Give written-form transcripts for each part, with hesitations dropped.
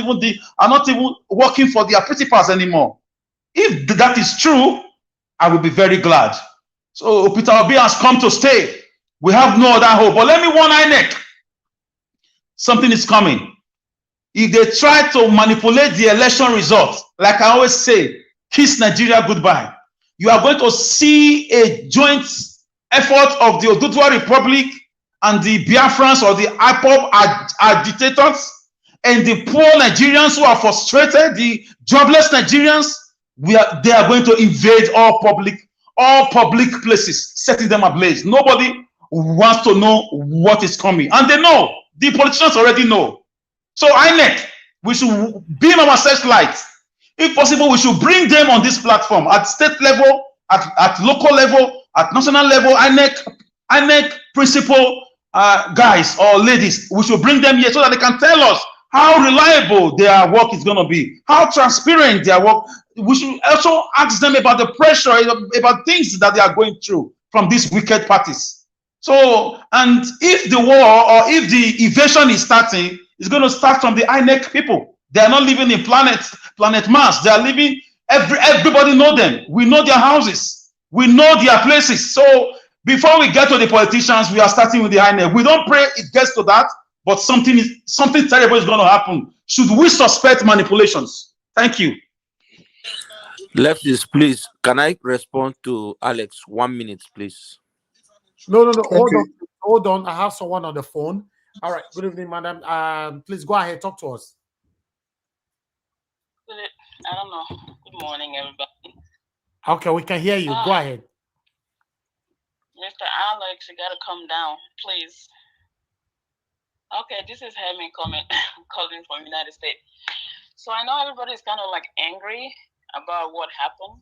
are not even working for their principals anymore. If that is true, I will be very glad. So Peter Obi has come to stay. We have no other hope. But let me warn Inec. Something is coming. If they try to manipulate the election results, like I always say, kiss Nigeria goodbye. You are going to see a joint effort of the Oduduwa Republic and the Biafrans or the IPOB agitators and the poor Nigerians who are frustrated, the jobless Nigerians. They are going to invade all public places, setting them ablaze. Nobody wants to know what is coming, and they know. The politicians already know. So INEC, we should beam our searchlights. If possible, we should bring them on this platform at state level, at local level, at national level. INEC principal guys or ladies, we should bring them here so that they can tell us how reliable their work is going to be, how transparent their work. We should also ask them about the pressure, about things that they are going through from these wicked parties. So, and if the war or if the evasion is starting, it's going to start from the INEC people. They are not living in planet Mars. They are living, everybody know them. We know their houses. We know their places. So before we get to the politicians, we are starting with the INEC. We don't pray it gets to that, but something terrible is going to happen. Should we suspect manipulations? Thank you. Leftist, please. Can I respond to Alex? 1 minute, please. No. Hold on. I have someone on the phone. All right. Good evening, madam. Please go ahead. Talk to us. I don't know. Good morning, everybody. Okay, we can hear you. Go ahead. Mr. Alex, you gotta come down, please. Okay, this is Herman calling from United States. So I know everybody's kind of like angry about what happened.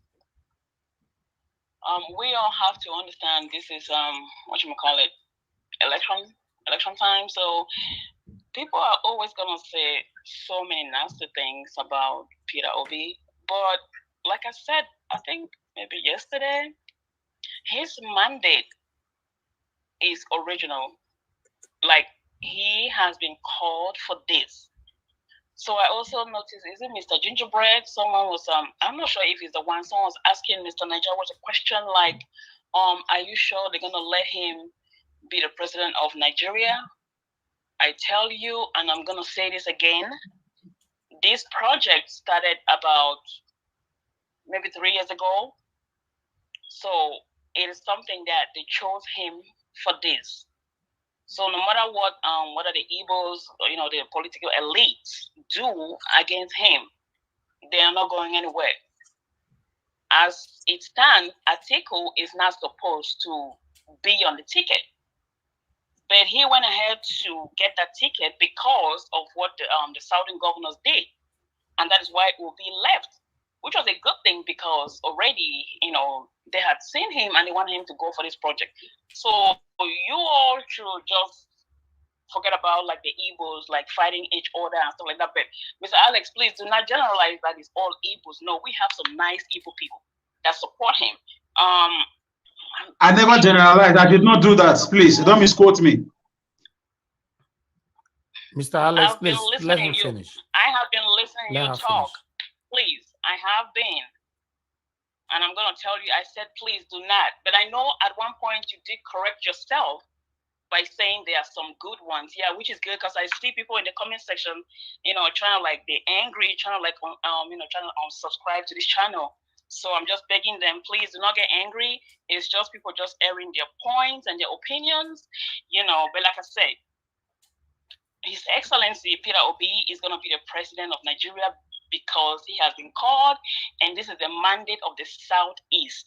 We all have to understand this is election time. So people are always gonna say so many nasty things about Peter Obi, but like I said, I think maybe yesterday, his mandate is original. Like, he has been called for this. So I also noticed, is it Mr. Gingerbread? Someone was, I'm not sure if he's the one, someone was asking Mr. Nigeria was a question like, are you sure they're gonna let him be the president of Nigeria? I tell you, and I'm gonna say this again, this project started about maybe 3 years ago. So it is something that they chose him for this. So no matter what the Igbos, or, the political elites do against him, they are not going anywhere. As it stands, Atiku is not supposed to be on the ticket, but he went ahead to get that ticket because of what the Southern governors did, and that is why it will be left, which was a good thing because already, they had seen him and they wanted him to go for this project. So you all should just forget about like the Igbos, like fighting each other and stuff like that. But Mr. Alex, please do not generalize that it's all Igbos. No, we have some nice Igbo people that support him. I never generalized. I did not do that. Please, don't misquote me. Mr. Alex, please let him finish. I have been listening to you talk. Please, I have been. And I'm going to tell you, I said, please do not. But I know at one point you did correct yourself by saying there are some good ones. Yeah, which is good because I see people in the comment section, trying to like, they're angry, trying to like, trying to subscribe to this channel. So I'm just begging them, please do not get angry. It's just people just airing their points and their opinions, But like I said, His Excellency Peter Obi is going to be the president of Nigeria because he has been called, and this is the mandate of the Southeast.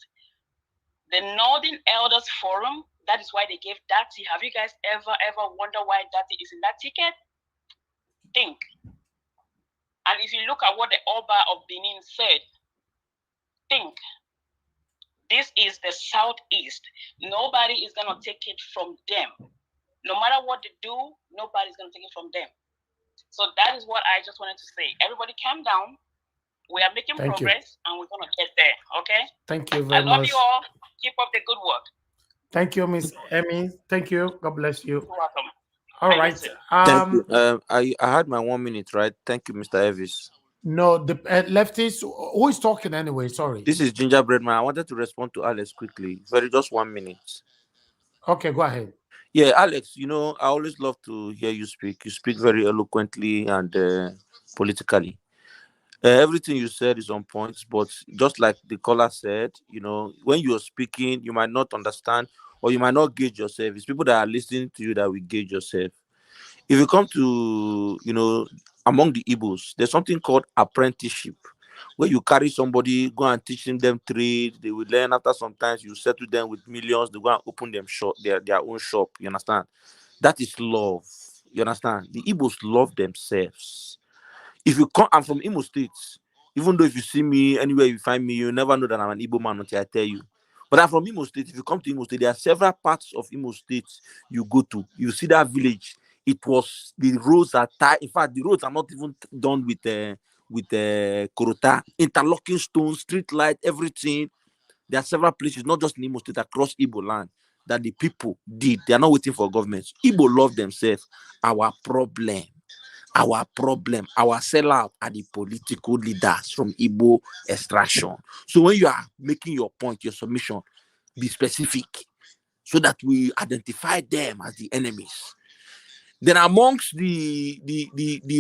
The Northern Elders Forum, that is why they gave Dati. Have you guys ever wondered why Dati is in that ticket? Think. And if you look at what the Oba of Benin said, think. This is the Southeast. Nobody is going to take it from them. No matter what they do, nobody's going to take it from them. So that is what I just wanted to say. Everybody calm down. We are making progress and we're going to get there, okay? Thank you very much. I love you all. Keep up the good work. Thank you, Miss Emmy. Thank you. God bless you. You're welcome. All right. Thank you. I had my 1 minute, right? Thank you, Mr. Evis. No, the leftists. Who is talking anyway? Sorry. This is Gingerbread Man. I wanted to respond to Alex quickly. Very just 1 minute. Okay, go ahead. Yeah, Alex, you know, I always love to hear you speak. You speak very eloquently and politically. Everything you said is on point, but just like the caller said, you know, when you're speaking, you might not understand or you might not gauge yourself. It's people that are listening to you that will gauge yourself. If you come to, you know, among the Igbos, there's something called apprenticeship, where you carry somebody, go and teaching them trade. They will learn. After sometimes you settle them with millions. They go and open them shop, their own shop. You understand? That is love. You understand? The Igbos love themselves. If you come, I'm from Imo State. Even though if you see me anywhere you find me, you never know that I'm an Igbo man until I tell you. But I'm from Imo State. If you come to Imo State, there are several parts of Imo State you go to. You see that village. It was the roads are tight. In fact, the roads are not even done with korota, interlocking stones, street light, everything. There are several places, not just in Imo State, across Igbo land, that the people did. They are not waiting for governments. Igbo love themselves. Our problem, our sellout are the political leaders from Igbo extraction. So when you are making your point, your submission, be specific so that we identify them as the enemies. Then amongst the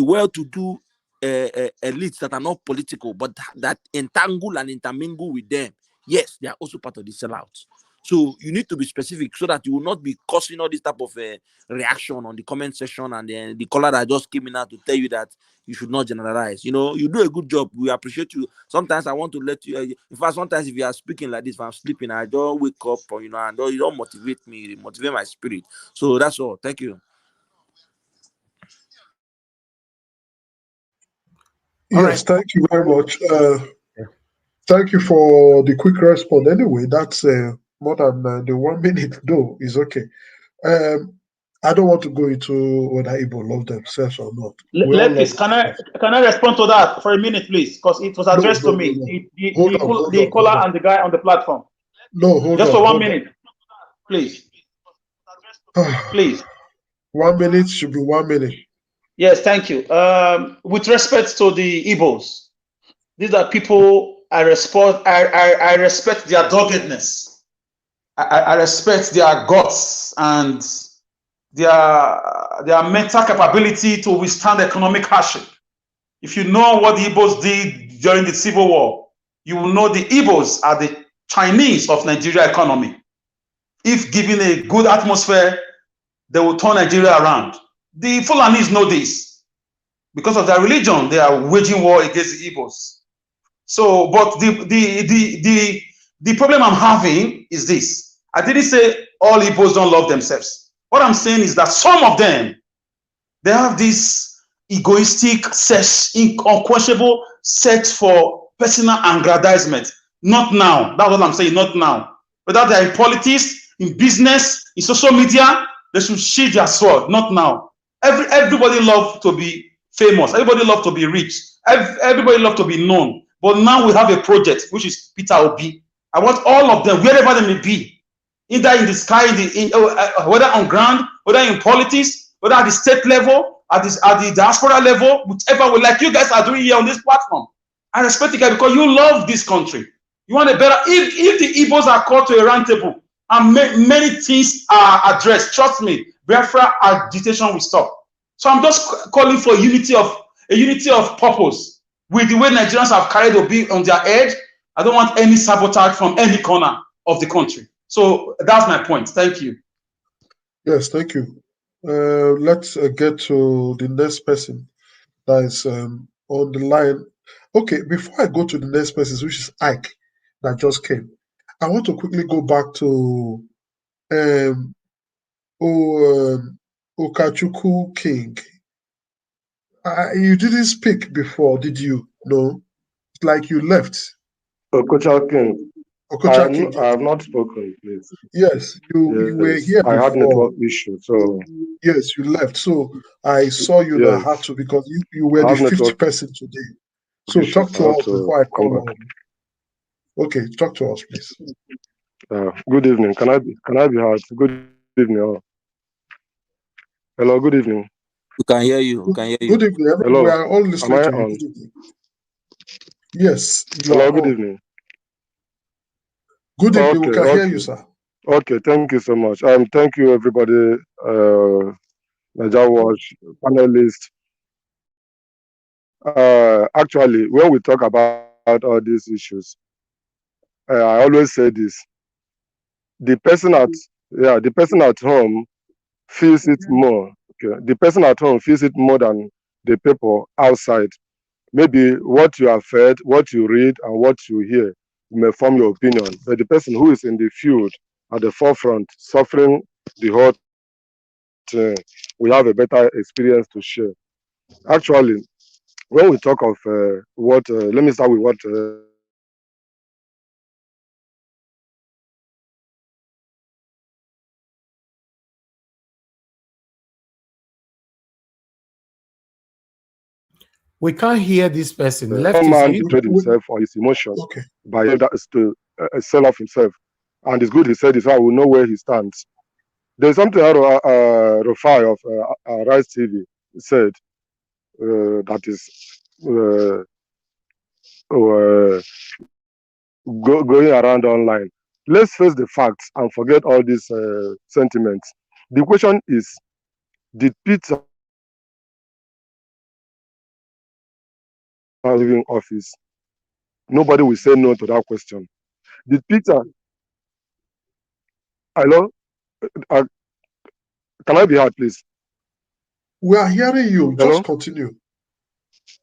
well-to-do elites that are not political, but that entangle and intermingle with them, yes, they are also part of the sellouts. So you need to be specific so that you will not be causing all this type of reaction on the comment section and then the caller that just came in now to tell you that you should not generalize. You know, you do a good job. We appreciate you. Sometimes I want to let you. In fact, sometimes if you are speaking like this, if I'm sleeping, I don't wake up, or you know, and you don't motivate me, motivate my spirit. So that's all. Thank you. Yes, thank you very much. Thank you for the quick response. Anyway, that's more than the 1 minute, though, is okay. I don't want to go into whether Igbo love themselves or not. Please, can I respond to that for a minute, please? Because it was addressed to me. The caller and the guy on the platform. No, hold on. Just for 1 minute, please. Please. 1 minute should be 1 minute. Yes, thank you. With respect to the Igbos, these are people I respect. I respect their doggedness. I respect their guts and their mental capability to withstand economic hardship. If you know what the Igbos did during the Civil War, you will know the Igbos are the Chinese of Nigeria economy. If given a good atmosphere, they will turn Nigeria around. The Fulanis know this. Because of their religion, they are waging war against the Igbos. So, but the problem I'm having is this. I didn't say all Igbos don't love themselves. What I'm saying is that some of them, they have this egoistic, unquenchable search for personal aggrandizement. Not now. That's what I'm saying, not now. Whether they're in politics, in business, in social media, they should sheathe their sword, not now. Everybody loves to be famous. Everybody loves to be rich. Everybody loves to be known. But now we have a project, which is Peter Obi. I want all of them, wherever they may be, either in the sky, whether on ground, whether in politics, whether at the state level, at the diaspora level, whichever way, like you guys are doing here on this platform. I respect you guys because you love this country. You want a better. If the Igbos are called to a round table and many things are addressed, trust me, Biafra agitation will stop. So I'm just calling for a unity of purpose. With the way Nigerians have carried Obi on their edge, I don't want any sabotage from any corner of the country. So that's my point. Thank you. Yes, thank you. Let's get to the next person that is on the line. Okay, before I go to the next person, which is Ike, that just came, I want to quickly go back to Okachuku King. You didn't speak before, did you? No, it's like you left. Okocha King. Okocha King. I have not spoken, please. Yes, you were here before. I had network issue, so yes, you left. So I saw you that had to because you were the 50th person today. So talk to us before I come back. Okay, talk to us, please. Good evening. Can I be heard? Good evening all. Hello, good evening. We can hear you. We can hear you. Good evening. Hello. We are all Am listening I to you. on? Good evening. Yes, you Hello, are good on. evening. Good evening. We Okay, can hear you, sir. Okay, thank you so much. Thank you, everybody, Niger Watch, panelists. Actually, when we talk about all these issues, I always say this: the person at home feels it more. Okay, the person at home feels it more than the people outside. Maybe what you have heard, what you read, and what you hear may form your opinion. But the person who is in the field at the forefront, suffering the whole thing, we have a better experience to share. Actually, when we talk of let me start with what We can't hear this person. Left one his man mute. betrayed himself or his emotion Okay. by that is to sell off himself. And it's good he said this, I will know where he stands. There's something Rufai of Rise TV said that is going around online. Let's face the facts and forget all these sentiments. The question is, did Peter leaving office? Nobody will say no to that question. Did Peter? Hello? Can I be heard, please? We are hearing you. Hello? Just continue.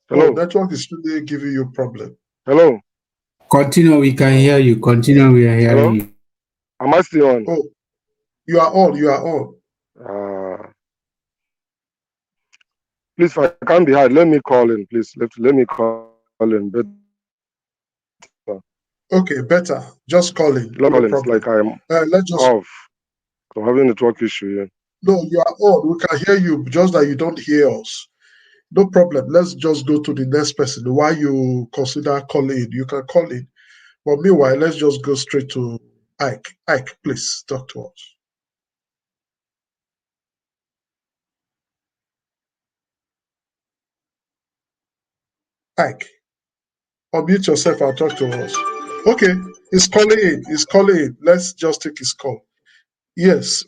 Hello? Oh, network is really giving you problem. Hello? Continue, we can hear you. Continue, we are hearing you. Am I still on? Oh, you are on. You are on. Please, if I can't be heard, let me call in, please. Let me call in. Better. Okay, better. Just call in. No problem. Like I'm let's just off. I'm having a network issue here. No, you are on. We can hear you, just that you don't hear us. No problem. Let's just go to the next person. Why you consider calling? You can call in. But meanwhile, let's just go straight to Ike. Ike, please talk to us. Ike, unmute yourself and talk to us. Okay, he's calling in. He's calling in. Let's just take his call. Yes.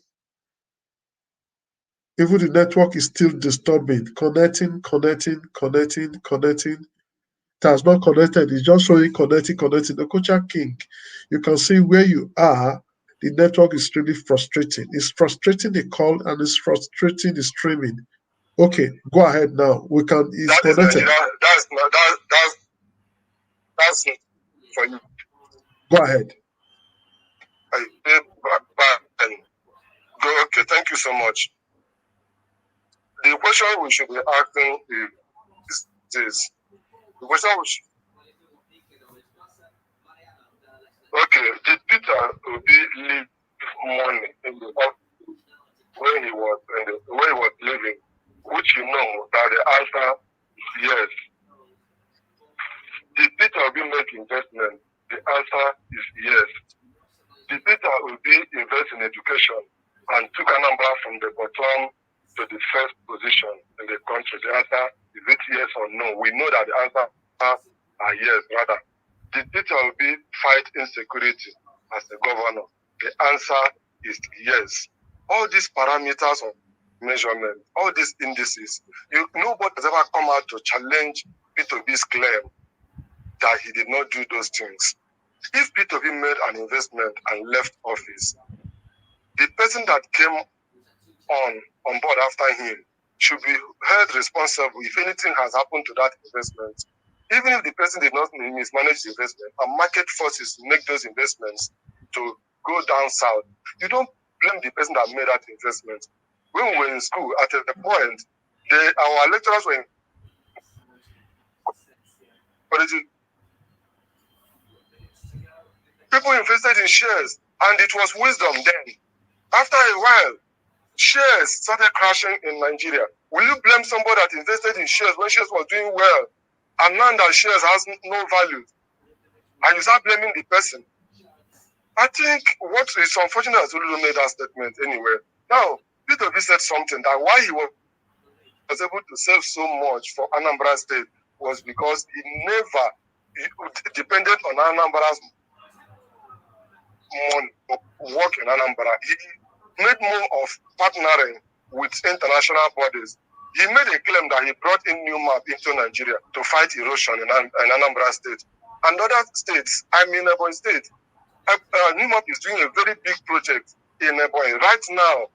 Even the network is still disturbing. Connecting. It has not connected. It's just showing connecting. The Kocha King, you can see where you are. The network is really frustrating. It's frustrating the call and it's frustrating the streaming. Okay, go ahead now. We can. It's connected. That's for you. Go ahead. Okay, thank you so much. The question we should be asking is this. The question we should... Okay, did Peter Obi leave money in the office when he was living? Which you know that the answer is yes. Did Peter Obi make investment? The answer is yes. Did Peter Obi invest in education and took a number from the bottom to the first position in the country? The answer is it yes or no? We know that the answer are yes, rather. Did Peter Obi fight insecurity as a governor? The answer is yes. All these parameters of measurement, all these indices, nobody has ever come out to challenge Peter Obi's claim that he did not do those things. If Peter Obi made an investment and left office, the person that came on board after him should be held responsible if anything has happened to that investment. Even if the person did not mismanage the investment, and market forces make those investments to go down south, you don't blame the person that made that investment. When we were in school, at a point, our lecturers were encouraging people invested in shares, and it was wisdom then. After a while, shares started crashing in Nigeria. Will you blame somebody that invested in shares when shares was doing well, and now that shares has no value, and you start blaming the person? I think what is unfortunate that Soludo made that statement anyway. Now, Peter B said something that why he was able to save so much for Anambra State was because he depended on Anambra's money to work in Anambra. He made more of partnering with international bodies. He made a claim that he brought in new map into Nigeria to fight erosion in Anambra State. And other states, I'm in Ebonyi State. New map is doing a very big project in Ebonyi. Right now,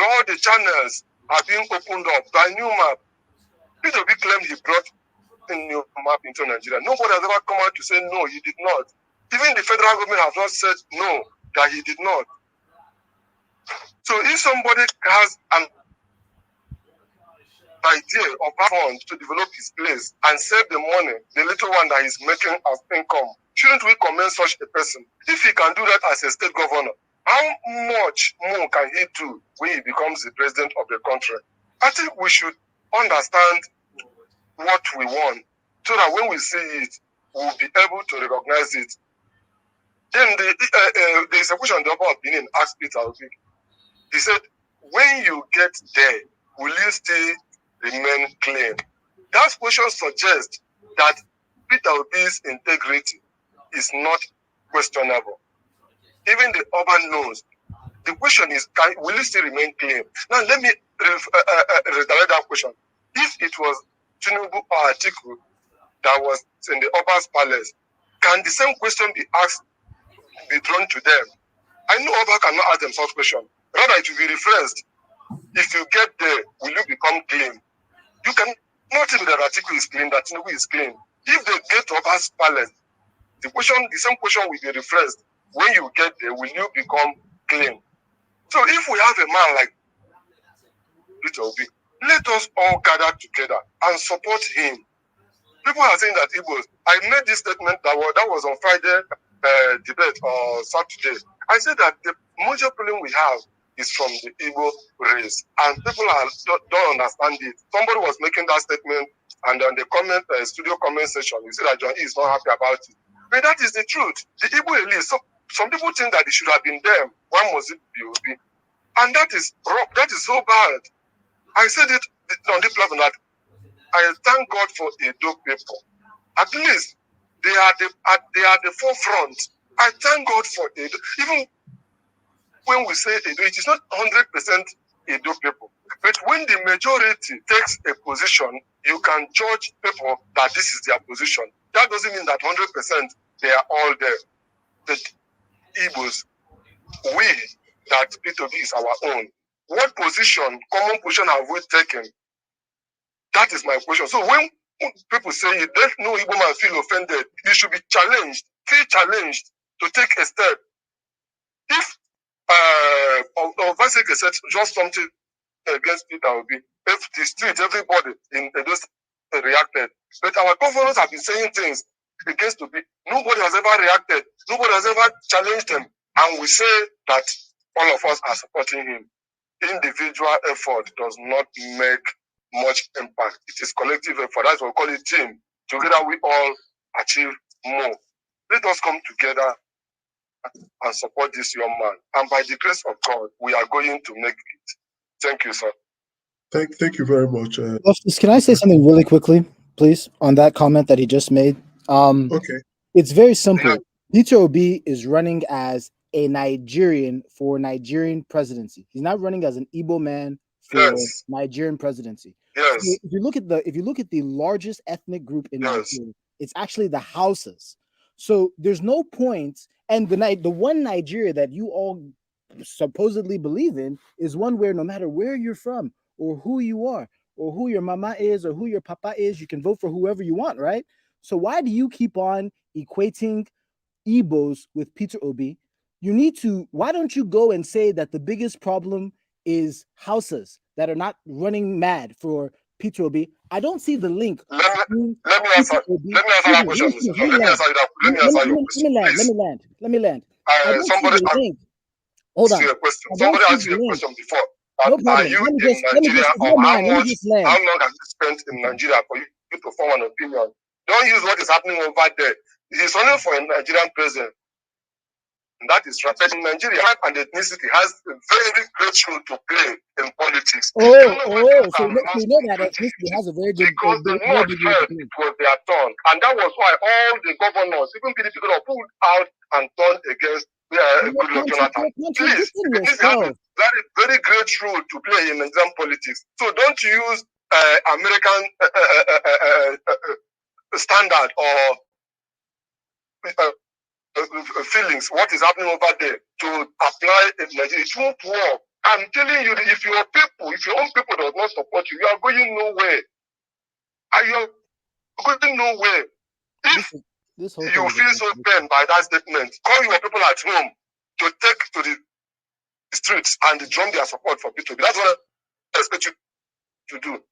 all the channels are being opened up by new map. Peter B claimed he brought in new map into Nigeria. Nobody has ever come out to say no, he did not. Even the federal government has not said no, that he did not. So if somebody has an idea of fund to develop his place and save the money, the little one that he's making as income, shouldn't we commend such a person? If he can do that as a state governor, how much more can he do when he becomes the president of the country? I think we should understand what we want so that when we see it, we'll be able to recognize it. Then there is a question the Oba of Benin asked Peter Obi. He said, when you get there, will you still remain clean? That question suggests that Peter Obi's integrity is not questionable. Even the Oba knows. The question is, will you still remain clean? Now, let me reiterate that question. If it was Tinubu or Atiku that was in the Oba's palace, can the same question be asked, be thrown to them? I know Oba cannot ask them such question. Rather, it will be rephrased. If you get there, will you become clean? You cannot say that Atiku is clean, that Tinubu is clean. If they get to Oba's palace, the same question will be rephrased. When you get there, will you become clean? So if we have a man like Peter Obi, let us all gather together and support him. People are saying that Igbos. I made this statement that was on Friday debate or Saturday. I said that the major problem we have is from the Igbo race, and people don't understand it. Somebody was making that statement, and on the studio comment section, you see that John E is not happy about it. But that is the truth. The Igbo elite. So some people think that it should have been them. Why must it be Obi? And that is wrong. That is so bad. I said it on the platform that I thank God for Edo people. At least they are the forefront. I thank God for Edo. Even when we say Edo, it is not 100% Edo people. But when the majority takes a position, you can judge people that this is their position. That doesn't mean that 100% they are all there. The Igbos, we, that P2B is our own. What position, common position have we taken? That is my question. So when people say you don't know Igbo man feel offended, you should be challenged, feel challenged to take a step. If Vaseke said just something against Peter Obi, if the street, everybody in Edo reacted. But our governors have been saying things against Obi. Nobody has ever reacted. Nobody has ever challenged them. And we say that all of us are supporting him. Individual effort does not make much impact. It is collective effort. That's what we call it team. Together we all achieve more. Let us come together and support this young man. And by the grace of God, we are going to make it. Thank you, sir. Thank you very much. Can I say something really quickly, please, on that comment that he just made? Okay. It's very simple. Peter Obi is running as a Nigerian for Nigerian presidency. He's not running as an Igbo man for Nigerian presidency. Yes. So if you look at the largest ethnic group in Nigeria, it's actually the Hausas. So there's no point, and the one Nigeria that you all supposedly believe in is one where no matter where you're from or who you are or who your mama is or who your papa is, you can vote for whoever you want, right? So why do you keep on equating Igbos with Peter Obi? Why don't you go and say that the biggest problem is Hausas that are not running mad for Peter Obi? I don't see the link. Let me answer that question. Let me land. Somebody asked you a question. Somebody asked you a question before. Are you in Nigeria, or how long has you spent in Nigeria for you to form an opinion? Don't use what is happening over there. It is only for a Nigerian president. And that is right. But in Nigeria, tribe and ethnicity has a very great role to play in politics. So you know that ethnicity has a very good because the North felt it was their turn. And that was why all the governors, even PDP, pulled out and turned against Goodluck Jonathan. Please, this has a very great role to play in Nigerian politics. So don't use American standard or feelings, what is happening over there, to apply in Nigeria. It won't work. I'm telling you, if your own people does not support you, you are going nowhere. And you are going nowhere. If you feel so pained by that statement, call your people at home to take to the streets and drum their support for P2B. That's what I expect you to do.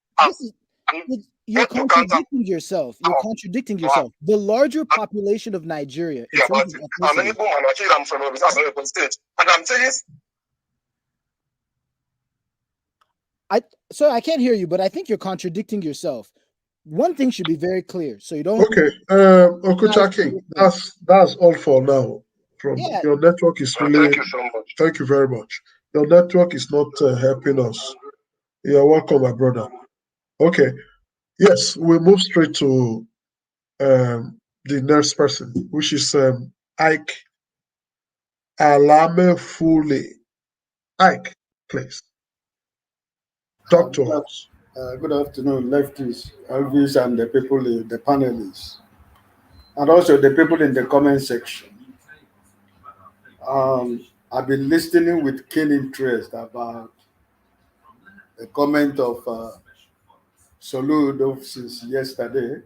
You're contradicting yourself. You're contradicting yourself. The larger population of Nigeria, in terms of I'm an Igbo man. I'm from a state, and I'm saying, I can't hear you, but I think you're contradicting yourself. One thing should be very clear, so you don't. Okay, Okuchaki, that's all for now. Your network is really. Thank you so much. Thank you very much. Your network is not helping us. You're welcome, my brother. Okay. Yes, we'll move straight to the next person, which is Ike Alame Fule. Ike, please. Talk to us. Good afternoon, lefties, Elvis, and the people, the panelists, and also the people in the comment section. I've been listening with keen interest about the comment of Soludo since yesterday.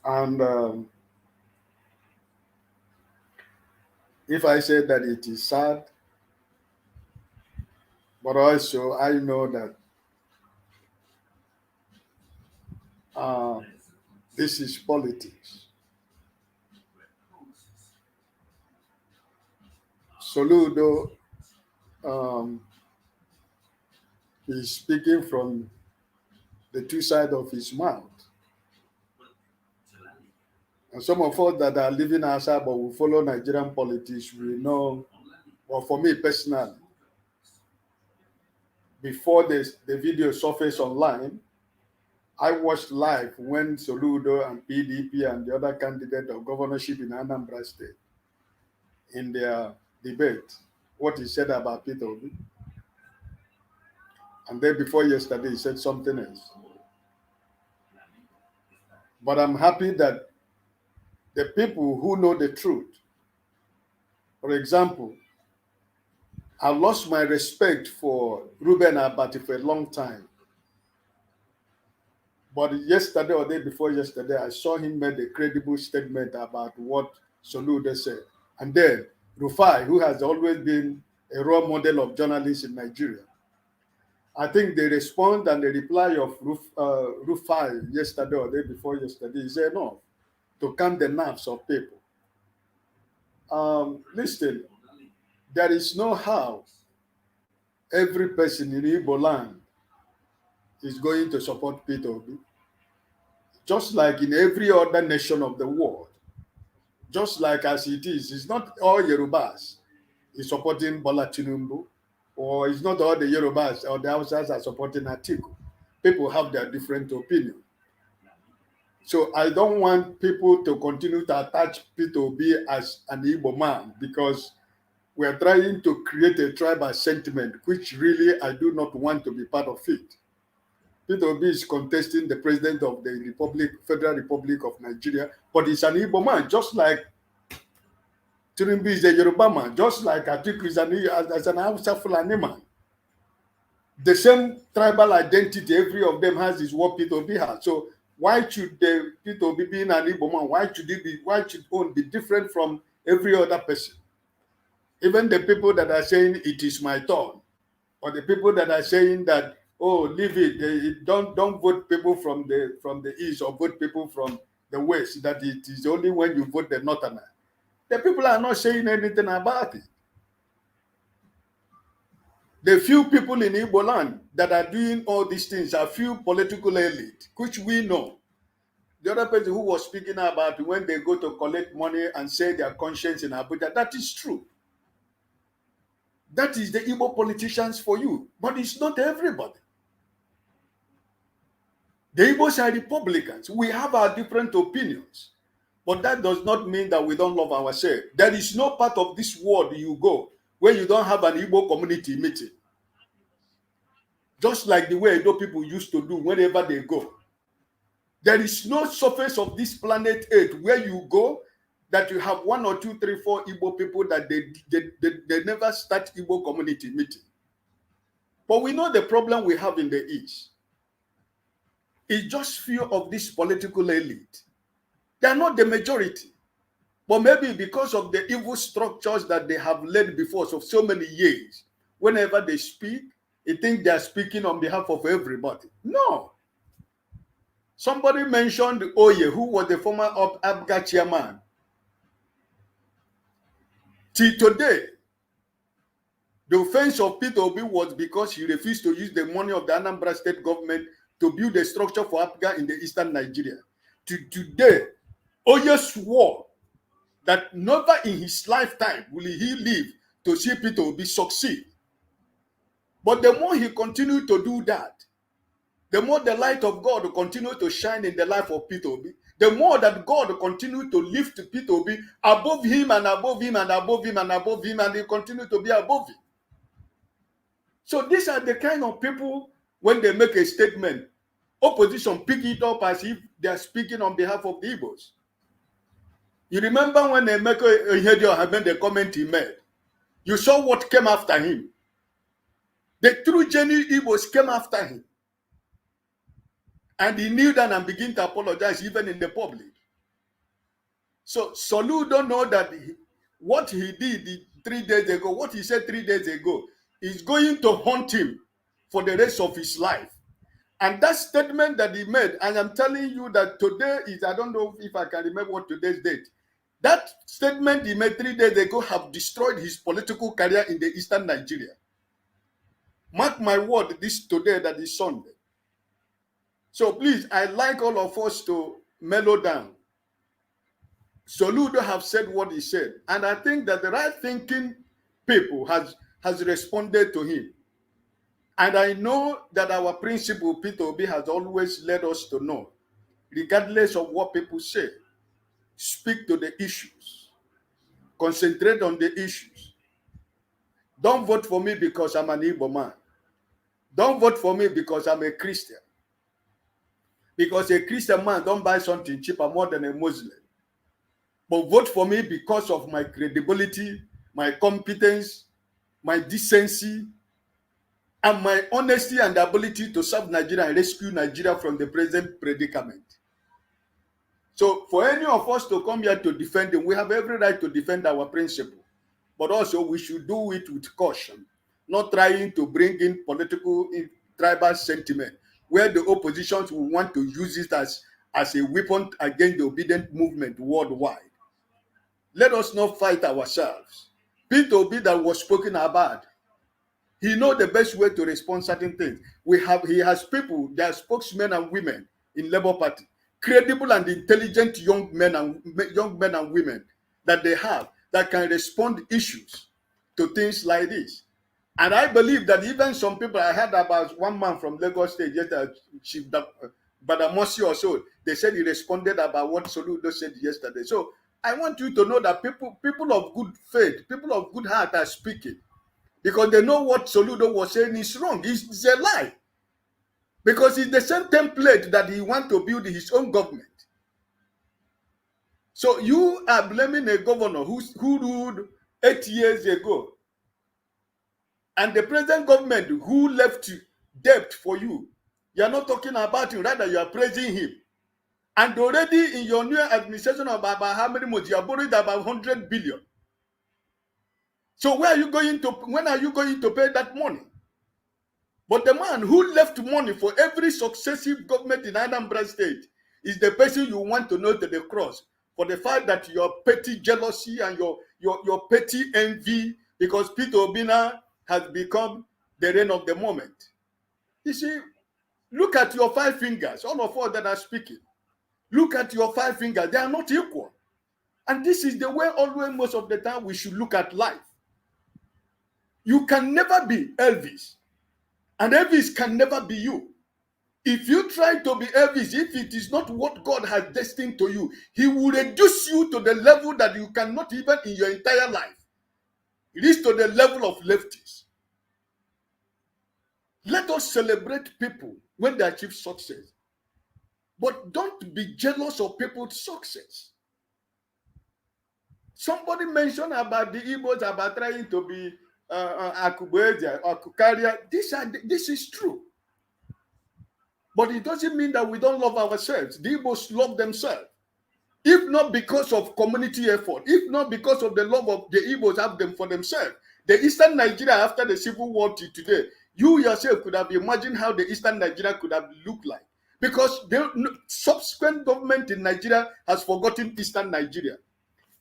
And if I say that it is sad, but also I know that this is politics. Soludo is speaking from the two sides of his mouth. And some of us that are living outside but will follow Nigerian politics, we know, well, for me personally, before the video surfaced online, I watched live when Soludo and PDP and the other candidate of governorship in Anambra State, in their debate, what he said about Peter Obi. And then before yesterday, he said something else. But I'm happy that the people who know the truth, for example, I lost my respect for Ruben Abati for a long time. But yesterday or day before yesterday, I saw him make a credible statement about what Soludo said. And then Rufai, who has always been a role model of journalists in Nigeria, I think the response and the reply of Rufai yesterday or day before yesterday is enough to calm the nerves of people. Listen, there is no how every person in Igbo land is going to support Peter Obi. Just like in every other nation of the world, just like as it is, it's not all Yorubas is supporting Bola Tinubu, or it's not all the Yorubas or the Hausas are supporting Atiku. People have their different opinion. So I don't want people to continue to attach Peter Obi as an Igbo man, because we are trying to create a tribal sentiment, which really I do not want to be part of it. Peter Obi is contesting the president of the Federal Republic of Nigeria, but he's an Igbo man, just like Tinubu is a Yoruba man, just like Atiku is an Hausa Fulani man. The same tribal identity every of them has is what Peter Obi has. So why should Peter Obi being an Igbo man, why should one be different from every other person? Even the people that are saying it is my turn, or the people that are saying that, oh, leave it, don't vote people from the east or vote people from the west, that it is only when you vote the northerner. The people are not saying anything about it. The few people in Igbo land that are doing all these things are few political elite, which we know. The other person who was speaking about when they go to collect money and say their conscience in Abuja, that is true. That is the Igbo politicians for you, but it's not everybody. The Igbos are Republicans. We have our different opinions, but that does not mean that we don't love ourselves. There is no part of this world you go where you don't have an Igbo community meeting. Just like the way Edo people used to do whenever they go. There is no surface of this planet Earth where you go that you have 1 or 2, 3, 4 Igbo people that they never start Igbo community meeting. But we know the problem we have in the East. It's just few of this political elite. They are not the majority. But maybe because of the evil structures that they have led before so many years, whenever they speak, they think they are speaking on behalf of everybody. No. Somebody mentioned Oye, who was the former ABGA chairman. Till today, the offense of Peter Obi was because he refused to use the money of the Anambra state government to build a structure for ABGA in the eastern Nigeria. Today, Oye swore that never in his lifetime will he live to see Peter Obi succeed. But the more he continued to do that, the more the light of God will continue to shine in the life of Peter Obi, the more that God will continue to lift Peter Obi above him and above him and above him and above him, and he continue to be above him. So these are the kind of people, when they make a statement, opposition pick it up as if they are speaking on behalf of the Igbos. You remember when Emeka Ihedioha had made the comment he made? You saw what came after him. The true genuine Igbos came after him. And he kneeled down and began to apologize even in the public. So Soludo know that what he did 3 days ago, what he said 3 days ago, is going to haunt him for the rest of his life. And that statement that he made, and I'm telling you that today is, I don't know if I can remember what today's date. That statement he made 3 days ago have destroyed his political career in the eastern Nigeria. Mark my word, this today that is Sunday. So please, I'd like all of us to mellow down. Soludo have said what he said, and I think that the right thinking people has responded to him. And I know that our principal, Peter Obi, has always led us to know, regardless of what people say, speak to the issues, concentrate on the issues. Don't vote for me because I'm an Igbo man. Don't vote for me because I'm a Christian. Because a Christian man don't buy something cheaper more than a Muslim. But vote for me because of my credibility, my competence, my decency, and my honesty and ability to serve Nigeria and rescue Nigeria from the present predicament. So for any of us to come here to defend him, we have every right to defend our principle. But also we should do it with caution, not trying to bring in political tribal sentiment, where the oppositions will want to use it as a weapon against the obedient movement worldwide. Let us not fight ourselves. Peter Obi that was spoken about, he knows the best way to respond to certain things. He has people, they are spokesmen and women in Labour Party, credible and intelligent young men and women that they have that can respond issues to things like this. And I believe that even some people, I heard about one man from Lagos State, Chief Badamosi or so, they said he responded about what Soludo said yesterday. So I want you to know that people of good faith, people of good heart are speaking, because they know what Soludo was saying is wrong. It's a lie. Because it's the same template that he wants to build his own government. So you are blaming a governor who ruled 8 years ago, and the present government who left debt for you. You are not talking about him, rather you are praising him. And already in your new administration of about how many months, you have borrowed about 100 billion. So when are you going to pay that money? But the man who left money for every successive government in Anambra State is the person you want to nail to the cross for the fact that your petty jealousy and your petty envy, because Peter Obina has become the reign of the moment. You see, look at your 5 fingers, all of us that are speaking. Look at your 5 fingers. They are not equal. And this is the way always most of the time we should look at life. You can never be Elvis. And Elvis can never be you. If you try to be Elvis, if it is not what God has destined to you, he will reduce you to the level that you cannot even in your entire life. It is to the level of lefties. Let us celebrate people when they achieve success. But don't be jealous of people's success. Somebody mentioned about the Igbos about trying to be Akubueja or Kukaria. This is true. But it doesn't mean that we don't love ourselves. The Igbos love themselves. If not because of community effort, if not because of the love of the Igbos have them for themselves, the Eastern Nigeria after the Civil War to today, you yourself could have imagined how the Eastern Nigeria could have looked like. Because the subsequent government in Nigeria has forgotten Eastern Nigeria.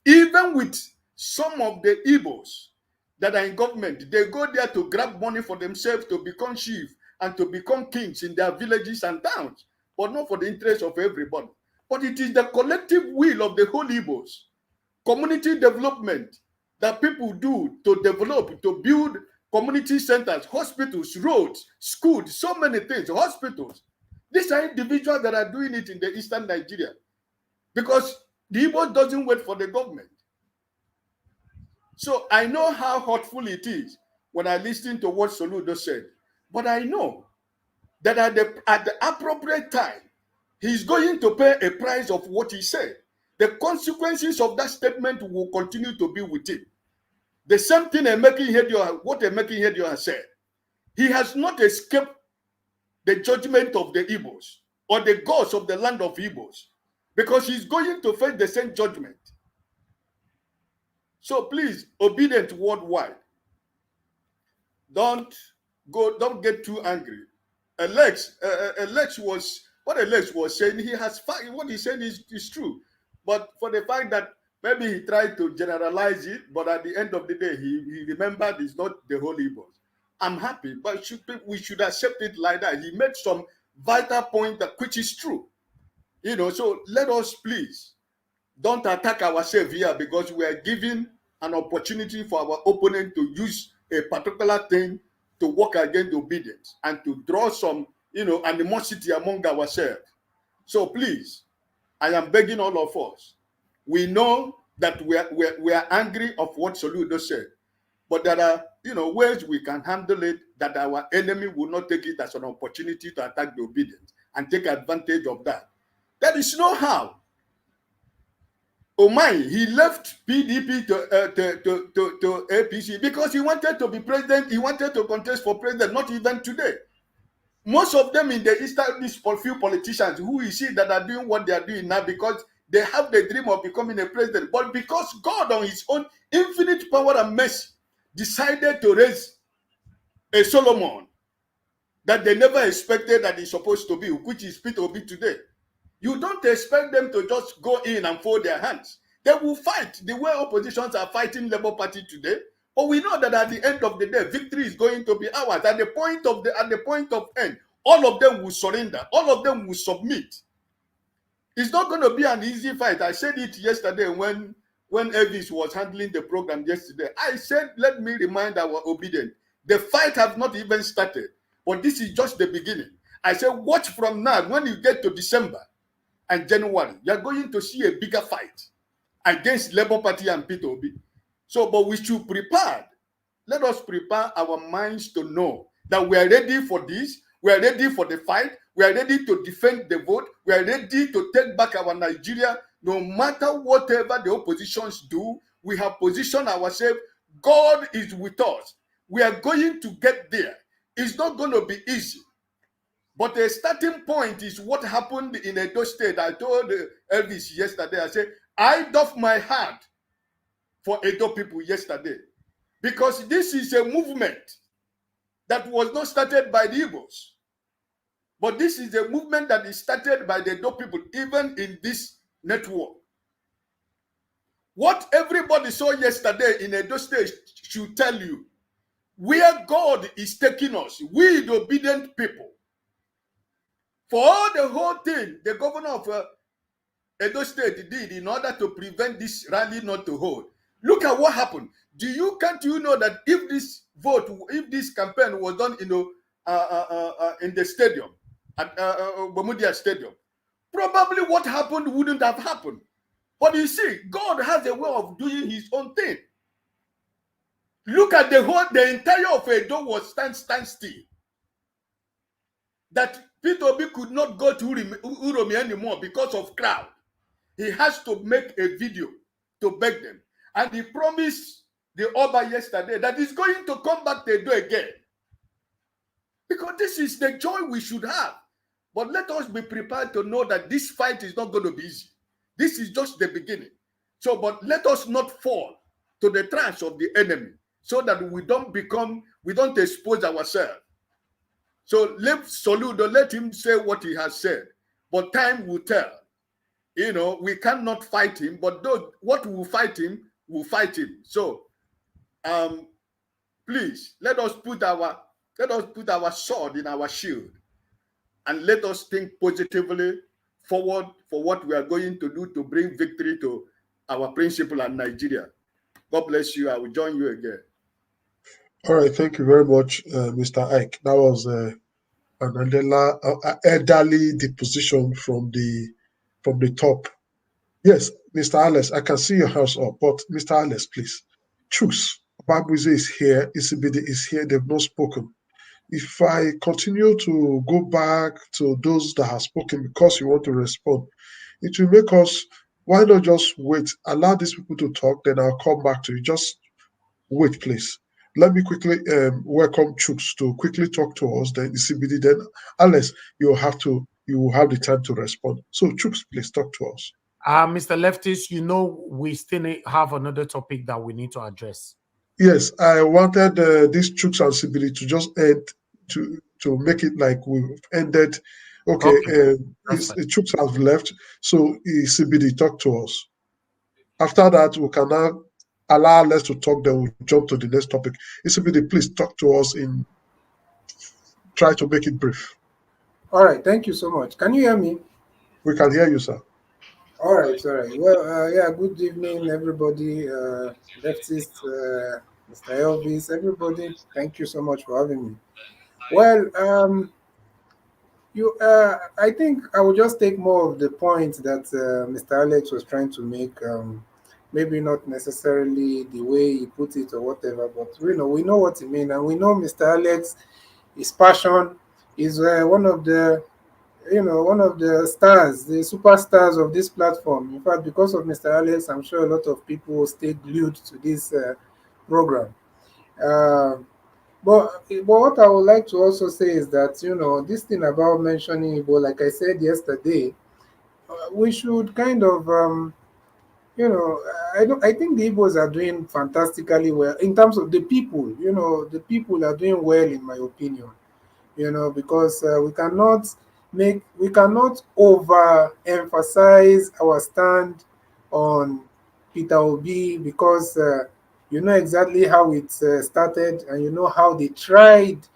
Even with some of the Igbos that are in government, they go there to grab money for themselves to become chief and to become kings in their villages and towns, but not for the interest of everybody. But it is the collective will of the whole Igbos, community development that people do to develop, to build community centers, hospitals, roads, schools, so many things, hospitals. These are individuals that are doing it in the Eastern Nigeria because the Igbo doesn't wait for the government. So I know how hurtful it is when I listen to what Soludo said, but I know that at the appropriate time, he's going to pay a price of what he said. The consequences of that statement will continue to be with him. The same thing what Emeki Hedio has said. He has not escaped the judgment of the Igbos or the gods of the land of Igbos because he's going to face the same judgment. So please, obedient worldwide. Don't get too angry. Alex was what Alex was saying. What he said is true, but for the fact that maybe he tried to generalize it, but at the end of the day, he remembered it's not the whole Igbos. I'm happy, but we should accept it like that. He made some vital point which is true. So let us please don't attack ourselves here because we are giving an opportunity for our opponent to use a particular thing to work against obedience and to draw some, animosity among ourselves. So please, I am begging all of us. We know that we are angry of what Soludo said, but there are, ways we can handle it that our enemy will not take it as an opportunity to attack the obedience and take advantage of that. There is no how. Omai, he left PDP to APC because he wanted to be president. He wanted to contest for president, not even today. Most of them in the Eastern, these few politicians who you see that are doing what they are doing now because they have the dream of becoming a president. But because God on his own infinite power and mercy decided to raise a Solomon that they never expected that he's supposed to be, which is Peter Obi today. You don't expect them to just go in and fold their hands. They will fight the way oppositions are fighting Labour Party today. But we know that at the end of the day, victory is going to be ours. At the point of end, all of them will surrender. All of them will submit. It's not going to be an easy fight. I said it yesterday when Elvis was handling the program yesterday. I said, let me remind our obedient. The fight has not even started. But this is just the beginning. I said, watch from now. When you get to December and January, you're going to see a bigger fight against Labour Party and Peter Obi. So, but we should prepare. Let us prepare our minds to know that we are ready for this. We are ready for the fight. We are ready to defend the vote. We are ready to take back our Nigeria. No matter whatever the oppositions do, we have positioned ourselves. God is with us. We are going to get there. It's not going to be easy. But a starting point is what happened in Edo State. I told Elvis yesterday, I said, I doff my hat for Edo people yesterday. Because this is a movement that was not started by the Igbos. But this is a movement that is started by the Edo people, even in this network. What everybody saw yesterday in Edo State should tell you where God is taking us, we the obedient people. For all the whole thing, the governor of Edo State did in order to prevent this rally not to hold. Look at what happened. Can't you know that if this campaign was done in the stadium, at Bermudia Stadium, probably what happened wouldn't have happened. But you see, God has a way of doing his own thing. Look at the entire of Edo was stand still. That P2B could not go to Uromi anymore because of crowd. He has to make a video to beg them. And he promised the Oba yesterday that he's going to come back to Edo again. Because this is the joy we should have. But let us be prepared to know that this fight is not going to be easy. This is just the beginning. So, but let us not fall to the trash of the enemy so that we don't expose ourselves. So let Soludo, let him say what he has said. But time will tell. You know, we cannot fight him, but what will fight him, we'll fight him. So, please let us put our sword in our shield, and let us think positively forward for what we are going to do to bring victory to our principle and Nigeria. God bless you. I will join you again. All right, thank you very much, Mr. Ike. That was an elderly deposition from the top. Yes, Mr. Alex, I can see your hands up, but Mr. Alex, please choose. Babuze is here, Isibidi is here, they've not spoken. If I continue to go back to those that have spoken because you want to respond, it will make us, why not just wait, allow these people to talk, then I'll come back to you. Just wait, please. Let me quickly welcome Chooks to quickly talk to us, then Isibidi, then Alex, you will have the time to respond. So Chooks, please talk to us. Mr. Leftist, you know we still have another topic that we need to address. Yes, I wanted this Chooks and Sibili to just end to make it like we've ended. Okay, Chooks have left, so Sibili, talk to us. After that, we can now allow us to talk, then we'll jump to the next topic. Sibili, please talk to us try to make it brief. All right, thank you so much. Can you hear me? We can hear you, sir. All right. Well, yeah, good evening, everybody. Leftist, Mr. Elvis, everybody. Thank you so much for having me. Well, I think I will just take more of the point that Mr. Alex was trying to make. Maybe not necessarily the way he put it or whatever, but we know what he means, and we know Mr. Alex, his passion is one of the stars, the superstars of this platform. In fact, because of Mr. Alex, I'm sure a lot of people will stay glued to this program. But what I would like to also say is that, this thing about mentioning Igbo, like I said yesterday, we should kind of, I think the Igbos are doing fantastically well in terms of the people. The people are doing well, in my opinion. Because we cannot overemphasize our stand on Peter Obi, because you know exactly how it started, and you know how they tried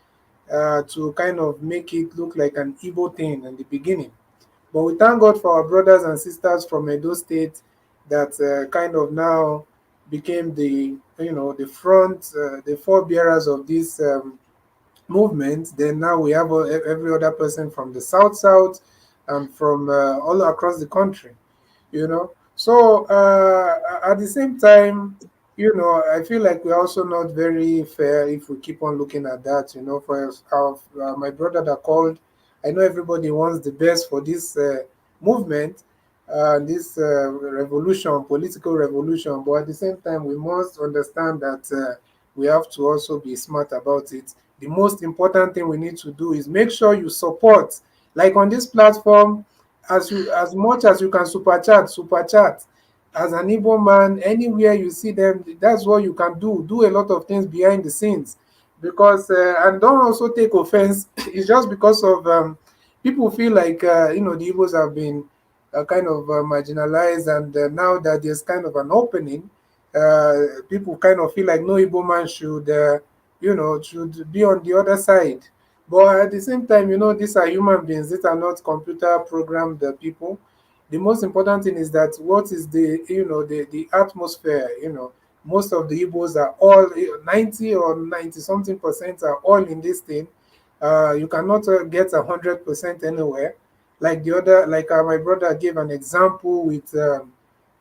to kind of make it look like an Igbo thing in the beginning. But we thank God for our brothers and sisters from Edo State that kind of now became the forebearers of this movement. Then now we have every other person from the south and from all across the country. So at the same time, I feel like we're also not very fair if we keep on looking at that. For my brother that called, I know everybody wants the best for this movement, this revolution, political revolution, but at the same time, we must understand that we have to also be smart about it. The most important thing we need to do is make sure you support, like on this platform, as much as you can super chat. As an Igbo man, anywhere you see them, that's what you can do. Do a lot of things behind the scenes, because and don't also take offense. It's just because of people feel like the Igbos have been kind of marginalized, and now that there's kind of an opening, people kind of feel like no Igbo man should should be on the other side. But at the same time, these are human beings. These are not computer programmed people. The most important thing is that what is the the atmosphere. Most of the Igbos are all 90 or 90 something percent are all in this thing. You cannot get 100% anywhere. Like my brother gave an example with the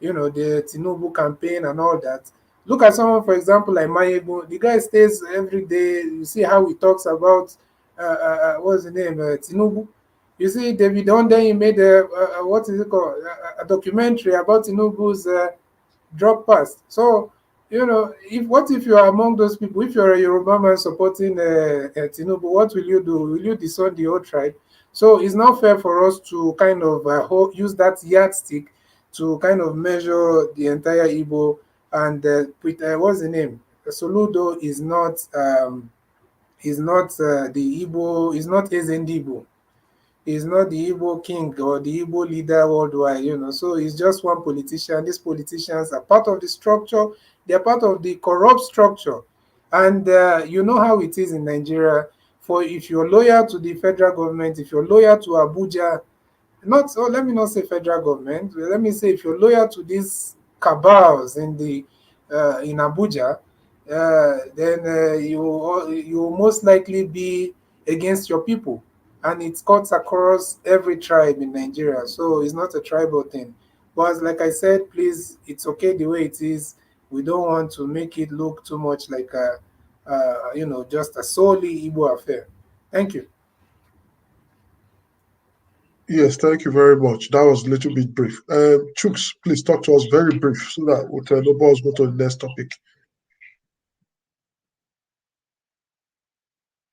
Tinubu campaign and all that. Look at someone, for example, like Mayego. The guy stays every day. You see how he talks about what's the name, Tinubu. You see, David Onde, he made what is it called, a documentary about Tinubu's drop past. So, if you are among those people, if you're a Yoruba man supporting Tinubu, what will you do? Will you disown the whole tribe? So it's not fair for us to kind of use that yardstick to kind of measure the entire Igbo. And what's the name? Soludo is not the Igbo, is not Ezendibo. He's not the Igbo king or the Igbo leader worldwide. So he's just one politician. These politicians are part of the structure. They're part of the corrupt structure. And you know how it is in Nigeria. For if you're loyal to the federal government, if you're loyal to Abuja, let me not say federal government, let me say if you're loyal to these cabals in Abuja, then you most likely be against your people, and it cuts across every tribe in Nigeria. So it's not a tribal thing. But like I said, please, it's okay the way it is. We don't want to make it look too much like just a solely Igbo affair. Thank you. Yes, thank you very much. That was a little bit brief. Chooks, please talk to us very brief so that we can go to the next topic.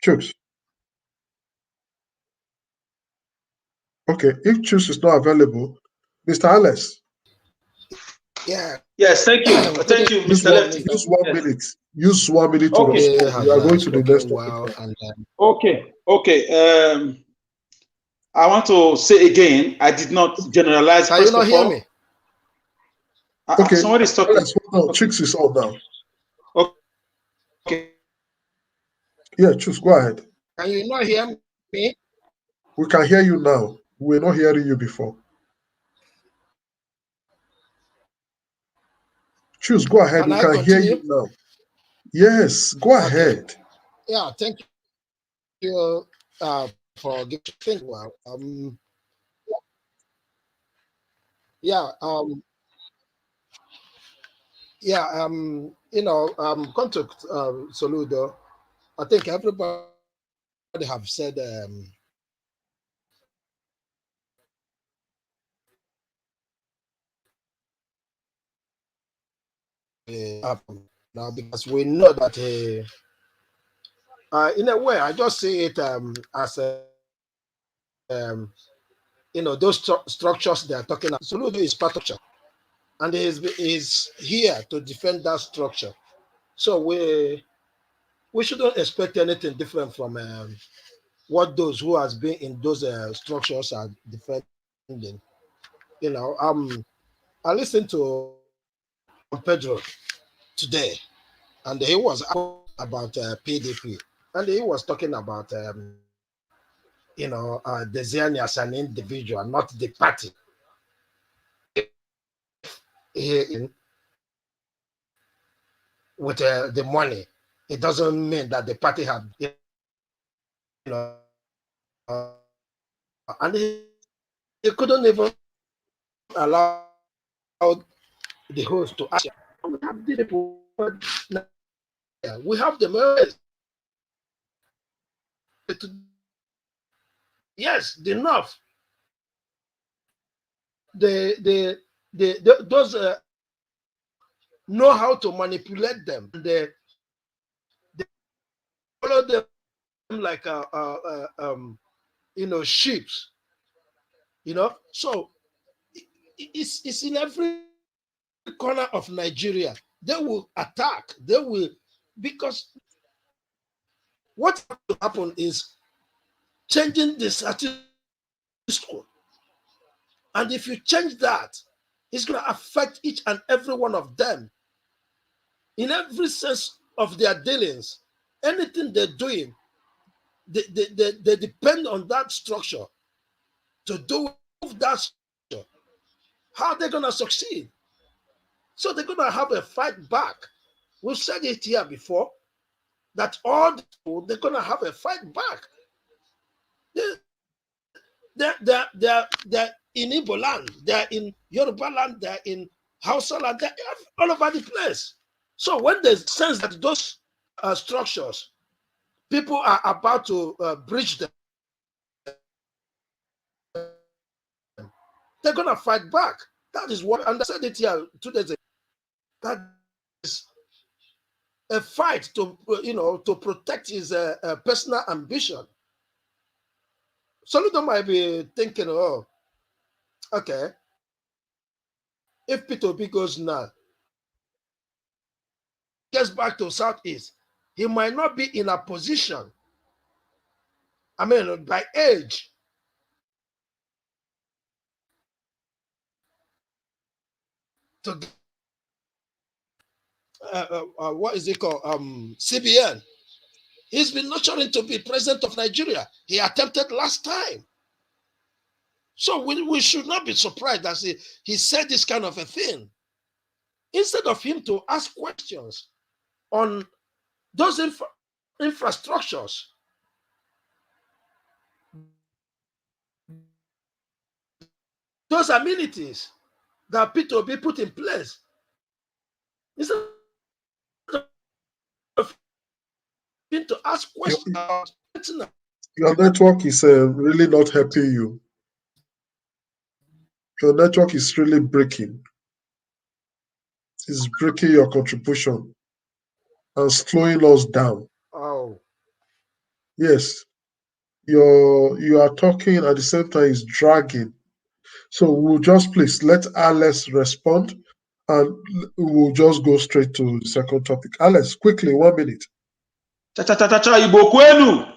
Chooks. Okay, if Chooks is not available, Mr. Alice. Yeah. Yes, thank you. Thank you, Mr. Lefty. Use 1 minute. Use 1 minute to Okay. respond. We are going to the next topic. Okay. I want to say again, I did not generalize. Can you not hear me? Okay. Somebody's talking. Chooks is on now. Okay. Yeah, Chooks, go ahead. Can you not hear me? We can hear you now. We were not hearing you before. Chooks, go ahead. We can hear you now. Yes, go ahead. Yeah, thank you for giving. Well, come to Soludo. I think everybody have said now, because we know that in a way, I just see it as those structures they are talking about. Soludo is part of structure, and is here to defend that structure. So we shouldn't expect anything different from what those who has been in those structures are defending. I listened to Pedro today, and he was about PDP, and he was talking about the Ziani as an individual, not the party. With the money, it doesn't mean that the party have, and he couldn't even allow the host to ask. We have the yes, the North. Those know how to manipulate them. They follow them like sheep. So it's in every corner of Nigeria. They will attack. They will, because what will happen is changing the status quo. And if you change that, it's going to affect each and every one of them in every sense of their dealings. Anything they're doing, they depend on that structure to do that structure. How are they going to succeed? So they're going to have a fight back. We've said it here before, that all the people, they're going to have a fight back. They're in Igbo land, they're in Yoruba land, they're in Hausa land, they're all over the place. So when they sense that those structures, people are about to breach them, they're going to fight back. That is what, and I said it here 2 days ago, that is a fight to, to protect his personal ambition. Soludo might be thinking, oh, okay, if P2P goes now, gets back to Southeast, he might not be in a position, I mean, by age, to what is it called? CBN. He's been nurturing to be president of Nigeria. He attempted last time. So we should not be surprised that he said this kind of a thing. Instead of him to ask questions on those infrastructures, those amenities that P2B put in place, instead of him to ask questions. Your network is really not helping you. Your network is really breaking. It's breaking your contribution and slowing us down. Oh. Yes. You are talking at the same time it's dragging. So we'll just please let Alex respond and we'll just go straight to the second topic. Alex, quickly, 1 minute. Cha Igbo kwenu.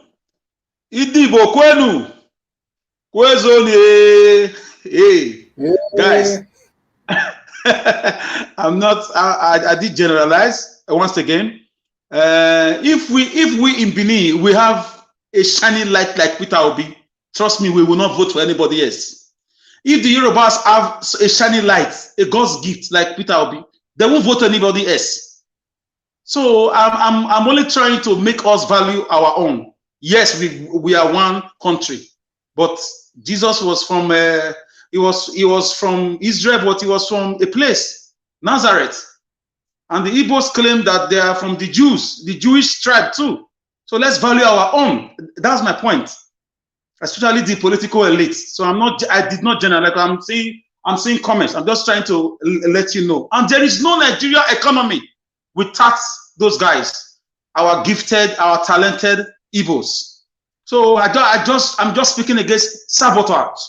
Idi Igbo kwenu. Kwezone. Hey, guys. I did generalize once again. If we in Benin, we have a shining light like Peter Obi, trust me, we will not vote for anybody else. If the Yorubas have a shining light, a God's gift like Peter Obi, they won't vote anybody else. So I'm only trying to make us value our own. Yes, we are one country, but Jesus was from he was from Israel, but he was from a place, Nazareth. And the Igbos claim that they are from the Jews, the Jewish tribe too. So let's value our own. That's my point. Especially the political elite. So I did not generalize. I'm seeing comments. I'm just trying to let you know. And there is no Nigeria economy without those guys, our gifted, our talented Igbos. So I'm just speaking against sabotage,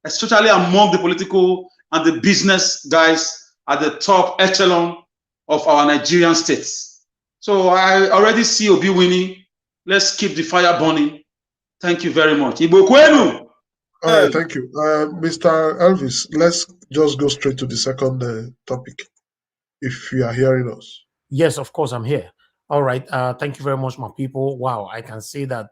especially among the political and the business guys at the top echelon of our Nigerian states. So I already see Obi winning. Let's keep the fire burning. Thank you very much. Igbo kwenu. All right, thank you. Mr. Elvis, let's just go straight to the second topic, if you are hearing us. Yes, of course, I'm here. All right. Thank you very much, my people. Wow, I can see that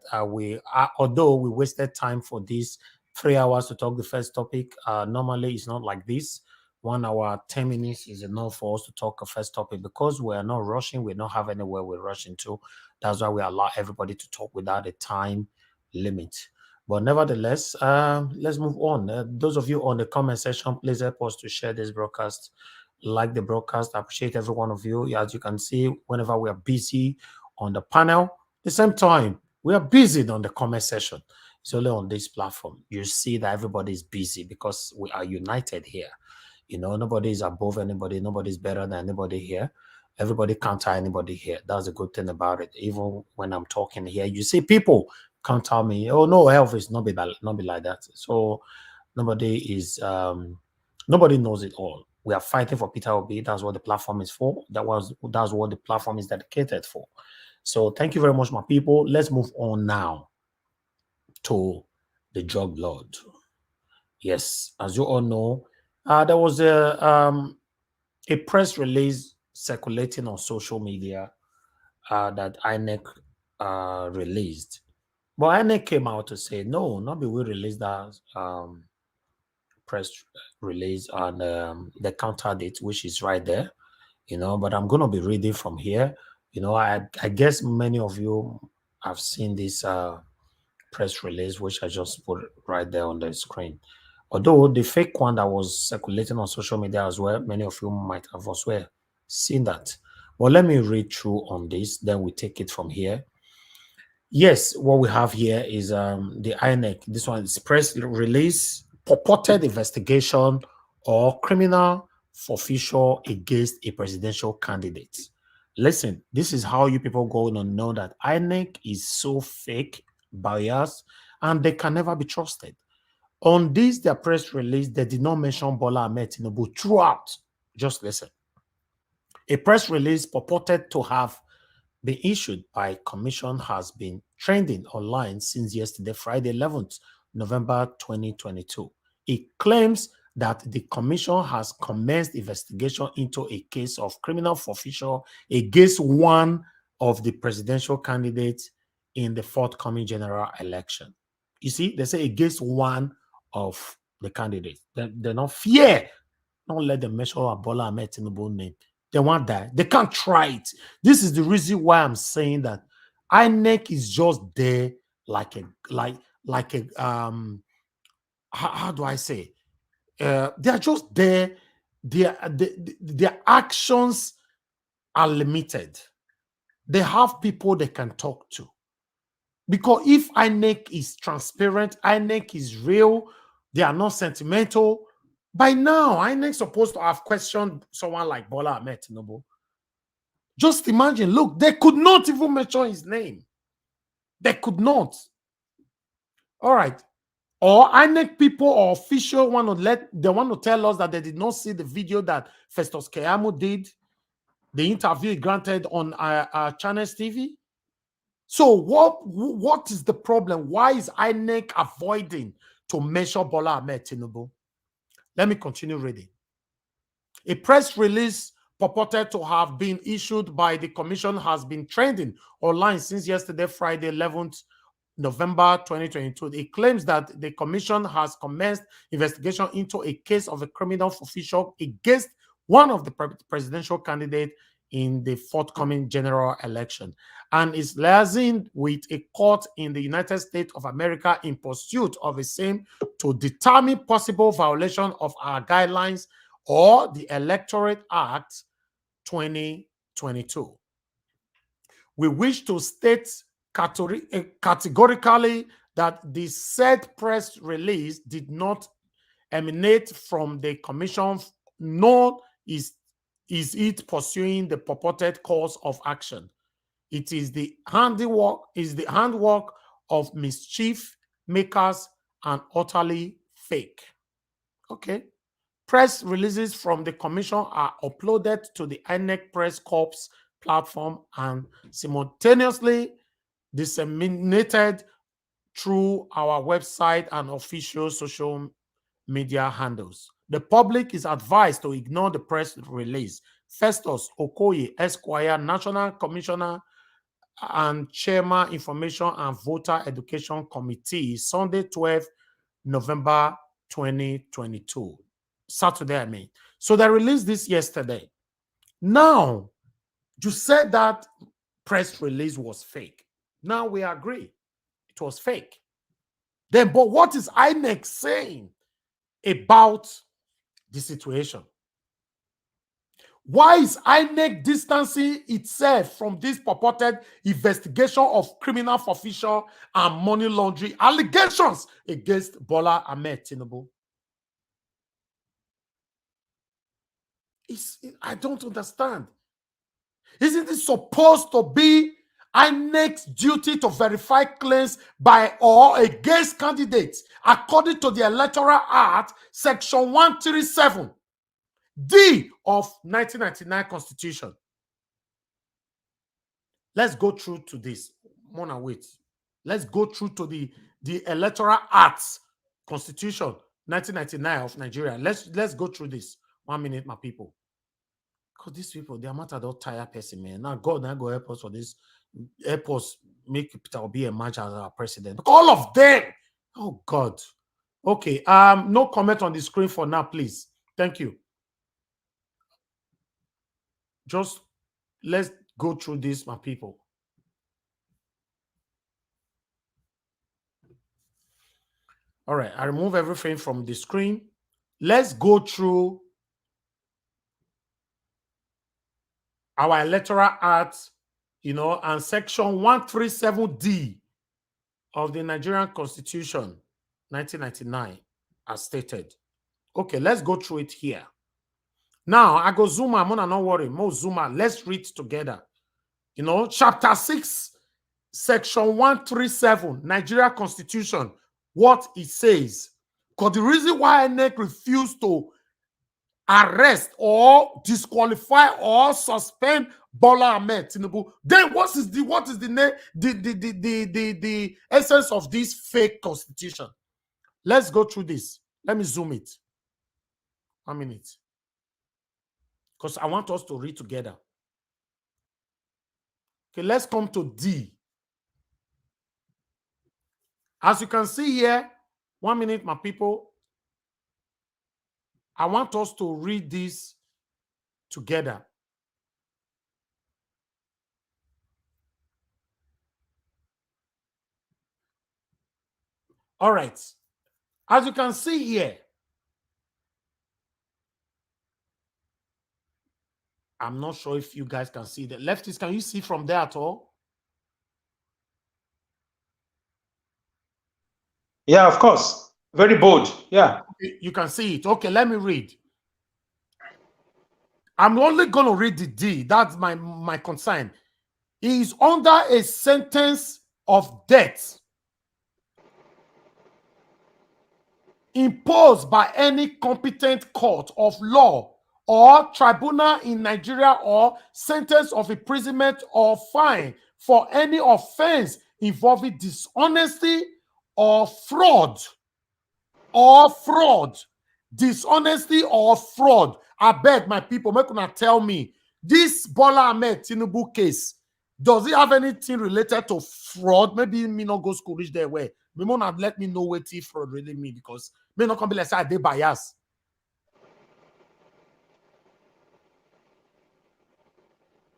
although we wasted time for this 3 hours to talk the first topic, normally it's not like this. 1 hour, 10 minutes is enough for us to talk a first topic because we're not rushing. We don't have anywhere we're rushing to. That's why we allow everybody to talk without a time limit. But nevertheless, let's move on. Those of you on the comment section, please help us to share this broadcast. Like the broadcast. I appreciate every one of you. As you can see, whenever we are busy on the panel, at the same time, we are busy on the comment section. It's only on this platform. You see that everybody is busy because we are united here. You know, nobody is above anybody. Nobody is better than anybody here. Everybody counter anybody here. That's a good thing about it. Even when I'm talking here, you see people counter me. Oh no, health is not be like that. So nobody is nobody knows it all. We are fighting for Peter Obi. That's what the platform is for. That's what the platform is dedicated for. So thank you very much, my people. Let's move on now to the drug lord. Yes, as you all know, there was a press release circulating on social media that Inec released. But Inec came out to say, no, not be we release that press release and they countered it, which is right there, but I'm going to be reading from here. I guess many of you have seen this press release, which I just put right there on the screen. Although the fake one that was circulating on social media as well, many of you might have as well seen that. Well, let me read through on this, then we take it from here. Yes, what we have here is the Inec. This one is press release, purported investigation or criminal forfeiture against a presidential candidate. Listen, this is how you people going to know that Inec is so fake, biased, and they can never be trusted. On this, their press release, they did not mention Bola Ahmed Tinubu throughout. Just listen. A press release purported to have been issued by Commission has been trending online since yesterday, Friday, 11th November 2022. It claims that the Commission has commenced investigation into a case of criminal forfeiture against one of the presidential candidates in the forthcoming general election. You see, they say against one of the candidates. They're not fear. Don't let them mention Bola Ahmed Tinubu name. They want that. They can't try it. This is the reason why I'm saying that INEC is just there like how do I say? They are just there. Their actions are limited. They have people they can talk to. Because if INEC is transparent, INEC is real, they are not sentimental. By now, INEC is supposed to have questioned someone like Bola Ahmed Tinubu. Just imagine, look, they could not even mention his name. They could not. All right. Or INEC people or official want to tell us that they did not see the video that Festus Keyamo did, the interview he granted on Channels TV. So what is the problem? Why is INEC avoiding to mention Bola Ahmed Tinubu? Let me continue reading. A press release purported to have been issued by the Commission has been trending online since yesterday, Friday, 11th November 2022. It claims that the Commission has commenced investigation into a case of a criminal forfeiture against one of the presidential candidates in the forthcoming general election and is liaising with a court in the United States of America in pursuit of the same to determine possible violation of our guidelines or the Electoral Act 2022. We wish to state categorically that the said press release did not emanate from the Commission, nor is it pursuing the purported course of action. It is the handwork of mischief makers and utterly fake. Okay. Press releases from the Commission are uploaded to the INEC Press Corps platform and simultaneously disseminated through our website and official social media handles. The public is advised to ignore the press release. Festus Okoye, Esquire, National Commissioner and Chairman, Information and Voter Education Committee, Sunday, 12 November 2022. Saturday, I mean. So they released this yesterday. Now, you said that press release was fake. Now we agree it was fake. Then, but what is INEC saying about the situation? Why is INEC distancing itself from this purported investigation of criminal forfeiture and money laundering allegations against Bola Ahmed Tinubu? I don't understand. Isn't it supposed to be INEC's duty to verify claims by or against candidates according to the Electoral Act, Section 137? D of 1999 Constitution. Let's go through to this. Mona, wait. Let's go through to the Electoral Acts Constitution 1999 of Nigeria. Let's go through this. 1 minute, my people. Because these people, they are matter don't tire person, man. Now God now go help us for this. Help us make Peter Obi emerge as our president. All of them. Oh God. Okay. No comment on the screen for now, please. Thank you. Just let's go through this, my people. All right, I remove everything from the screen. Let's go through our electoral act, and section 137D of the Nigerian Constitution, 1999, as stated. Okay, let's go through it here. Now, I go zoom out. I'm not worry. More zoom out. Let's read together. Chapter 6, section 137, Nigeria Constitution, what it says. Because the reason why Inec refused to arrest or disqualify or suspend Bola Ahmed Tinubu, then what is the essence of this fake constitution? Let's go through this. Let me zoom it. 1 minute. Because I want us to read together. Okay, let's come to D. As you can see here, 1 minute, my people. I want us to read this together. All right. As you can see here, I'm not sure if you guys can see the leftists. Can you see from there at all? Yeah, of course. Very bold. Yeah. You can see it. Okay, let me read. I'm only going to read the D. That's my concern. He is under a sentence of death imposed by any competent court of law or tribunal in Nigeria, or sentence of imprisonment or fine for any offense involving dishonesty or fraud. Dishonesty or fraud. I beg my people, make una tell me, this Bola Ahmed Tinubu case, does it have anything related to fraud? Maybe me not go school reach their way. Me not let me know what fraud really mean, because me not come be like say they bias.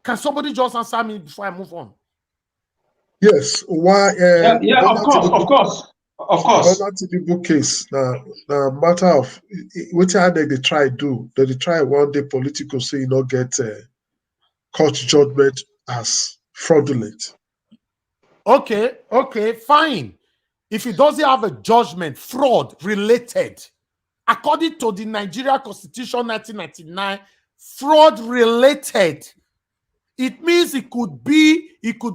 Can somebody just answer me before I move on? Yes. Why? Yeah, of course. Bola Tinubu case. The matter of which they try do. They try one day political say you not get court judgment as fraudulent. Okay, fine. If it doesn't have a judgment, fraud related, according to the Nigeria Constitution 1999, fraud related. It means it could be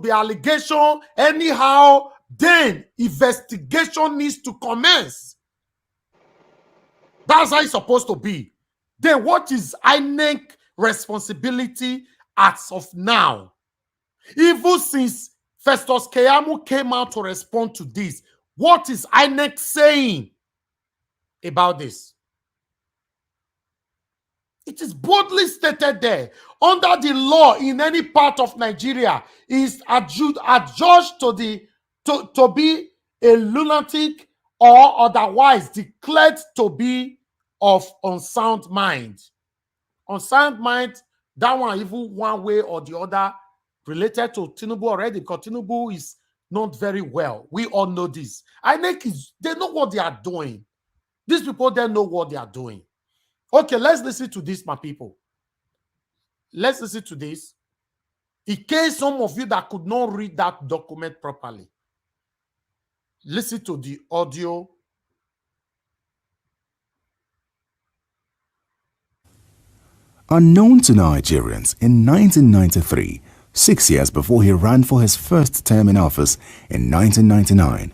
allegation anyhow. Then investigation needs to commence. That's how it's supposed to be. Then what is INEC responsibility as of now? Even since Festus Keyamo came out to respond to this, what is INEC saying about this? It is boldly stated there. Under the law in any part of Nigeria, is adjudged to be a lunatic or otherwise declared to be of unsound mind. Unsound mind, that one even one way or the other related to Tinubu already, because Tinubu is not very well. We all know this. I think they know what they are doing. These people, they know what they are doing. Okay, let's listen to this, my people. Let's listen to this. In case some of you that could not read that document properly, listen to the audio. Unknown to Nigerians, in 1993, 6 years before he ran for his first term in office in 1999,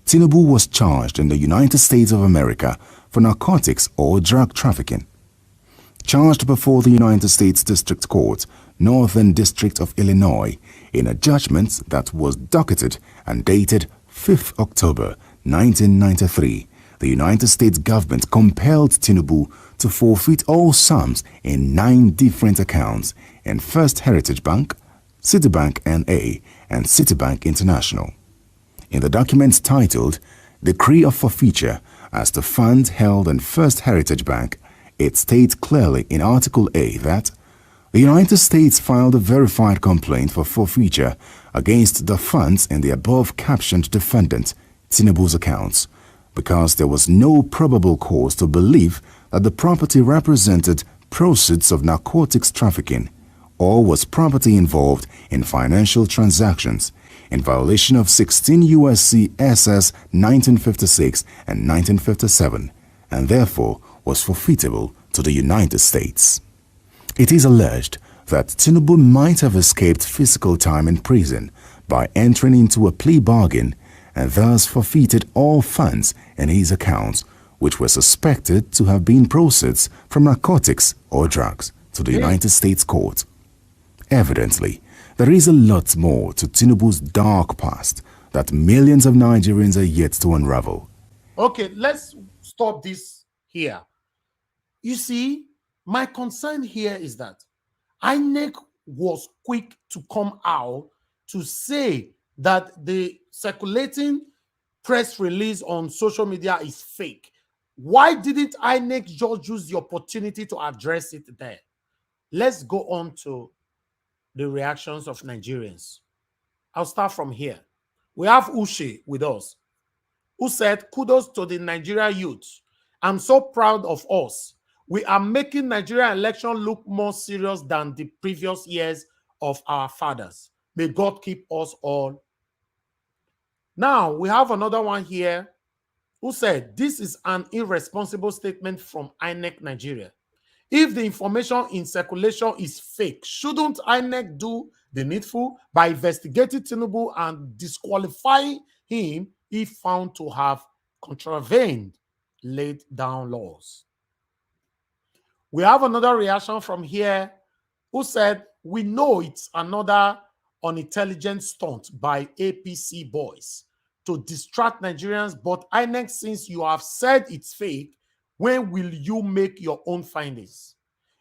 Tinubu was charged in the United States of America for narcotics or drug trafficking. Charged before the United States District Court, Northern District of Illinois, in a judgment that was docketed and dated 5th October 1993, the United States government compelled Tinubu to forfeit all sums in 9 different accounts in First Heritage Bank, Citibank N.A., and Citibank International. In the document titled Decree of Forfeiture, as the fund held in First Heritage Bank, it states clearly in Article A that the United States filed a verified complaint for forfeiture against the funds in the above-captioned defendant, Tinubu's accounts, because there was no probable cause to believe that the property represented proceeds of narcotics trafficking or was property involved in financial transactions in violation of 16 U.S.C. SS 1956 and 1957, and therefore was forfeitable to the United States. It is alleged that Tinubu might have escaped physical time in prison by entering into a plea bargain and thus forfeited all funds in his accounts which were suspected to have been proceeds from narcotics or drugs to the United States court. Evidently, there is a lot more to Tinubu's dark past that millions of Nigerians are yet to unravel. Okay, let's stop this here. You see, my concern here is that Inec was quick to come out to say that the circulating press release on social media is fake. Why didn't Inec just use the opportunity to address it there? Let's go on to the reactions of Nigerians. I'll start from here. We have Uche with us, who said, kudos to the Nigerian youth. I'm so proud of us. We are making Nigerian election look more serious than the previous years of our fathers. May God keep us all. Now, we have another one here who said, this is an irresponsible statement from Inec Nigeria. If the information in circulation is fake, shouldn't Inec do the needful by investigating Tinubu and disqualifying him if found to have contravened laid down laws? We have another reaction from here who said, we know it's another unintelligent stunt by APC boys to distract Nigerians, but INEC, since you have said it's fake, when will you make your own findings?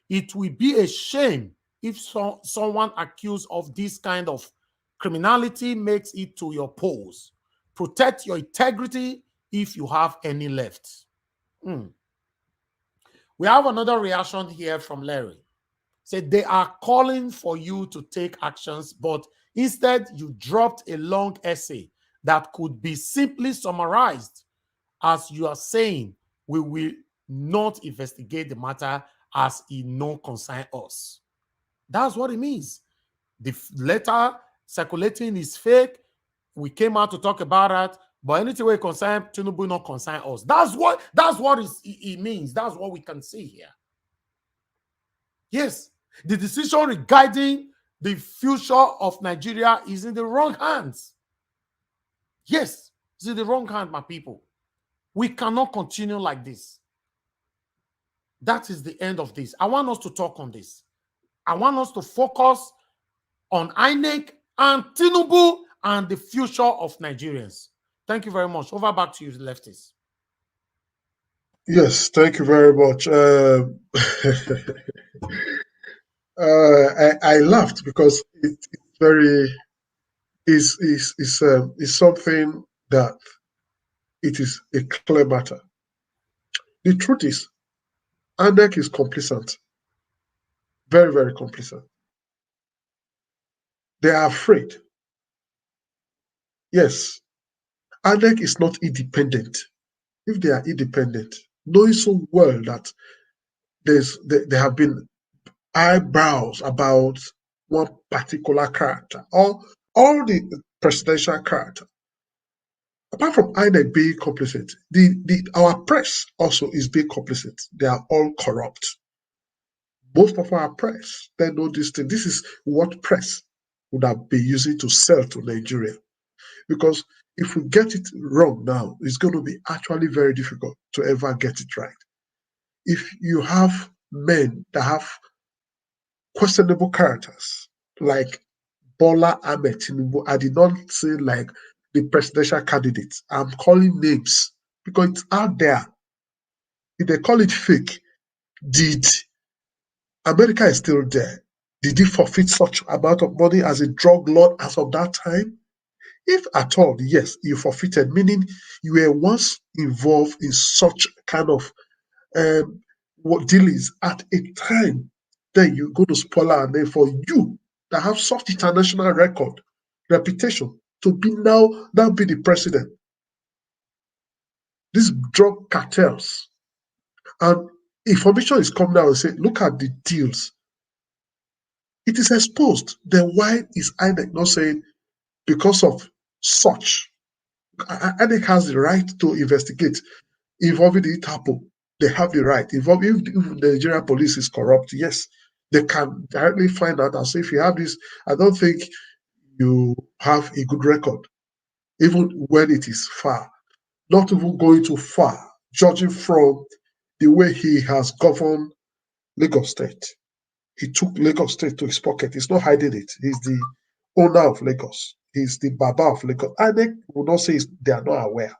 It will be a shame if someone accused of this kind of criminality makes it to your polls. Protect your integrity if you have any left. We have another reaction here from Larry. Said they are calling for you to take actions, but instead you dropped a long essay that could be simply summarized as you are saying, we will not investigate the matter as it no concern us. That's what it means. The letter circulating is fake. We came out to talk about that, but anything we concern Tinubu not concern us. That's what it means. That's what we can see here. Yes, the decision regarding the future of Nigeria is in the wrong hands. Yes, it's in the wrong hand, my people. We cannot continue like this. That is the end of this. I want us to talk on this. I want us to focus on INEC and Tinubu and the future of Nigerians. Thank you very much. Over back to you, leftists. Yes, thank you very much. I laughed because it's very is something that it is a clear matter. The truth is, INEC is complicit, very, very complicit. They are afraid. Yes, INEC is not independent. If they are independent, knowing so well that there have been eyebrows about one particular character or all the presidential character. Apart from INEC being complicit, our press also is being complicit. They are all corrupt. Most of our press, they know this thing. This is what press would have been using to sell to Nigeria. Because if we get it wrong now, it's going to be actually very difficult to ever get it right. If you have men that have questionable characters, like Bola Ahmed Tinubu, I did not say like the presidential candidates. I'm calling names because it's out there. If they call it fake, did America is still there? Did he forfeit such amount of money as a drug lord as of that time? If at all, yes, you forfeited, meaning you were once involved in such kind of what dealings at a time, then you go to spoil our name for you that have such international record, reputation, to be now be the president. These drug cartels. And information is coming out and say, look at the deals. It is exposed. Then why is INEC not saying because of such? INEC has the right to investigate involving the Interpol. They have the right. If the Nigerian police is corrupt, yes, they can directly find out and say, if you have this, I don't think you have a good record, even when it is far. Not even going too far, judging from the way he has governed Lagos State. He took Lagos State to his pocket. He's not hiding it. He's the owner of Lagos. He's the Baba of Lagos. INEC will not say they are not aware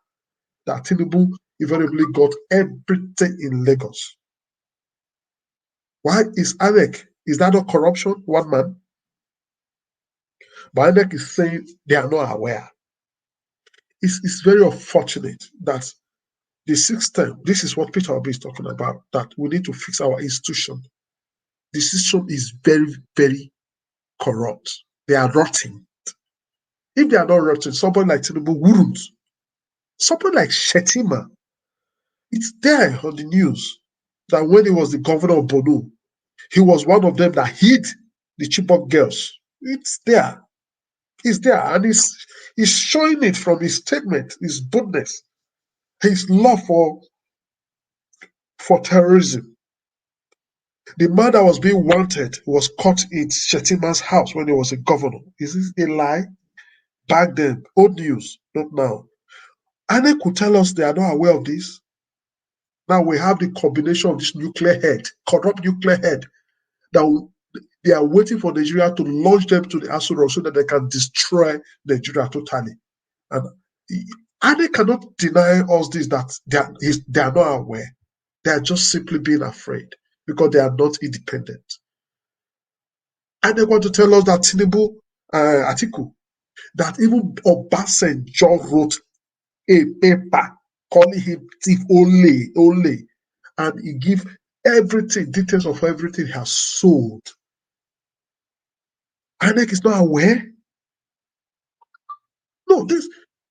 that Tinubu invariably got everything in Lagos. Why is INEC? Is that not corruption? One man. But INEC is saying they are not aware. It's very unfortunate that the system, this is what Peter Obi is talking about, that we need to fix our institution. The system is very, very corrupt. They are rotting. If they are not rotting, somebody like Tinubu wouldn't. Somebody like Shetima, it's there on the news that when he was the governor of Borno, he was one of them that hid the Chibok girls. It's there. It's there. And he's showing it from his statement, his boldness, his love for terrorism. The man that was being wanted was caught in Shetima's house when he was a governor. Is this a lie? Back then, old news, not now. INEC could tell us they are not aware of this. Now we have the combination of this nuclear head, corrupt nuclear head, that they are waiting for Nigeria to launch them to the Asura so that they can destroy Nigeria totally. And INEC cannot deny us this, that they are not aware. They are just simply being afraid because they are not independent. And they want to tell us that Tinubu, Atiku, that even Obasanjo wrote a paper calling him thief only, and he give everything, details of everything he has sold. INEC is not aware. No, this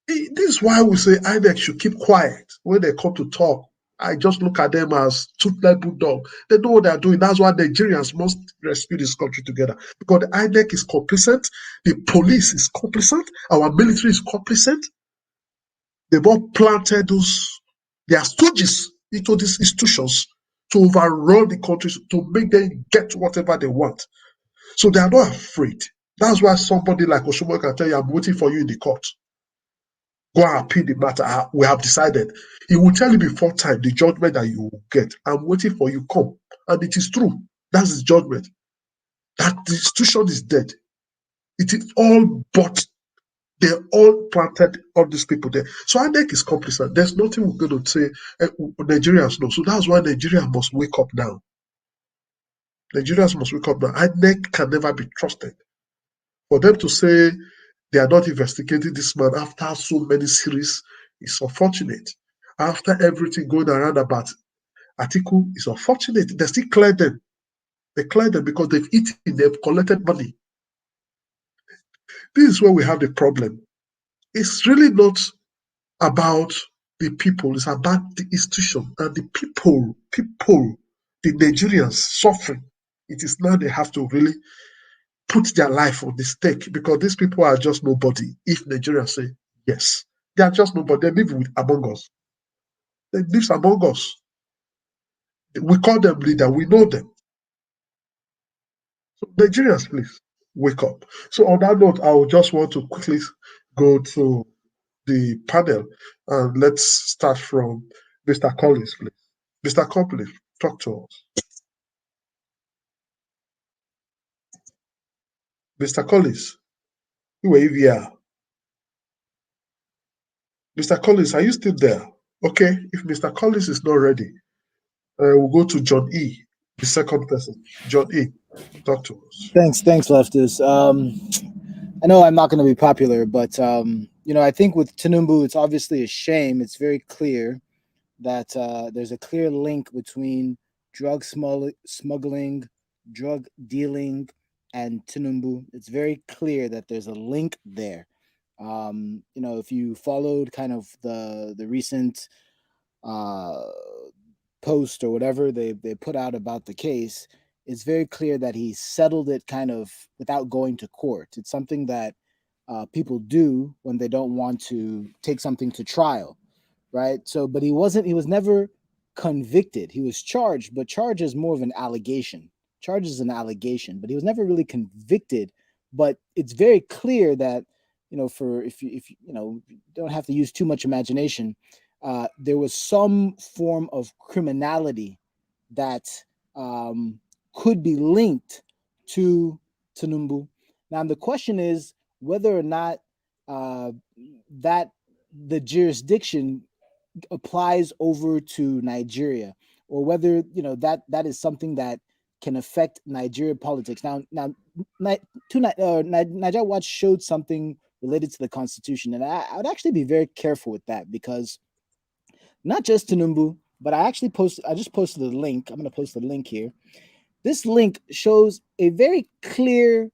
is why we say INEC should keep quiet when they come to talk. I just look at them as toothless bulldog. They know what they're doing. That's why Nigerians must rescue this country together. Because the INEC is complicit, the police is complicit, our military is complicit. They've all planted their stooges into these institutions to overrun the country, to make them get whatever they want. So they are not afraid. That's why somebody like Oshomo can tell you, I'm waiting for you in the court. Go and appeal the matter. We have decided. He will tell you before time the judgment that you will get. I'm waiting for you. Come. And it is true. That's his judgment. That the institution is dead. It is all but they all planted all these people there. So INEC is complicit. There's nothing we're going to say. Nigerians know. So that's why Nigeria must wake up now. Nigerians must wake up now. INEC can never be trusted. For them to say they are not investigating this man after so many series is unfortunate. After everything going around about Atiku, is unfortunate. They still clear them. They clear them because they've eaten, they've collected money. This is where we have the problem. It's really not about the people, it's about the institution and the people, the Nigerians suffering. It is now they have to really put their life on the stake because these people are just nobody. If Nigerians say yes, they are just nobody. They live among us. They live among us. We call them leader. We know them. So Nigerians, please wake up. So on that note, I would just want to quickly go to the panel and let's start from Mr. Collins, please. Mr. Collins, talk to us. Mr. Collins, you were here. Mr. Collins, are you still there? Okay, if Mr. Collins is not ready, we'll go to John E., the second person. John E., talk to us. Thanks, Leftus. I know I'm not going to be popular, but I think with Tinubu, it's obviously a shame. It's very clear that there's a clear link between smuggling, drug dealing, and Tinubu. It's very clear that there's a link there. If you followed kind of the recent uh, post or whatever they put out about the case, it's very clear that he settled it kind of without going to court. It's something that people do when they don't want to take something to trial, right? So, but he was never convicted. He was charged, but charge is more of an allegation. Charge is an allegation, but he was never really convicted. But it's very clear that, for if you don't have to use too much imagination, there was some form of criminality that could be linked to Tinubu. Now, the question is whether or not that the jurisdiction applies over to Nigeria, or whether that is something that can affect Nigeria politics. Now, Nigeria Watch showed something related to the Constitution, and I would actually be very careful with that, because not just Tinubu, but I just posted the link. I'm going to post the link here. This link shows a very clear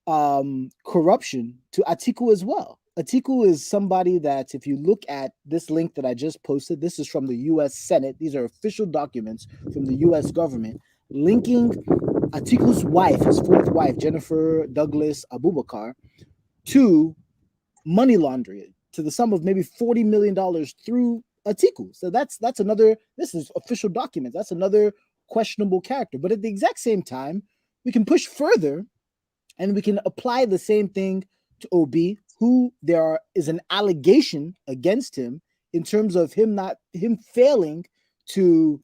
corruption to Atiku as well. Atiku is somebody that, if you look at this link that I just posted, this is from the U.S. Senate. These are official documents from the U.S. government linking Atiku's wife, his fourth wife, Jennifer Douglas Abubakar, to money laundering to the sum of maybe $40 million through Atiku. So that's another, this is official documents. That's another questionable character. But at the exact same time, we can push further and we can apply the same thing to Obi, who is an allegation against him in terms of him failing to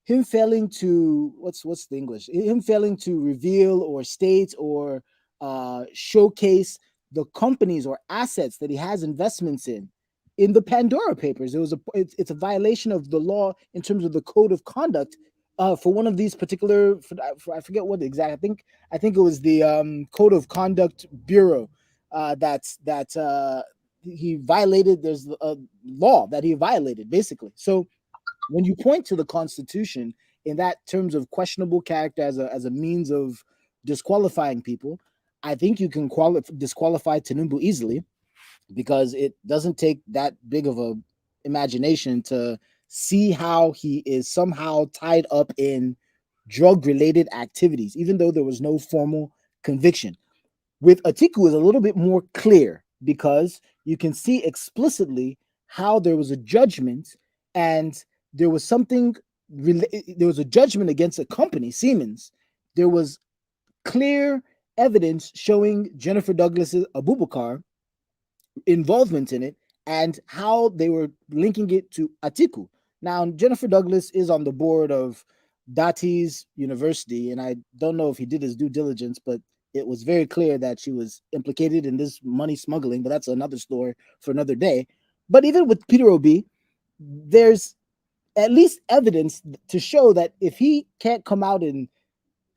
what's the English? Him failing to reveal or state or showcase the companies or assets that he has investments in the Pandora Papers. It's a violation of the law in terms of the code of conduct for one of these particular, I forget what exact. I think it was the Code of Conduct Bureau that he violated. There's a law that he violated, basically. So when you point to the Constitution in that terms of questionable character as a means of disqualifying people, I think you can disqualify Tinubu easily, because it doesn't take that big of a imagination to see how he is somehow tied up in drug-related activities, even though there was no formal conviction. With Atiku, is a little bit more clear, because you can see explicitly how there was a judgment, and there was a judgment against a company, Siemens. There was clear evidence showing Jennifer Douglas Abubakar involvement in it, and how they were linking it to Atiku. Now, Jennifer Douglas is on the board of Dati's University, and I don't know if he did his due diligence, but it was very clear that she was implicated in this money smuggling, but that's another story for another day. But even with Peter Obi, there's at least evidence to show that if he can't come out and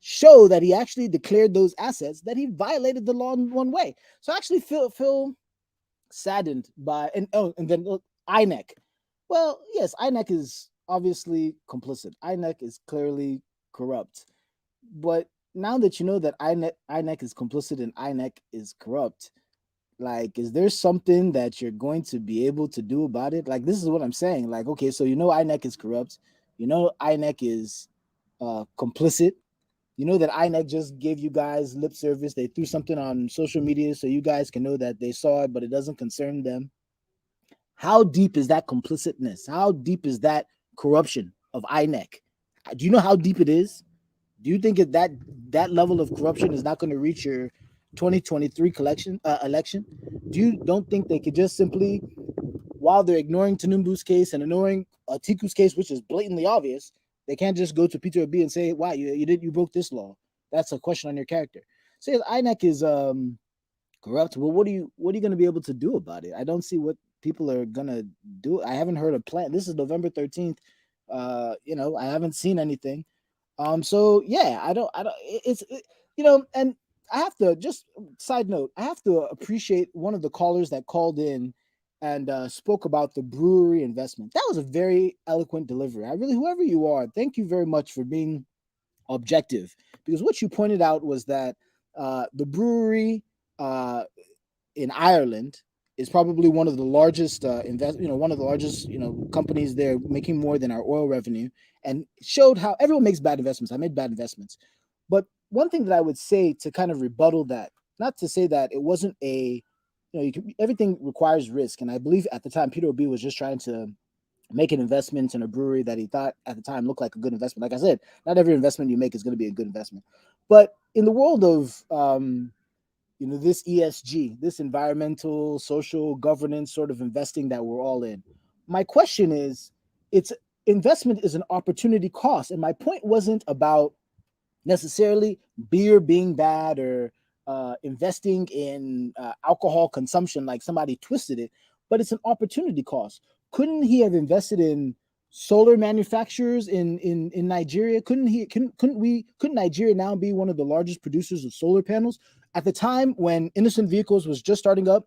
show that he actually declared those assets, that he violated the law in one way. So I actually feel saddened by, and then Inec. Well, yes, Inec is obviously complicit. Inec is clearly corrupt. But now that you know that Inec is complicit and Inec is corrupt, like, is there something that you're going to be able to do about it? Like, this is what I'm saying. Like, okay, so Inec is corrupt. Inec is complicit. That Inec just gave you guys lip service. They threw something on social media so you guys can know that they saw it, but it doesn't concern them. How deep is that complicitness? How deep is that corruption of Inec? Do you know how deep it is? Do you think that level of corruption is not going to reach your 2023 election? Don't think they could just simply, while they're ignoring Tinubu's case and ignoring Atiku's case, which is blatantly obvious, they can't just go to Peter Obi and say, "Wow, you broke this law." That's a question on your character. Say Inec is corrupt. Well, what are you going to be able to do about it? I don't see what people are gonna do. I haven't heard a plan. This is November 13th. I haven't seen anything. So yeah, I don't. And I have to just side note. I have to appreciate one of the callers that called in and spoke about the brewery investment. That was a very eloquent delivery. I really, whoever you are, thank you very much for being objective, because what you pointed out was that the brewery in Ireland is probably one of the largest one of the largest companies there, making more than our oil revenue, and showed how everyone makes bad investments. I made bad investments. But one thing that I would say to kind of rebuttal that, not to say that it wasn't everything requires risk. And I believe at the time, Peter Obi was just trying to make an investment in a brewery that he thought at the time looked like a good investment. Like I said, not every investment you make is going to be a good investment. But in the world of, this ESG, this environmental, social governance sort of investing that we're all in, my question is, investment is an opportunity cost. And my point wasn't about necessarily beer being bad or investing in alcohol consumption like somebody twisted it, but it's an opportunity cost. Couldn't he have invested in solar manufacturers in Nigeria? Couldn't Nigeria now be one of the largest producers of solar panels? At the time when innocent vehicles was just starting up,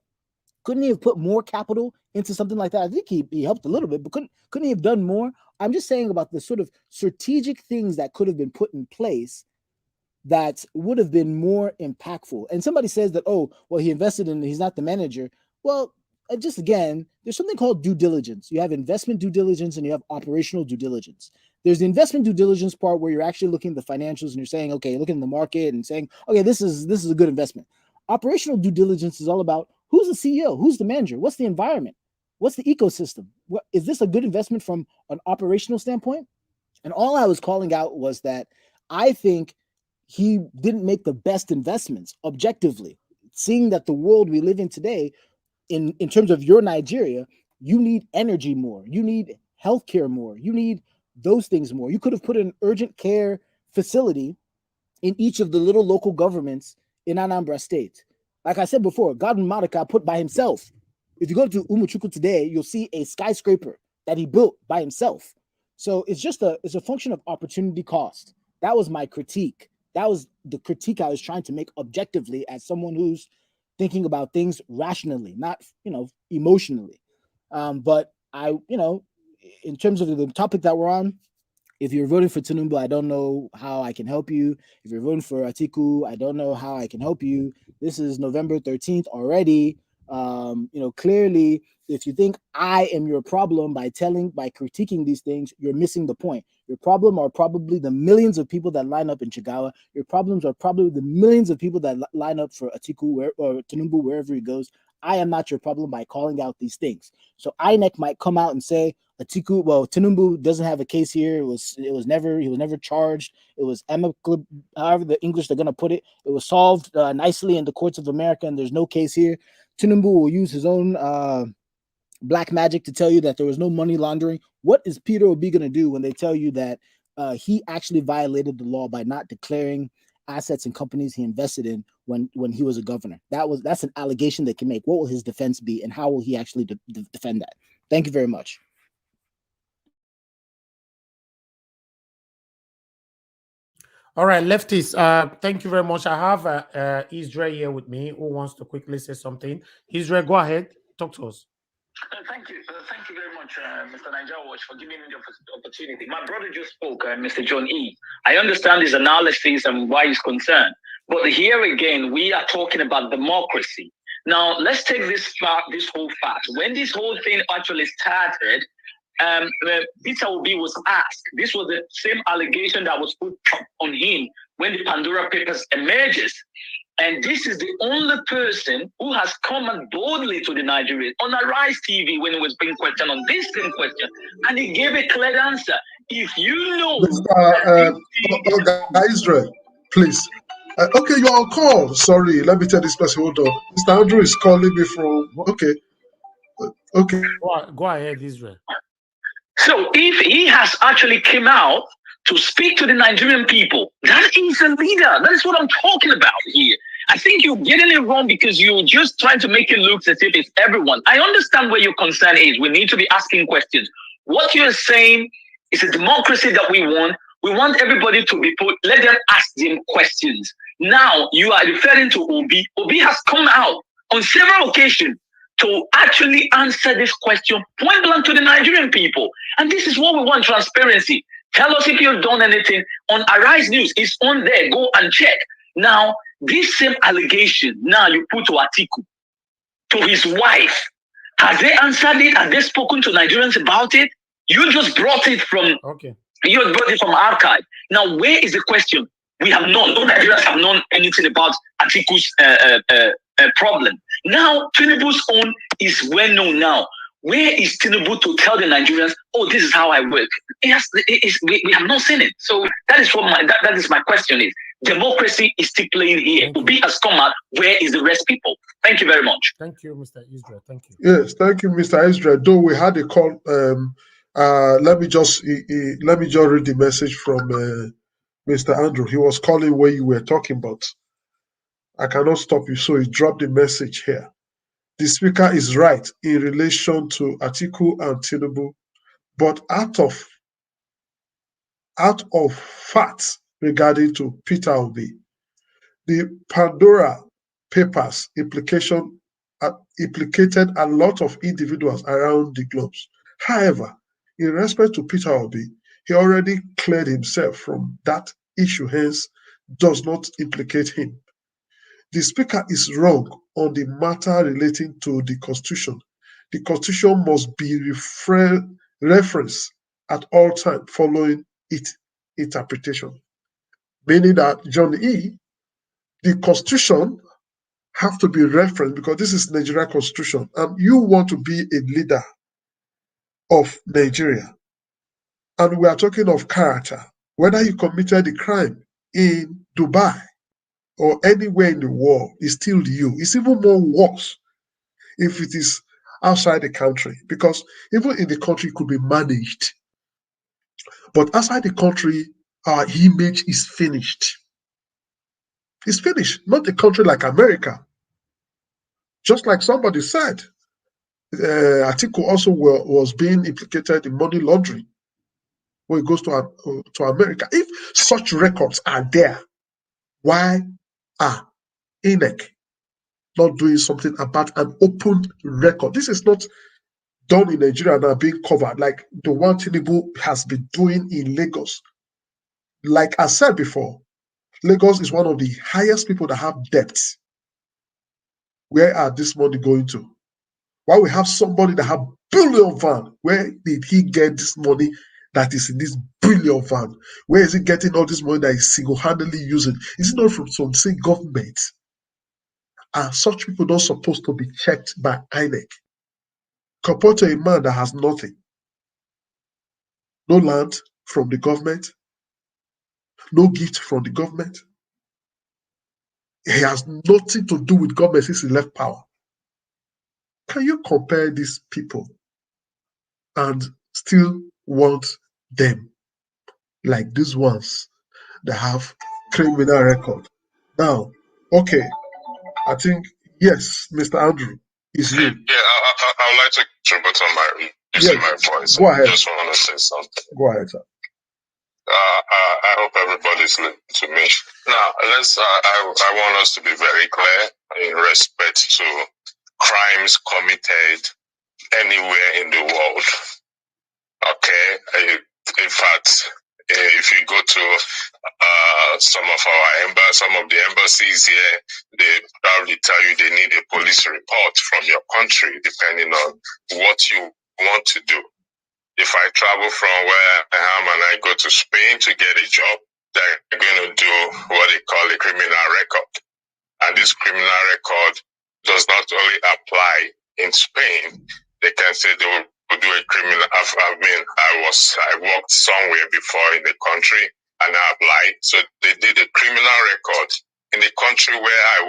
couldn't he have put more capital into something like that? I think he helped a little bit, but couldn't he have done more? I'm just saying about the sort of strategic things that could have been put in place that would have been more impactful. And somebody says that, oh, well, he invested in, he's not the manager. Well, just again, there's something called due diligence. You have investment due diligence and you have operational due diligence. There's the investment due diligence part where you're actually looking at the financials and you're saying, okay, looking at the market and saying, okay, this is a good investment. Operational due diligence is all about who's the CEO, who's the manager, what's the environment, what's the ecosystem? Is this a good investment from an operational standpoint? And all I was calling out was that I think he didn't make the best investments objectively, seeing that the world we live in today, in terms of your Nigeria, you need energy more, you need healthcare more, you need those things more. You could have put an urgent care facility in each of the little local governments in Anambra State. Like I said before, Godwin Madaka put by himself. If you go to Umuchukwu today, you'll see a skyscraper that he built by himself. So it's a function of opportunity cost. That was my critique. That was the critique I was trying to make objectively as someone who's thinking about things rationally, not, emotionally. But in terms of the topic that we're on, if you're voting for Tinubu, I don't know how I can help you. If you're voting for Atiku, I don't know how I can help you. This is November 13th already. Clearly, if you think I am your problem by critiquing these things, you're missing the point. Your problem are probably the millions of people that line up in Chigawa. Your problems are probably the millions of people that line up for Atiku or Tinubu wherever he goes. I am not your problem by calling out these things. So Inec might come out and say Tinubu doesn't have a case here. He was never charged. It was amicable, however the English they're gonna put it. It was solved nicely in the courts of America, and there's no case here. Tinubu will use his own black magic to tell you that there was no money laundering. What is Peter Obi going to do when they tell you that he actually violated the law by not declaring assets and companies he invested in when he was a governor? That's an allegation they can make. What will his defense be, and how will he actually defend that? Thank you very much. All right, lefties, thank you very much. I have Israel here with me who wants to quickly say something. Israel, go ahead. Talk to us. Thank you very much, Mr. Niger Watch, for giving me the opportunity. My brother just spoke, Mr. John E. I understand his analysis and why he's concerned, but here again, we are talking about democracy. Now, let's take this whole fact. When this whole thing actually started, Peter Obi was asked. This was the same allegation that was put on him when the Pandora Papers emerges. And this is the only person who has come out boldly to the Nigerians on Arise TV when he was being questioned on this same question. And he gave a clear answer. If you know... Israel, please. Okay, you're on call. Sorry, let me tell this person. Hold on. Mr. Andrew is calling me from... Okay. Go ahead, Israel. So if he has actually come out to speak to the Nigerian people, that is a leader. That is what I'm talking about here. I think you're getting it wrong because you're just trying to make it look as if it's everyone. I understand where your concern is. We need to be asking questions. What you're saying is a democracy that we want. We want everybody to be let them ask them questions. Now you are referring to Obi. Obi has come out on several occasions to actually answer this question point blank to the Nigerian people. And this is what we want, transparency. Tell us if you've done anything on Arise News. It's on there. Go and check. Now, this same allegation, now you put to Atiku, to his wife. Has they answered it? Have they spoken to Nigerians about it? You just brought it from archive. Now, where is the question? We have known, no Nigerians have known anything about Atiku's problem. Now, Tinubu's own is well known now. Where is Tinubu to tell the Nigerians, oh, this is how I work? We have not seen it. So that is what that is my question is. Democracy is still playing here. Obi has come out. Where is the rest people? Thank you very much. Thank you, Mr. Israel. Thank you. Yes, thank you, Mr. Israel. Though we had a call, let me just read the message from Mr. Andrew. He was calling where you were talking about. I cannot stop you, so he dropped the message here. The speaker is right in relation to Atiku and Tinubu, but out of facts regarding to Peter Obi, the Pandora Papers implicated a lot of individuals around the globe. However, in respect to Peter Obi, he already cleared himself from that issue, hence does not implicate him. The speaker is wrong on the matter relating to the Constitution. The Constitution must be referenced at all times following its interpretation. Meaning that, John E., the Constitution have to be referenced because this is Nigeria Constitution and you want to be a leader of Nigeria. And we are talking of character. Whether you committed the crime in Dubai or anywhere in the world, it's still you. It's even more worse if it is outside the country, because even in the country it could be managed. But outside the country, our image is finished. It's finished. Not a country like America. Just like somebody said, Atiku also was being implicated in money laundering when it goes to America. If such records are there, why are Inec not doing something about an open record? This is not done in Nigeria now, being covered like the one Tinubu has been doing in Lagos. Like I said before, Lagos is one of the highest people that have debts. Where are this money going to? Why we have somebody that have billion van? Where did he get this money that is in this billion van? Where is he getting all this money that he's single-handedly using? Is it not from some say government? Are such people not supposed to be checked by Inec? Compared to a man that has nothing, no land from the government, no gift from the government. He has nothing to do with government since he left power. Can you compare these people and still want them like these ones that have criminal record? Now, okay, I think, yes, Mr. Andrew, is you. Yeah, I would like to contribute on my voice. Go ahead. I just want to say something. Go ahead, sir. I hope everybody's listening to me. Now, I want us to be very clear in respect to crimes committed anywhere in the world. Okay? In fact, if you go to some of the embassies here, they probably tell you they need a police report from your country, depending on what you want to do. If I travel from where I am and I go to Spain to get a job, they're going to do what they call a criminal record. And this criminal record does not only apply in Spain. They can say they will do a criminal. I worked somewhere before in the country and I applied. So they did a criminal record in the country where I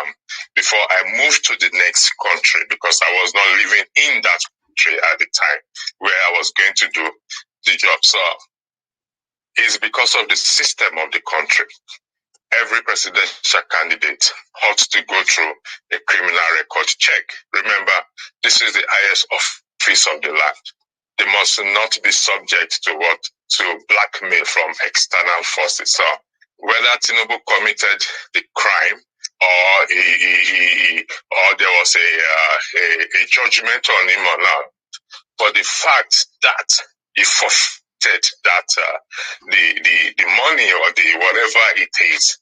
am, before I moved to the next country, because I was not living in that country at the time where I was going to do the job. So it's because of the system of the country. Every presidential candidate ought to go through a criminal record check. Remember, this is the highest office of the land. They must not be subject to blackmail from external forces. So whether Tinubu committed the crime or or there was a judgment on him or not. But the fact that he forfeited that the money or the whatever it is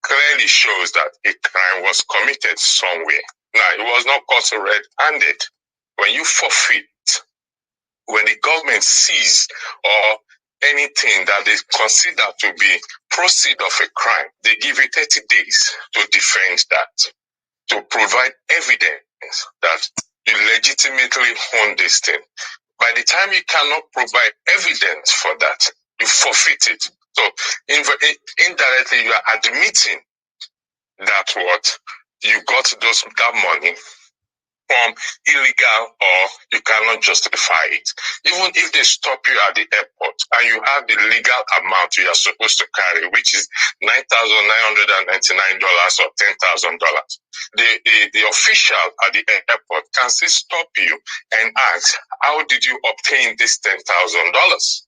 clearly shows that a crime was committed somewhere. Now, it was not caught red-handed. When you forfeit, when the government sees or anything that they consider to be proceed of a crime, they give you 30 days to defend that, to provide evidence that you legitimately own this thing. By the time you cannot provide evidence for that, you forfeit it. So indirectly, you are admitting that what you got that money from illegal, or you cannot justify it. Even if they stop you at the airport and you have the legal amount you are supposed to carry, which is $9,999 or $10,000, the official at the airport can still stop you and ask, how did you obtain this $10,000?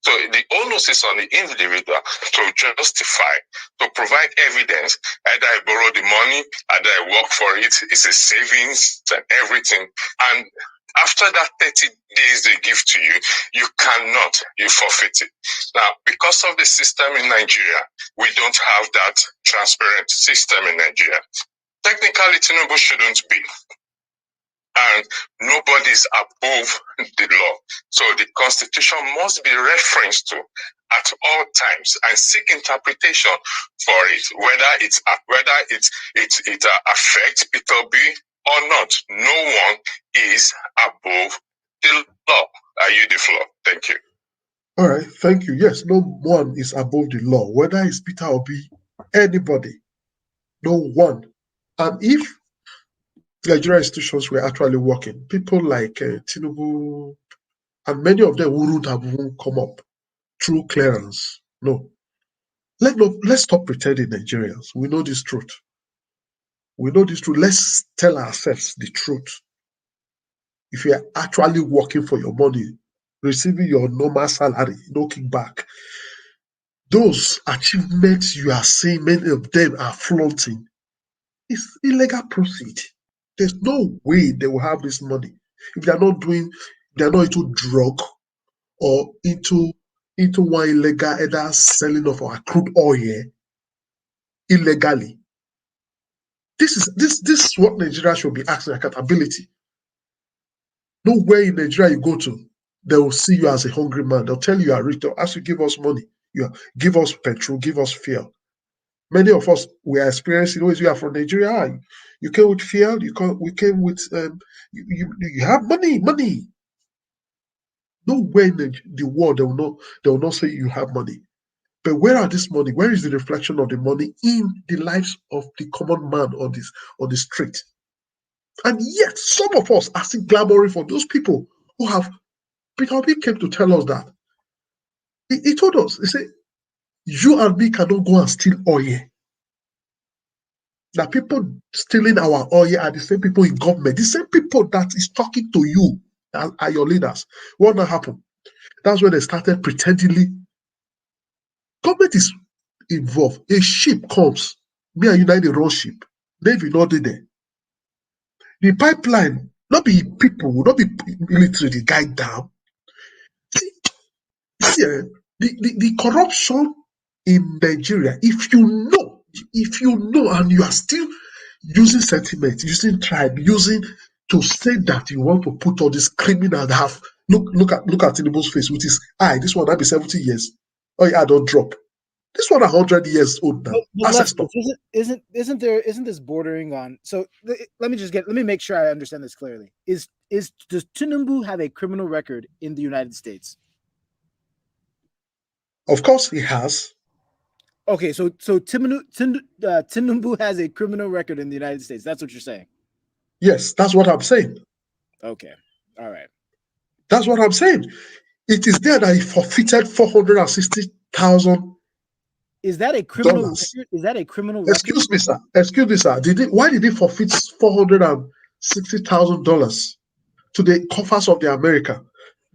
So the onus is on the individual to justify, to provide evidence. Either I borrow the money, either I work for it, it's a savings and everything. And after that 30 days they give to you, you cannot, you forfeit it. Now, because of the system in Nigeria, we don't have that transparent system in Nigeria. Technically, Tinubu shouldn't be. And nobody is above the law. So the Constitution must be referenced to at all times and seek interpretation for it, whether it affects Peter B or not. No one is above the law. I yield the floor. Thank you. All right, thank you. Yes, no one is above the law, whether it's Peter or B, anybody, no one. And if Nigerian institutions were actually working, people like Tinubu and many of them wouldn't have even come up through clearance. No. Let's stop pretending Nigerians. We know this truth. We know this truth. Let's tell ourselves the truth. If you are actually working for your money, receiving your normal salary, no kickback, those achievements you are saying, many of them are flaunting. It's illegal proceed. There's no way they will have this money if they're not into drug or into one illegal either selling of our crude oil illegally. This is what Nigeria should be asking, accountability. Nowhere in Nigeria you go to, they will see you as a hungry man. They'll tell you are rich. They'll ask you give us money. Give us petrol, give us fuel. Many of us, we are experiencing, always we are from Nigeria. You came with fuel, we came with, you have money. Nowhere in the world, they will not say you have money. But where are this money? Where is the reflection of the money in the lives of the common man on the street? And yet, some of us are still clamoring for those people who have. Peter Obi came to tell us that. He told us, he said, you and me cannot go and steal oil. The people stealing our oil are the same people in government, the same people that is talking to you are your leaders. What now happened? That's when they started pretendingly. Government is involved. A ship comes. Me and you know the wrong ship. Navy not there. The pipeline, not be people, not be military, the guy down. See, the corruption in Nigeria, if you know, and you are still using sentiment, using tribe, using to say that you want to put all this criminal that have look at Tinubu's face with his eye. This one might be 70 years. Oh yeah, don't drop. This one 100 years old now. Isn't this bordering on? So let me make sure I understand this clearly. Does Tinubu have a criminal record in the United States? Of course he has. Okay, so Tinubu has a criminal record in the United States. That's what you're saying. Yes, that's what I'm saying. Okay, all right. That's what I'm saying. It is there that he forfeited $460,000. Is that a criminal record? Is that a criminal record? Excuse me, sir. Why did he forfeit $460,000 to the coffers of the America?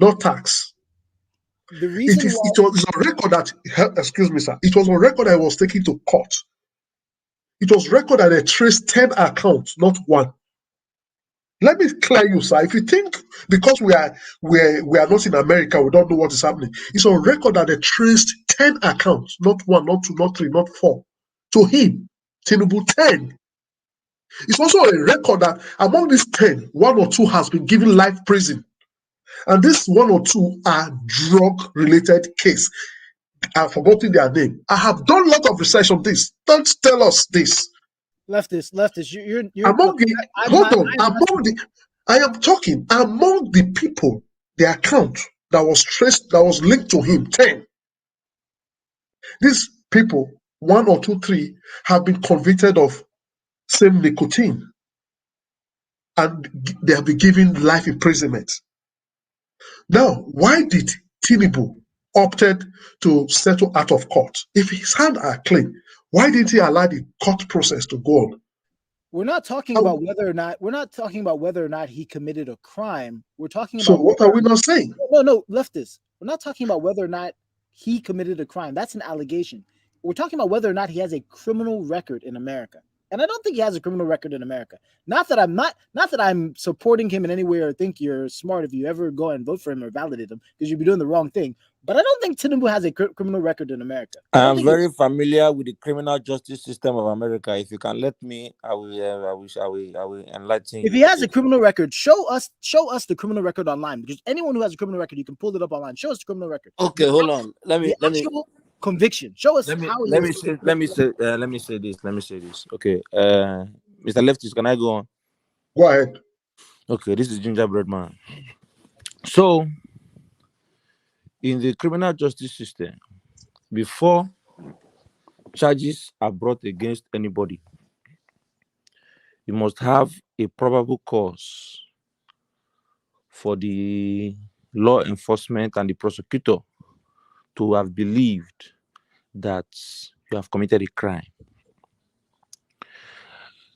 No tax. the reason It was on record that, excuse me, sir, it was on record that it was taken to court. It was record that they traced 10 accounts, not one. Let me clear you, sir. If you think because we are not in America, we don't know what is happening. It's on record that they traced 10 accounts, not one, not two, not three, not four. To him, Tinubu, 10. It's also a record that among these 10, one or two has been given life prison. And this one or two are drug-related case. I've forgotten their name. I have done a lot of research on this. Don't tell us this. Leftist, you're among the hold on, among the I am talking among the people, the account that was traced, that was linked to him, 10. These people, 1 or 2, 3, have been convicted of same nicotine, and they have been given life imprisonment. Now, why did Tinubu opted to settle out of court? If his hand are clean, why didn't he allow the court process to go on? We're not talking about whether or not he committed a crime. We're talking about. So what are we not saying? No, leftists. We're not talking about whether or not he committed a crime. That's an allegation. We're talking about whether or not he has a criminal record in America. And I don't think he has a criminal record in America. Not that I'm supporting him in any way or think you're smart if you ever go and vote for him or validate him, because you'd be doing the wrong thing. But I don't think Tinubu has a criminal record in America. I am very familiar with the criminal justice system of America. If you can let me, I will enlighten you. If he has a criminal record, show us the criminal record online. Because anyone who has a criminal record, you can pull it up online. Show us the criminal record. Okay, hold on. Let me conviction. Show us let me say this. Okay, Mr. Leftis, can I go on? Go ahead. Okay, this is Gingerbread Man. So, in the criminal justice system, before charges are brought against anybody, you must have a probable cause for the law enforcement and the prosecutor to have believed that you have committed a crime.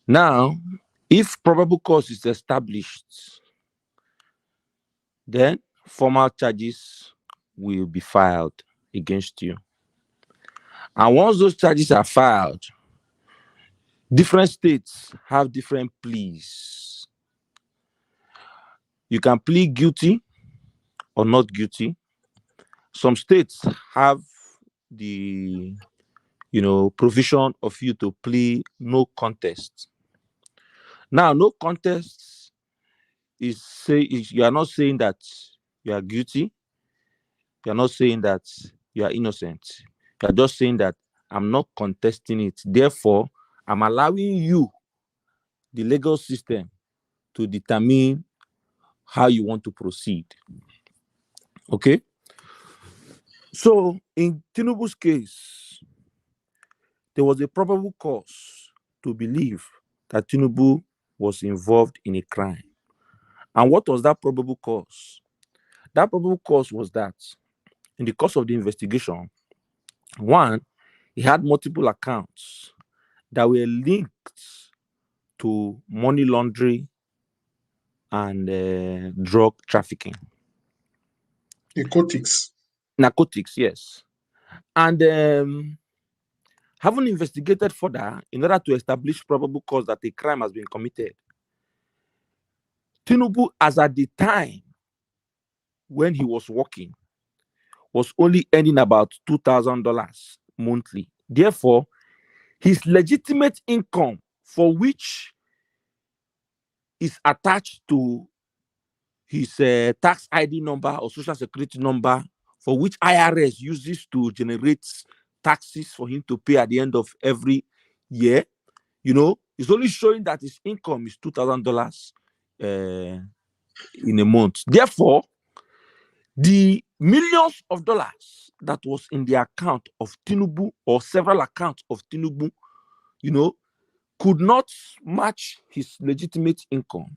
Now, if probable cause is established, then formal charges will be filed against you. And once those charges are filed, different states have different pleas. You can plead guilty or not guilty. Some states have the provision of you to plead no contest. Now, no contest is you are not saying that you are guilty. You are not saying that you are innocent. You are just saying that I'm not contesting it. Therefore, I'm allowing you, the legal system, to determine how you want to proceed. Okay? So, in Tinubu's case, there was a probable cause to believe that Tinubu was involved in a crime. And what was that probable cause? That probable cause was that in the course of the investigation, one, he had multiple accounts that were linked to money laundering and drug trafficking. Narcotics, yes. And having investigated further in order to establish probable cause that a crime has been committed, Tinubu, as at the time when he was working, was only earning about $2,000 monthly. Therefore, his legitimate income, for which is attached to his tax ID number or social security number, for which IRS uses to generate taxes for him to pay at the end of every year, it's only showing that his income is $2,000 in a month. Therefore, the millions of dollars that was in the account of Tinubu or several accounts of Tinubu, could not match his legitimate income.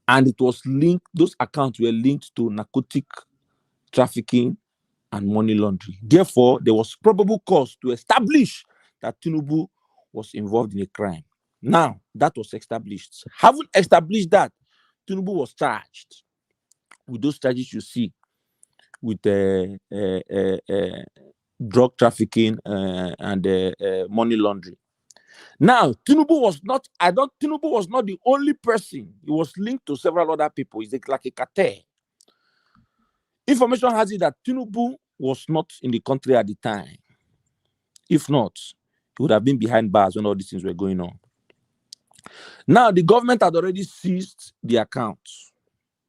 And it was linked, those accounts were linked to narcotic trafficking and money laundering. Therefore, there was probable cause to establish that Tinubu was involved in a crime. Now, that was established. Having established that, Tinubu was charged with those charges you see drug trafficking and money laundering. Now, Tinubu was not the only person. He was linked to several other people. It's like a cartel. Information has it that Tinubu was not in the country at the time. If not, he would have been behind bars when all these things were going on. Now, the government had already seized the accounts.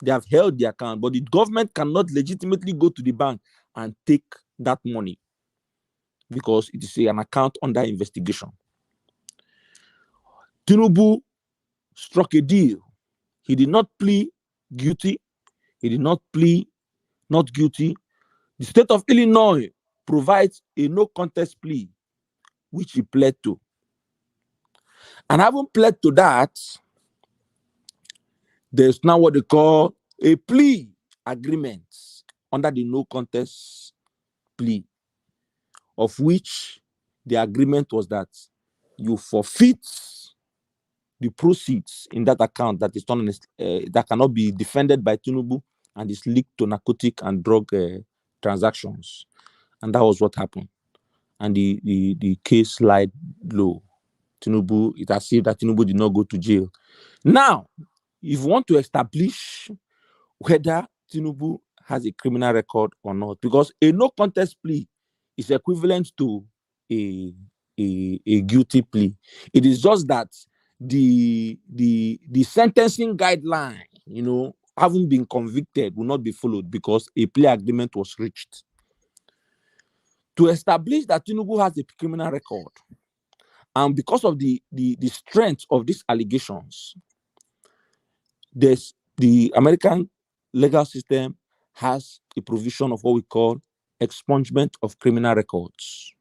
They have held the account, but the government cannot legitimately go to the bank and take that money because it is an account under investigation. Tinubu struck a deal. He did not plead guilty. He did not plead not guilty. The state of Illinois provides a no contest plea, which he pled to. And having pled to that, there's now what they call a plea agreement under the no contest plea, of which the agreement was that you forfeit the proceeds in that account that is not that cannot be defended by Tinubu and is linked to narcotic and drug transactions. And that was what happened. And the case lied low. Tinubu, it has said that Tinubu did not go to jail. Now, if you want to establish whether Tinubu has a criminal record or not, because a no contest plea is equivalent to a guilty plea. It is just that the sentencing guideline, having been convicted will not be followed because a plea agreement was reached. To establish that Tinubu has a criminal record, and because of the strength of these allegations, the American legal system has a provision of what we call expungement of criminal records,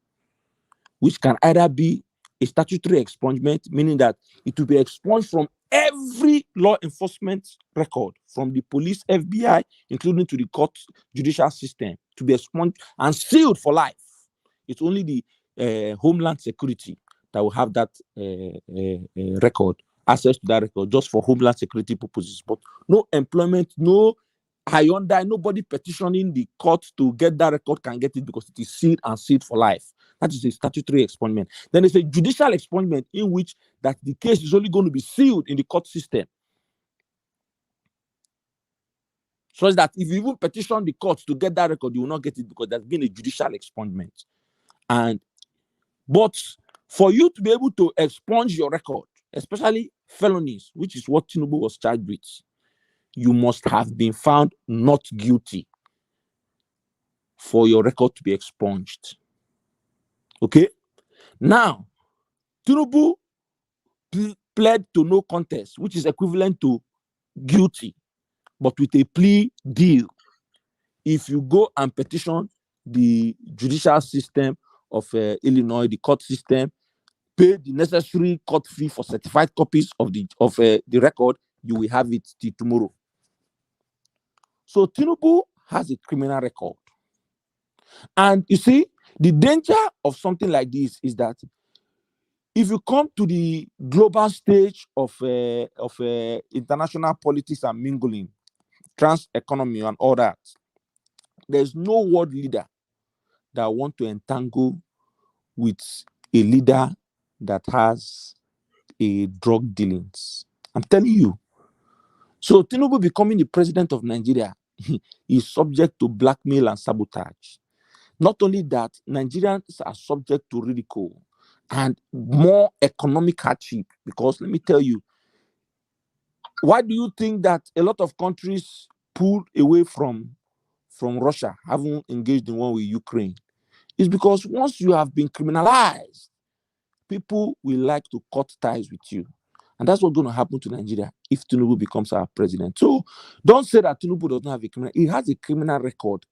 which can either be a statutory expungement, meaning that it will be expunged from every law enforcement record, from the police, FBI, including to the court judicial system, to be expunged and sealed for life. It's only the Homeland Security that will have that record, access to that record, just for Homeland Security purposes. But no employment, no Hyundai, nobody petitioning the court to get that record can get it because it is sealed and sealed for life. That is a statutory expungement. Then there's a judicial expungement in which that the case is only going to be sealed in the court system. So that if you even petition the court to get that record, you will not get it because there's been a judicial expungement. But for you to be able to expunge your record, especially felonies, which is what Tinubu was charged with, you must have been found not guilty for your record to be expunged. Okay? Now, Tinubu pled to no contest, which is equivalent to guilty, but with a plea deal. If you go and petition the judicial system of Illinois, the court system, pay the necessary court fee for certified copies of the record, you will have it till tomorrow. So Tinubu has a criminal record. And you see, the danger of something like this is that if you come to the global stage of international politics and mingling, trans economy and all that, there's no world leader that want to entangle with a leader that has a drug dealings. I'm telling you. So Tinubu becoming the president of Nigeria is subject to blackmail and sabotage. Not only that, Nigerians are subject to ridicule and more economic hardship. Because let me tell you, why do you think that a lot of countries pulled away from Russia, having engaged in war with Ukraine? It's because once you have been criminalized, people will like to cut ties with you. And that's what's going to happen to Nigeria if Tinubu becomes our president. So don't say that Tinubu does not have a criminal. He has a criminal record.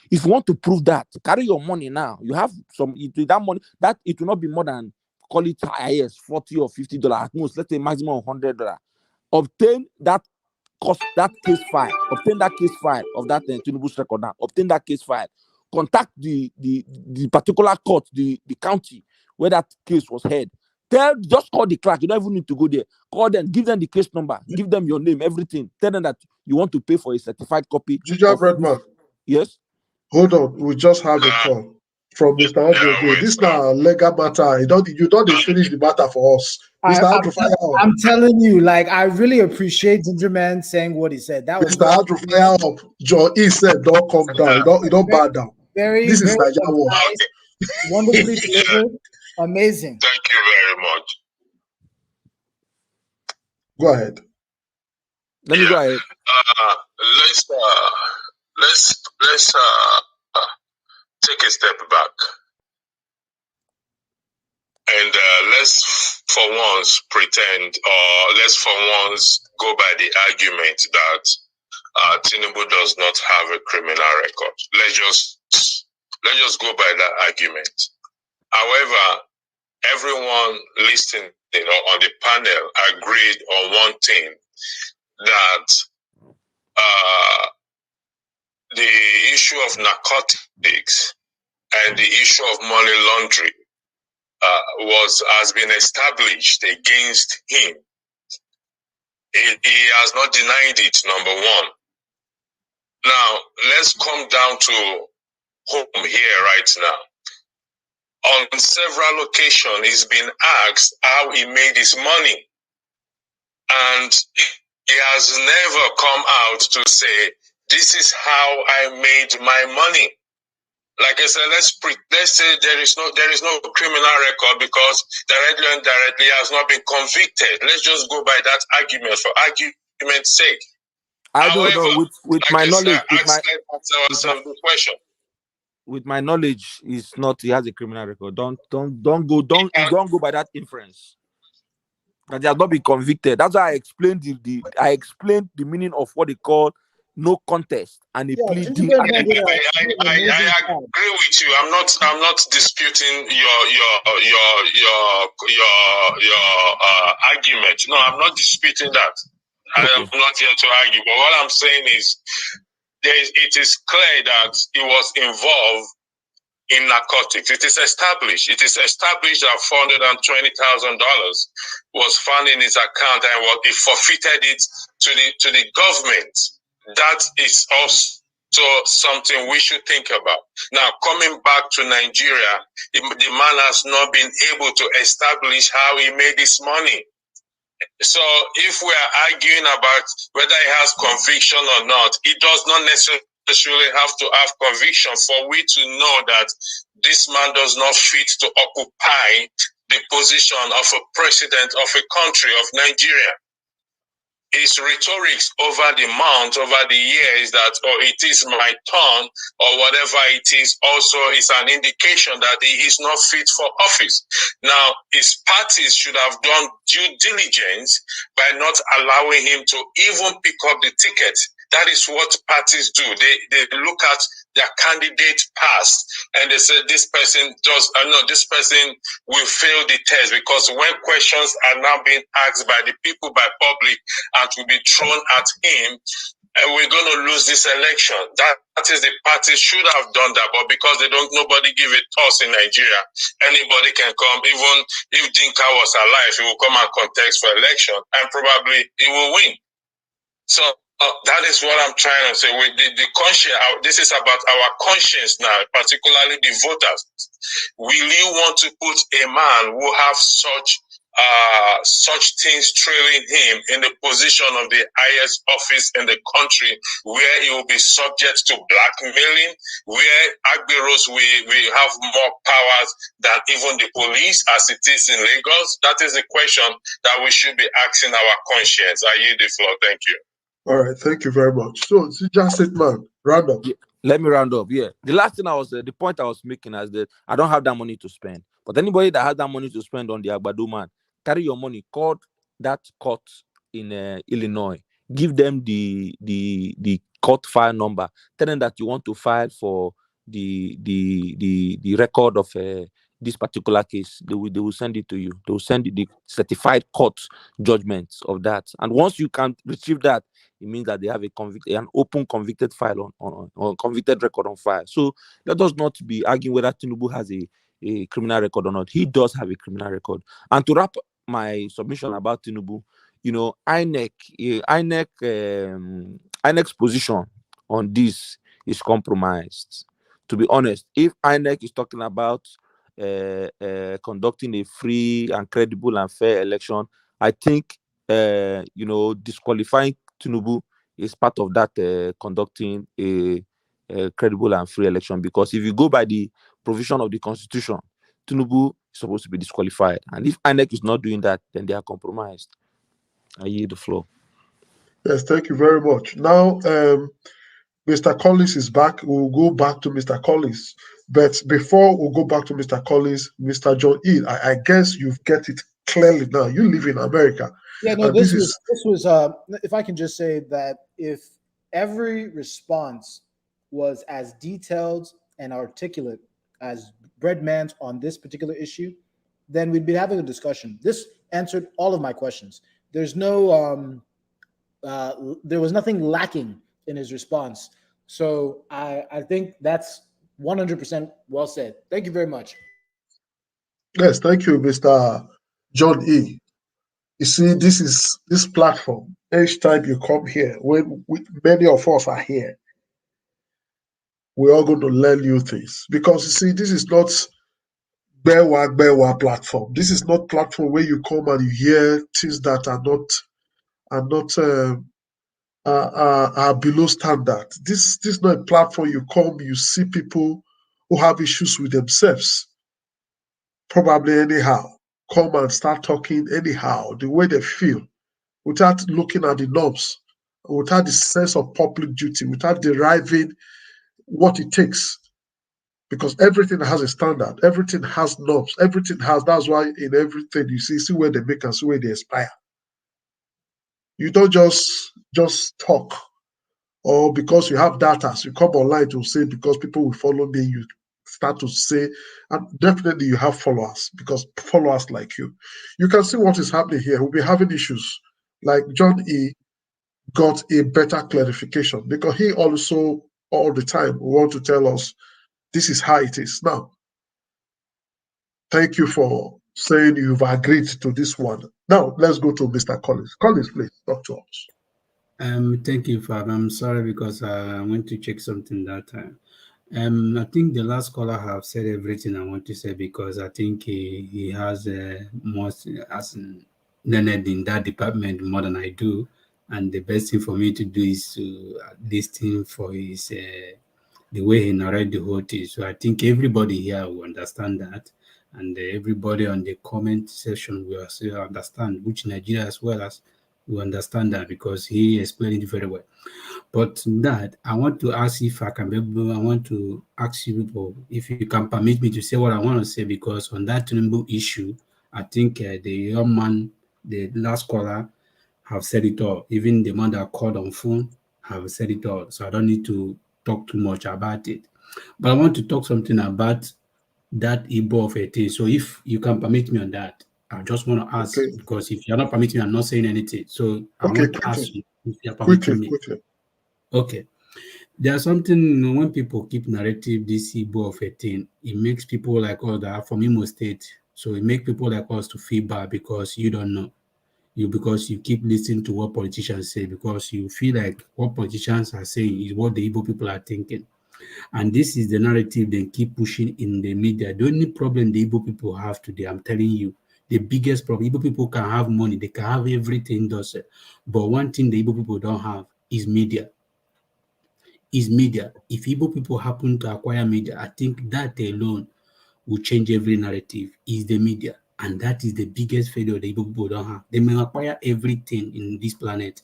If you want to prove that, carry your money now. You have that money, that it will not be more than, call it IS, $40 or $50 at most. Let's say maximum $100. Obtain that case file. Obtain that case file of that Tinubu's record now. Obtain that case file. Contact the particular court, the county where that case was heard. Just call the clerk. You don't even need to go there. Call them, give them the case number, give them your name, everything. Tell them that you want to pay for a certified copy. Gingerbread man. Yes. Hold on, we just have a call from Mr. Andrew. This now legal matter. You don't finish the matter for us. Mr. Andrew, fire up. I'm telling you, like, I really appreciate Gingerman saying what he said. That was Mr. Andrew, fire up. John E said, don't come down. You don't bow down. Very, this is very Nigerian Watch. nice, wonderfully delivered. Amazing. Thank you very much. Go ahead. Let me go ahead. Let's take a step back. And let's for once pretend, or let's for once go by the argument that Tinubu does not have a criminal record. Let's just go by that argument. However, everyone listening on the panel agreed on one thing, that the issue of narcotics and the issue of money laundering has been established against him. He has not denied it, number one. Now, let's come down to home here right now. On several occasions, he's been asked how he made his money. And he has never come out to say, this is how I made my money. Like I said, let's say there is no criminal record because directly and indirectly has not been convicted. Let's just go by that argument for argument's sake. I don't know. With like my I knowledge, with my knowledge, is not. He has a criminal record. Don't go by that inference. That he has not been convicted. That's why I explained the meaning of what they call no contest and a plea deal. I agree with you. I'm not disputing your argument. No, I'm not disputing that. Okay. I am not here to argue. But what I'm saying is, it is clear that he was involved in narcotics. It is established. It is established that $420,000 was found in his account, and he forfeited it to the government. That is also something we should think about. Now, coming back to Nigeria, the man has not been able to establish how he made his money. So if we are arguing about whether he has conviction or not, he does not necessarily have to have conviction for we to know that this man does not fit to occupy the position of a president of a country, of Nigeria. His rhetorics over the months, over the years, that it is my turn or whatever it is, also is an indication that he is not fit for office. Now, his parties should have done due diligence by not allowing him to even pick up the ticket. That is what parties do. They look at their candidate past and they say this person will fail the test, because when questions are now being asked by the people, by public, and will be thrown at him, and we're going to lose this election. That is, the party should have done that, but because nobody give a toss in Nigeria, anybody can come. Even if Dinka was alive, he will come and contest for election, and probably he will win. So that is what I'm trying to say. With the conscience, this is about our conscience now, particularly the voters. Will you want to put a man who have such things trailing him in the position of the highest office in the country, where he will be subject to blackmailing, where Agberos will have more powers than even the police, as it is in Lagos? That is the question that we should be asking our conscience. I yield the floor. Thank you. All right, thank you very much. So, just it, man. Round up. Yeah, let me round up. Yeah, the last thing the point I was making is that I don't have that money to spend. But anybody that has that money to spend on the Agbado man, carry your money, call that court in Illinois, give them the court file number, tell them that you want to file for the record of this particular case. They will send it to you. They will send you the certified court judgments of that. And once you can retrieve that, it means that they have an open convicted file on convicted record on file. So let us not be arguing whether Tinubu has a criminal record or not. He does have a criminal record. And to wrap my submission about Tinubu, Inec's position on this is compromised. To be honest, if INEC is talking about conducting a free and credible and fair election, I think disqualifying Tinubu is part of that conducting a credible and free election. Because if you go by the provision of the Constitution, Tinubu is supposed to be disqualified, and if INEC is not doing that, then they are compromised. I yield the floor. Yes, thank you very much. Now, Mr. Collins is back. We'll go back to Mr. Collins. But before we go back to Mr. Collins, Mr. John E., I guess you get it clearly now. You live in America. Yeah, no, this was if I can just say that if every response was as detailed and articulate as Breadman's on this particular issue, then we'd be having a discussion. This answered all of my questions. There's no there was nothing lacking in his response. So I think that's 100% well said. Thank you very much. Yes, thank you, Mr. John E. You see, this platform. Each time you come here, when many of us are here, we're all going to learn new things. Because you see, this is not Bewa platform. This is not platform where you come and you hear things that are below standard. This is not a platform you come, you see people who have issues with themselves, probably anyhow, come and start talking anyhow, the way they feel, without looking at the norms, without the sense of public duty, without deriving what it takes. Because everything has a standard, everything has norms, that's why in everything you see where they make and see where they expire. You don't just talk, or because you have data, so you come online to say because people will follow me, you start to say, and definitely you have followers, because followers like you can see what is happening here. We'll be having issues. Like John E. got a better clarification, because he also all the time want to tell us this is how it is. Now, thank you for saying you've agreed to this one. Now, let's go to Mr. Collins. Collins, please talk to us. Thank you, Fab. I'm sorry because I went to check something that time. I think the last caller have said everything I want to say, because I think he has most as learned in that department more than I do, and the best thing for me to do is to listen for his the way he narrated the whole thing. So I think everybody here will understand that, and everybody on the comment section will also understand, which Nigeria as well as will understand that, because he explained it very well. But that I want to ask if I can be able, I want to ask you people if you can permit me to say what I want to say, because on that Tinubu issue, I think the young man, the last caller, have said it all. Even the man that called on phone have said it all. So I don't need to talk too much about it. But I want to talk something about that Igbo of 18. So if you can permit me on that, I just want to ask, because if you're not permitting me, I'm not saying anything. So I want to ask you if you're permitting me. Okay. There's something when people keep narrative this Igbo of 18, it makes people like us that are from Imo State. So it makes people like us to feel bad because you don't know. Because you keep listening to what politicians say, because you feel like what politicians are saying is what the Igbo people are thinking. And this is the narrative they keep pushing in the media. The only problem the Igbo people have today, I'm telling you, the biggest problem, Igbo people can have money, they can have everything, but one thing the Igbo people don't have is media. If Igbo people happen to acquire media, I think that alone will change every narrative. Is the media. And that is the biggest failure the Igbo people don't have. They may acquire everything in this planet,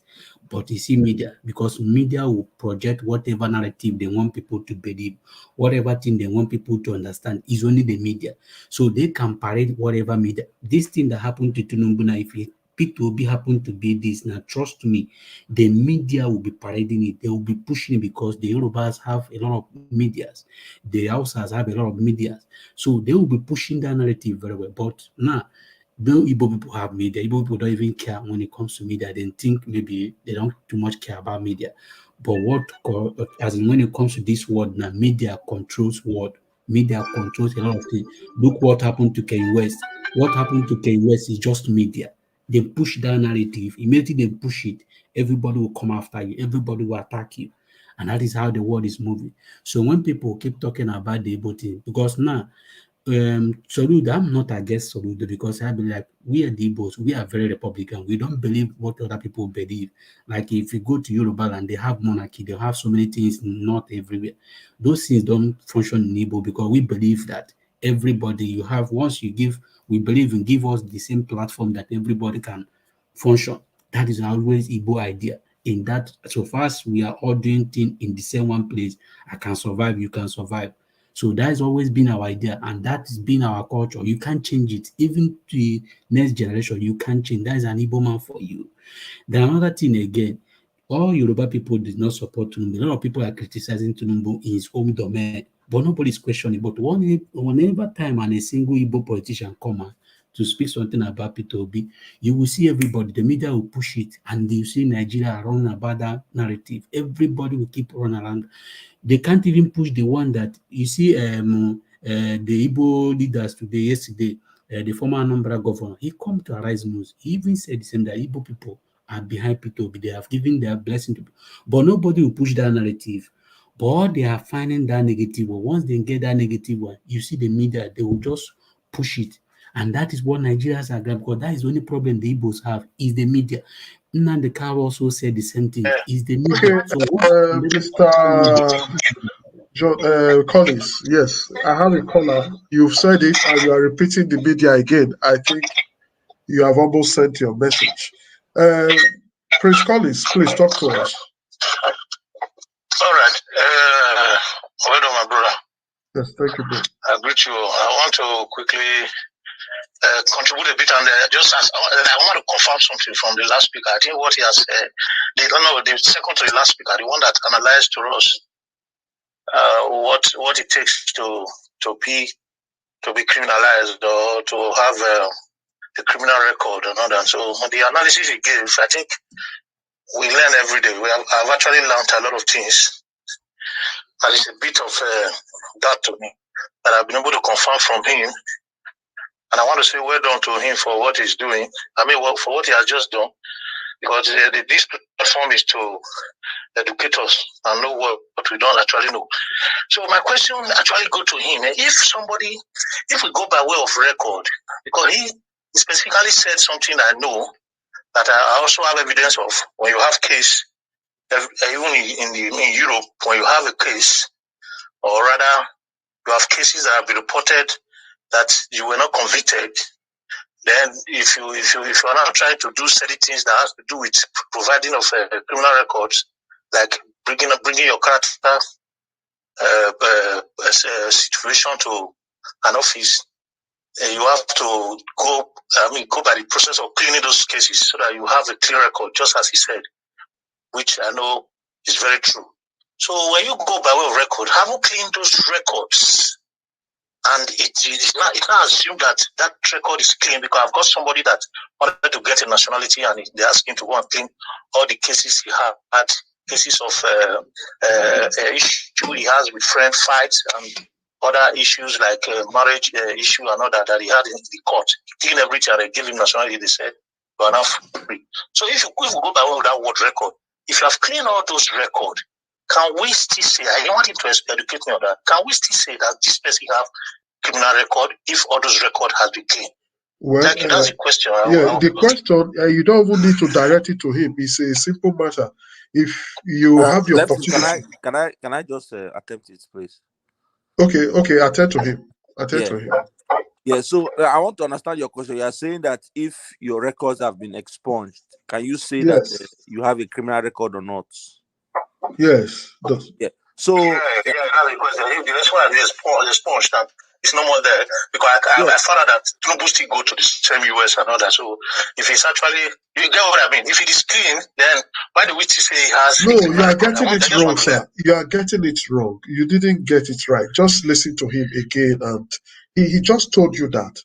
but you see media, because media will project whatever narrative they want people to believe, whatever thing they want people to understand is only the media. So they can parade whatever media. This thing that happened to Tinubu now, if P2B happen to be this, now trust me, the media will be parading it. They will be pushing it, because the Yorubas have a lot of medias. The Hausas have a lot of medias. So they will be pushing that narrative very well. But now, though Igbo people have media, Igbo people don't even care when it comes to media. They think maybe they don't too much care about media. But as in when it comes to this word now, media controls word. Media controls a lot of things. Look what happened to Kanye West. What happened to Kanye West is just media. They push that narrative. Immediately they push it, everybody will come after you. Everybody will attack you. And that is how the world is moving. So when people keep talking about the Igbo thing, because now, Soludo, I'm not against Soludo because I be like, we are the Igbos, we are very Republican. We don't believe what other people believe. Like if you go to Yoruba land, they have monarchy, they have so many things, not everywhere. Those things don't function in Igbo because we believe that everybody you have, once you give, we believe in give us the same platform that everybody can function. That is always Igbo idea. In that, so far as we are all doing things in the same one place, I can survive, you can survive. So that has always been our idea, and that has been our culture. You can't change it. Even to the next generation, you can't change. That is an Igbo man for you. Then another thing again, all Yoruba people did not support Tinubu. A lot of people are criticizing Tinubu in his own domain, but nobody is questioning. But whenever time and a single Igbo politician come out to speak something about Peter Obi, you will see everybody, the media will push it, and you see Nigeria run about that narrative. Everybody will keep running around. They can't even push the one that you see the Igbo leaders today, yesterday, the former Anambra governor, he come to Arise News. He even said the same that Igbo people are behind Peter Obi. They have given their blessing to people. But nobody will push that narrative. But they are finding that negative one. Once they get that negative one, you see the media, they will just push it. And that is what Nigerians are grabbing, because that is the only problem the Igbos have, is the media. Nnamdi Kanu also said the same thing, is the media. Okay, So Mr. John Collins, yes, I have a caller. You've said it and you are repeating the media again. I think you have almost sent your message. Prince Collins, please talk to us. All right. Well done, my brother. Yes, thank you, bro. I greet you. I want to quickly contribute a bit, and just as I want to confirm something from the last speaker. I think what he has said, the second to the last speaker, the one that analyzed to us what it takes to be criminalized or to have a criminal record and all that. So the analysis he gave, I think we learn every day. I've actually learned a lot of things, and it's a bit of that to me that I've been able to confirm from him. And I want to say well done to him for what he's doing. I mean, for what he has just done, because this platform is to educate us and know what we don't actually know. So my question actually go to him. If we go by way of record, because he specifically said something I know that I also have evidence of. When you have case, even in Europe, when you have a case, or rather you have cases that have been reported that you were not convicted, then if you are not trying to do certain things that has to do with providing of criminal records, like bringing your character situation to an office, you have to go by the process of cleaning those cases so that you have a clean record, just as he said, which I know is very true. So when you go by way of record, have you cleaned those records? And it's not assumed that record is clean, because I've got somebody that wanted to get a nationality and they asked him to go and clean all the cases he had, cases of issue he has with friend fights and other issues like marriage issue and all that he had in the court. He cleaned everything and they gave him nationality. They said, you are now free. So if you go by way of that word record, if you have cleaned all those records, can we still say, I want him to educate me on that, can we still say that this person have criminal record if all those records has been clean? Well, that's the question. The question, you don't even need to direct it to him. It's a simple matter. If you have the opportunity. Can I just attempt it, please? Okay, attend to him. To him. Yeah, so I want to understand your question. You are saying that if your records have been expunged, can you say that you have a criminal record or not? Yes. Yeah. So that's the question. If the next one is expunged, that it's no more there, because I found out that Tinubu still go to the same US and all that. So if it's actually, you get what I mean. If it is clean, then why do we still say he has? No, you are getting it wrong, sir. You are getting it wrong. You didn't get it right. Just listen to him again, and he just told you that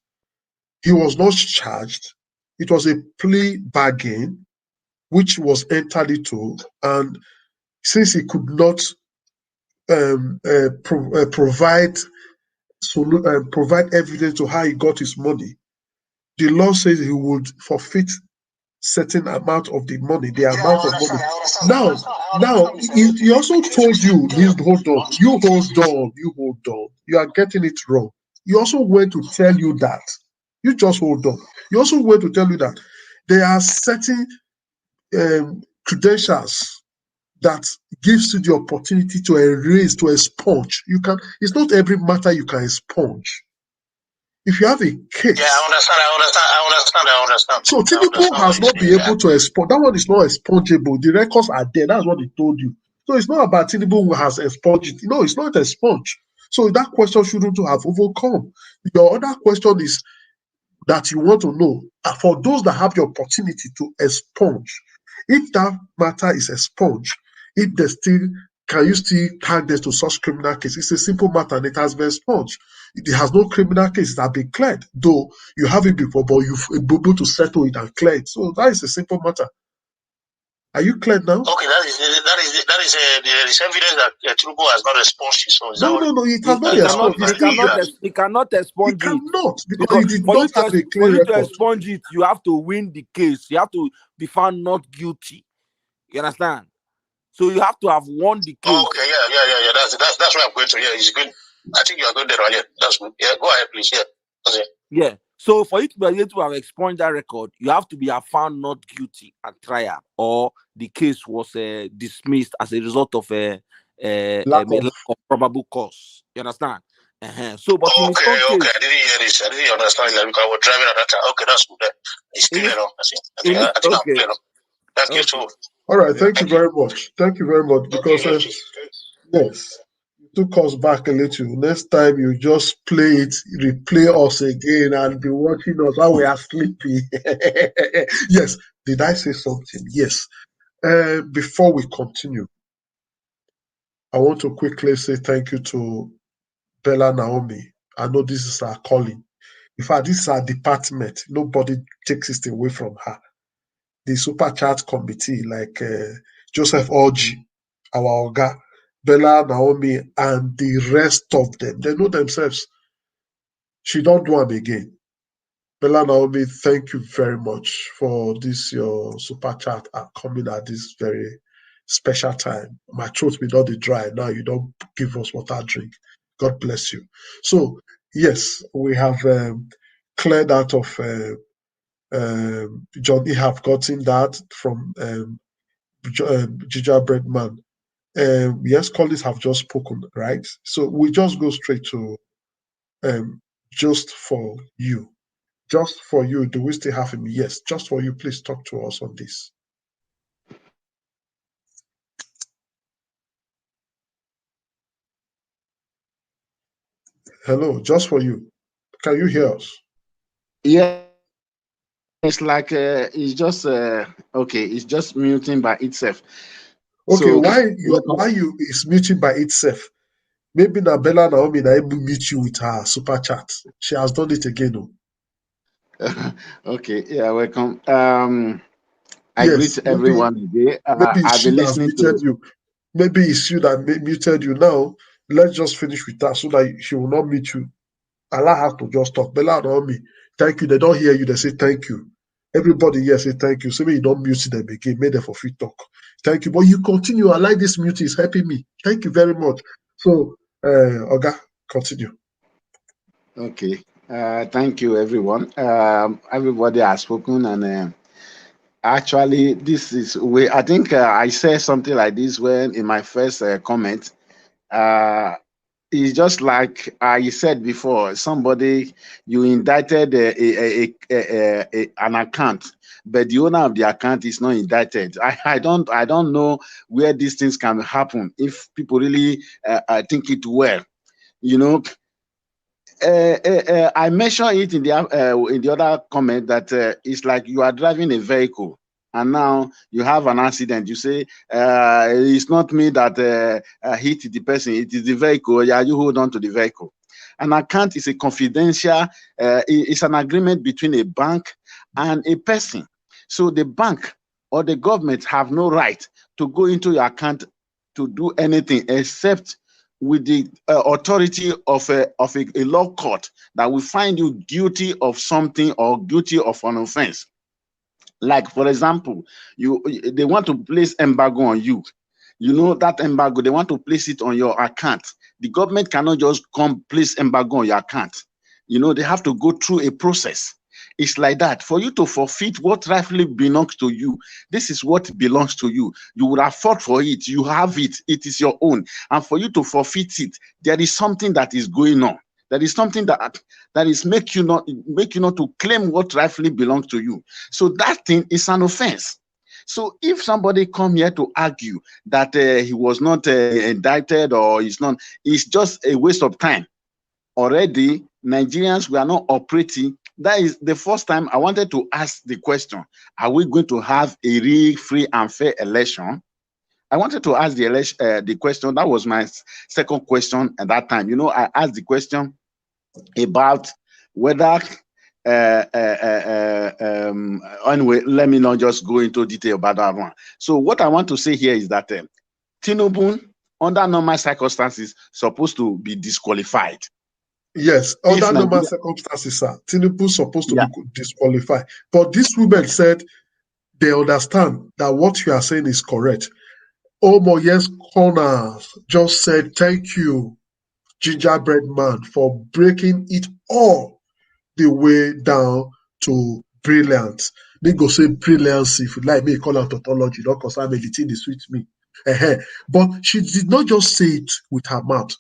he was not charged. It was a plea bargain, which was entered into, and since he could not provide evidence to how he got his money, the law says he would forfeit certain amount of the money, the amount of money. Now, Now, he also told you, hold on, you hold on. You are getting it wrong. He also went to tell you that. You just hold on. He also went to tell you that there are certain credentials that gives you the opportunity to erase, to expunge. You can. It's not every matter you can expunge. If you have a case. Yeah, I understand. So Tinubu has not been able to expunge. That one is not expungible. The records are there. That's what he told you. So it's not about Tinubu who has expunged it. No, it's not expunged. So that question shouldn't have overcome. Your other question is that you want to know, for those that have the opportunity to expunge, if that matter is expunged, if they still, can you still tag them to such criminal case? It's a simple matter and it has been expunged. It has no criminal case that have been cleared, though you have it before, but you've been able to settle it and clear it. So that is a simple matter. Are you cleared now? Okay, there is evidence that Tinubu has not expunged it. So no, it has not expunged. He cannot expunge it. He cannot, because he did not have a clear record. For you to record. expunge it, you have to win the case. You have to be found not guilty. You understand? So you have to have won the case. Okay, yeah. That's where I'm going to. Yeah, it's good. I think you are going there, right? Yeah, that's good. Yeah, go ahead, please. Yeah, that's it. Yeah. So for you to be able to have expunged that record, you have to be found not guilty at trial, or the case was dismissed as a result of a lack of probable cause. You understand? So, but in his own case, I didn't hear this. I didn't understand that because I was driving at that time. Okay, that's good. It's clear now. I think I'm clear now. Thank you too. All right, thank you very much. Thank you very much, because yes, you took us back a little. Next time you just replay us again and be watching us while we are sleeping. Yes, did I say something? Yes. Before we continue, I want to quickly say thank you to Bella Naomi. I know this is our calling. In fact, this is our department. Nobody takes it away from her. The super chat committee, like Joseph Orji, our Oga, Bella Naomi, and the rest of them, they know themselves. She don't do them again. Bella Naomi, thank you very much for this, your super chat coming at this very special time. My throat will not be dry. Now you don't give us water drink. God bless you. So, yes, we have cleared out of John E. have gotten that from Gingerbread Man. Yes, colleagues have just spoken, right? So we just go straight to just for you. Just for you. Do we still have him? Yes, just for you. Please talk to us on this. Hello, just for you. Can you hear us? Yeah. It's like it's just okay. It's just muting by itself. Okay, so, why you is muting by itself? Maybe Bella Naomi na able meet you with her super chat. She has done it again. Oh. Okay, yeah, welcome. I Yes, greet everyone today. Maybe I've she been that has listening muted to. you. Maybe it's you that muted you. Now let's just finish with that so that she will not meet you. Allow her to just talk. Bella Naomi, thank you. They don't hear you. They say thank you. Everybody here say thank you. So maybe you don't mute them again. Make them for free talk. Thank you. But you continue. I like this mute. It's helping me. Thank you very much. So, Oga, continue. Okay. Thank you, everyone. Everybody has spoken, and actually, this is where I think I said something like this when in my first comment. It's just like I said before, somebody, you indicted an account, but the owner of the account is not indicted. I don't know where these things can happen if people really think it well. You know, I mentioned it in the other comment that it's like you are driving a vehicle and now you have an accident. You say it's not me that hit the person, it is the vehicle. Yeah, you hold on to the vehicle. An account is a confidential, it's an agreement between a bank and a person. So the bank or the government have no right to go into your account to do anything except with the authority of a law court that will find you guilty of something or guilty of an offense. Like, for example, they want to place embargo on you. You know, that embargo, they want to place it on your account. The government cannot just come place embargo on your account. You know, they have to go through a process. It's like that. For you to forfeit what rightfully belongs to you, this is what belongs to you. You would have fought for it. You have it. It is your own. And for you to forfeit it, there is something that is going on. There is something that is make you not to claim what rightfully belongs to you. So that thing is an offense. So if somebody come here to argue that he was not indicted or he's not, it's just a waste of time. Already, Nigerians, we are not operating. That is the first time I wanted to ask the question, are we going to have a real, free and fair election? I wanted to ask the question. That was my second question at that time. You know, I asked the question about whether anyway, let me not just go into detail about that one. So what I want to say here is that Tinubu, under normal circumstances, supposed to be disqualified. Yes, under normal circumstances, sir, Tinubu is supposed to be disqualified. But these women said they understand that what you are saying is correct. Omoye's Corners just said, thank you, Gingerbread Man, for breaking it all the way down to brilliance. They go say brilliance, if you like me, call out tautology, not because I'm a little the sweet me. But she did not just say it with her mouth.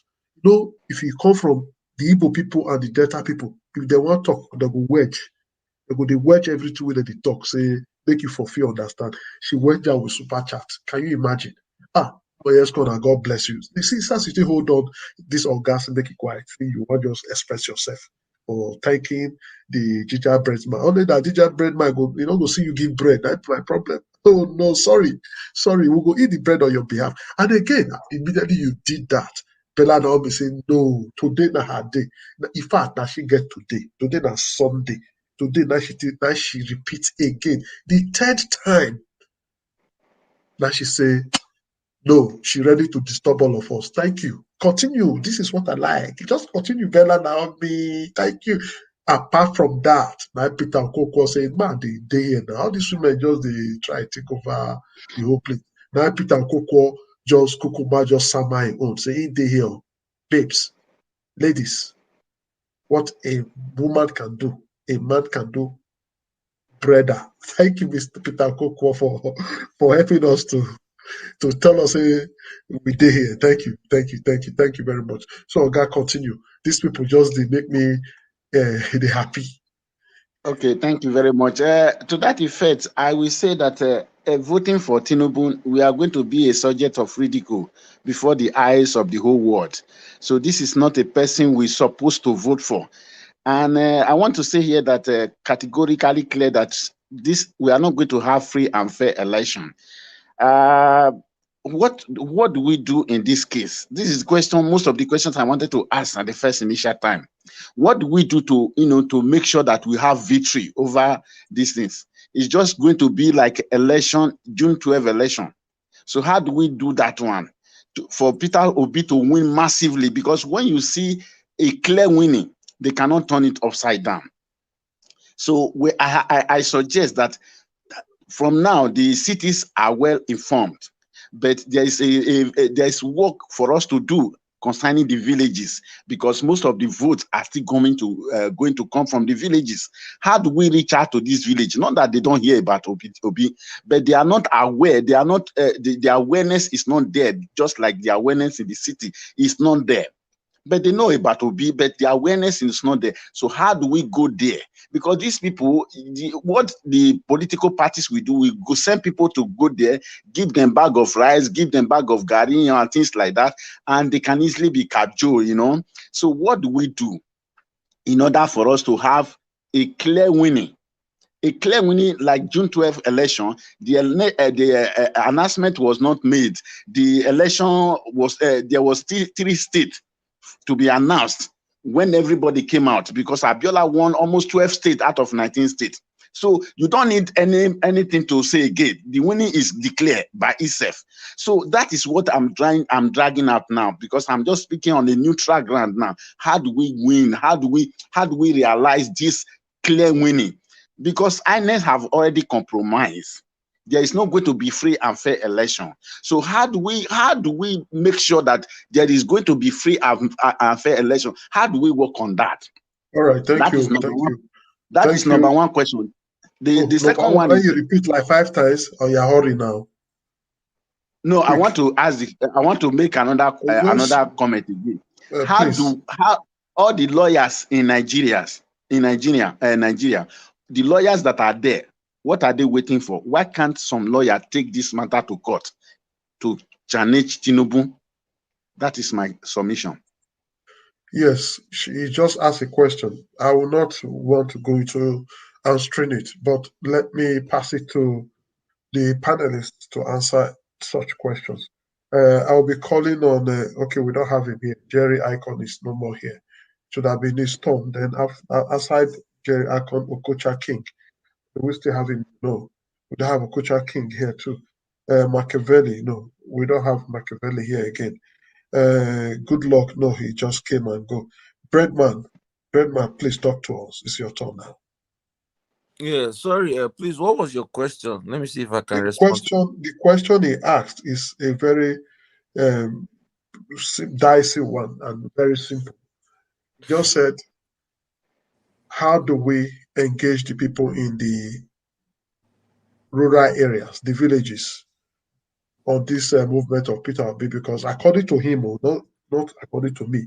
You know, if you come from the Igbo people and the Delta people, if they want to talk, they go wedge. They go they wedge every two way that they talk, say, make you for fear understand. She went down with super chat. Can you imagine? But yes, God, God bless you. You see, since you still hold on this orgasm, make it quiet. You want to just express yourself for thanking the gingerbread man. Only that gingerbread man go, you know, go see you give bread. That's my problem. Oh no, sorry, we'll go eat the bread on your behalf. And again, immediately you did that. Bella now be saying, no, today na her day. In fact, now she get today. Today na Sunday. Today now she repeats again. The third time. Now she say, no, she ready to disturb all of us. Thank you. Continue. This is what I like. Just continue, Bella Naomi. Thank you. Apart from that, my Peter Okoko saying, man, they here now. All these women just they try to take over the whole place. Now Peter Okoko just Kukuma just sama own. Say they here. Babes, ladies, what a woman can do, a man can do. Brother. Thank you, Mr. Peter Okoko, for helping us to tell us, hey, we did here. Thank you very much. So God continue. These people just they make me they happy. Okay, thank you very much. To that effect, I will say that voting for Tinubu, we are going to be a subject of ridicule before the eyes of the whole world. So this is not a person we're supposed to vote for. And I want to say here that categorically clear that we are not going to have free and fair election. What do we do in this case? This is the question, most of the questions I wanted to ask at the first initial time. What do we do to make sure that we have victory over these things? It's just going to be like election, June 12 election. So how do we do that one? For Peter Obi to win massively, because when you see a clear winning, they cannot turn it upside down. So I suggest that from now, the cities are well informed, but there is work for us to do concerning the villages, because most of the votes are still going to come from the villages. How do we reach out to this village? Not that they don't hear about Obi, but they are not aware. They are not. The awareness is not there. Just like the awareness in the city is not there. But they know about Obi, but the awareness is not there. So how do we go there? Because these people, what the political parties will do, we go send people to go there, give them bag of rice, give them bag of gari, and things like that, and they can easily be captured, So what do we do in order for us to have a clear winning? A clear winning, like June 12 election, the announcement was not made. The election was, there was still 3 states to be announced when everybody came out, because Abiola won almost 12 states out of 19 states. So you don't need anything to say again. The winning is declared by itself. So that is what I'm dragging out now, because I'm just speaking on a neutral ground now. How do we win? How do we realize this clear winning? Because INEC have already compromised. there is not going to be free and fair election. So how do we make sure that there is going to be free and fair election? How do we work on that? All right, thank you. Is number Thank one. you. That Thank is number you. one question. The Number second one when is you repeat like 5 times, or you're hurry now. no. Quick. I want to ask. I want to make another comment again. Please. How all the lawyers in Nigeria, the lawyers that are there, what are they waiting for? Why can't some lawyer take this matter to court to challenge Tinubu? That is my submission. Yes, she just asked a question. I will not want to go into answering it, but let me pass it to the panelists to answer such questions. I'll be calling on, okay, we don't have him here. Jerry Icon is no more here. Should have been his turn. Then aside Jerry Icon, Okocha King. We still have him? No. We don't have Okocha King here too. Machiavelli, no. We don't have Machiavelli here again. Good luck. No, he just came and go. Breadman, please talk to us. It's your turn now. Yeah, sorry. Please, what was your question? Let me see if I can respond. The question he asked is a very dicey one and very simple. He just said, how do we engage the people in the rural areas, the villages, on this movement of Peter Obi? Because according to him, not according to me,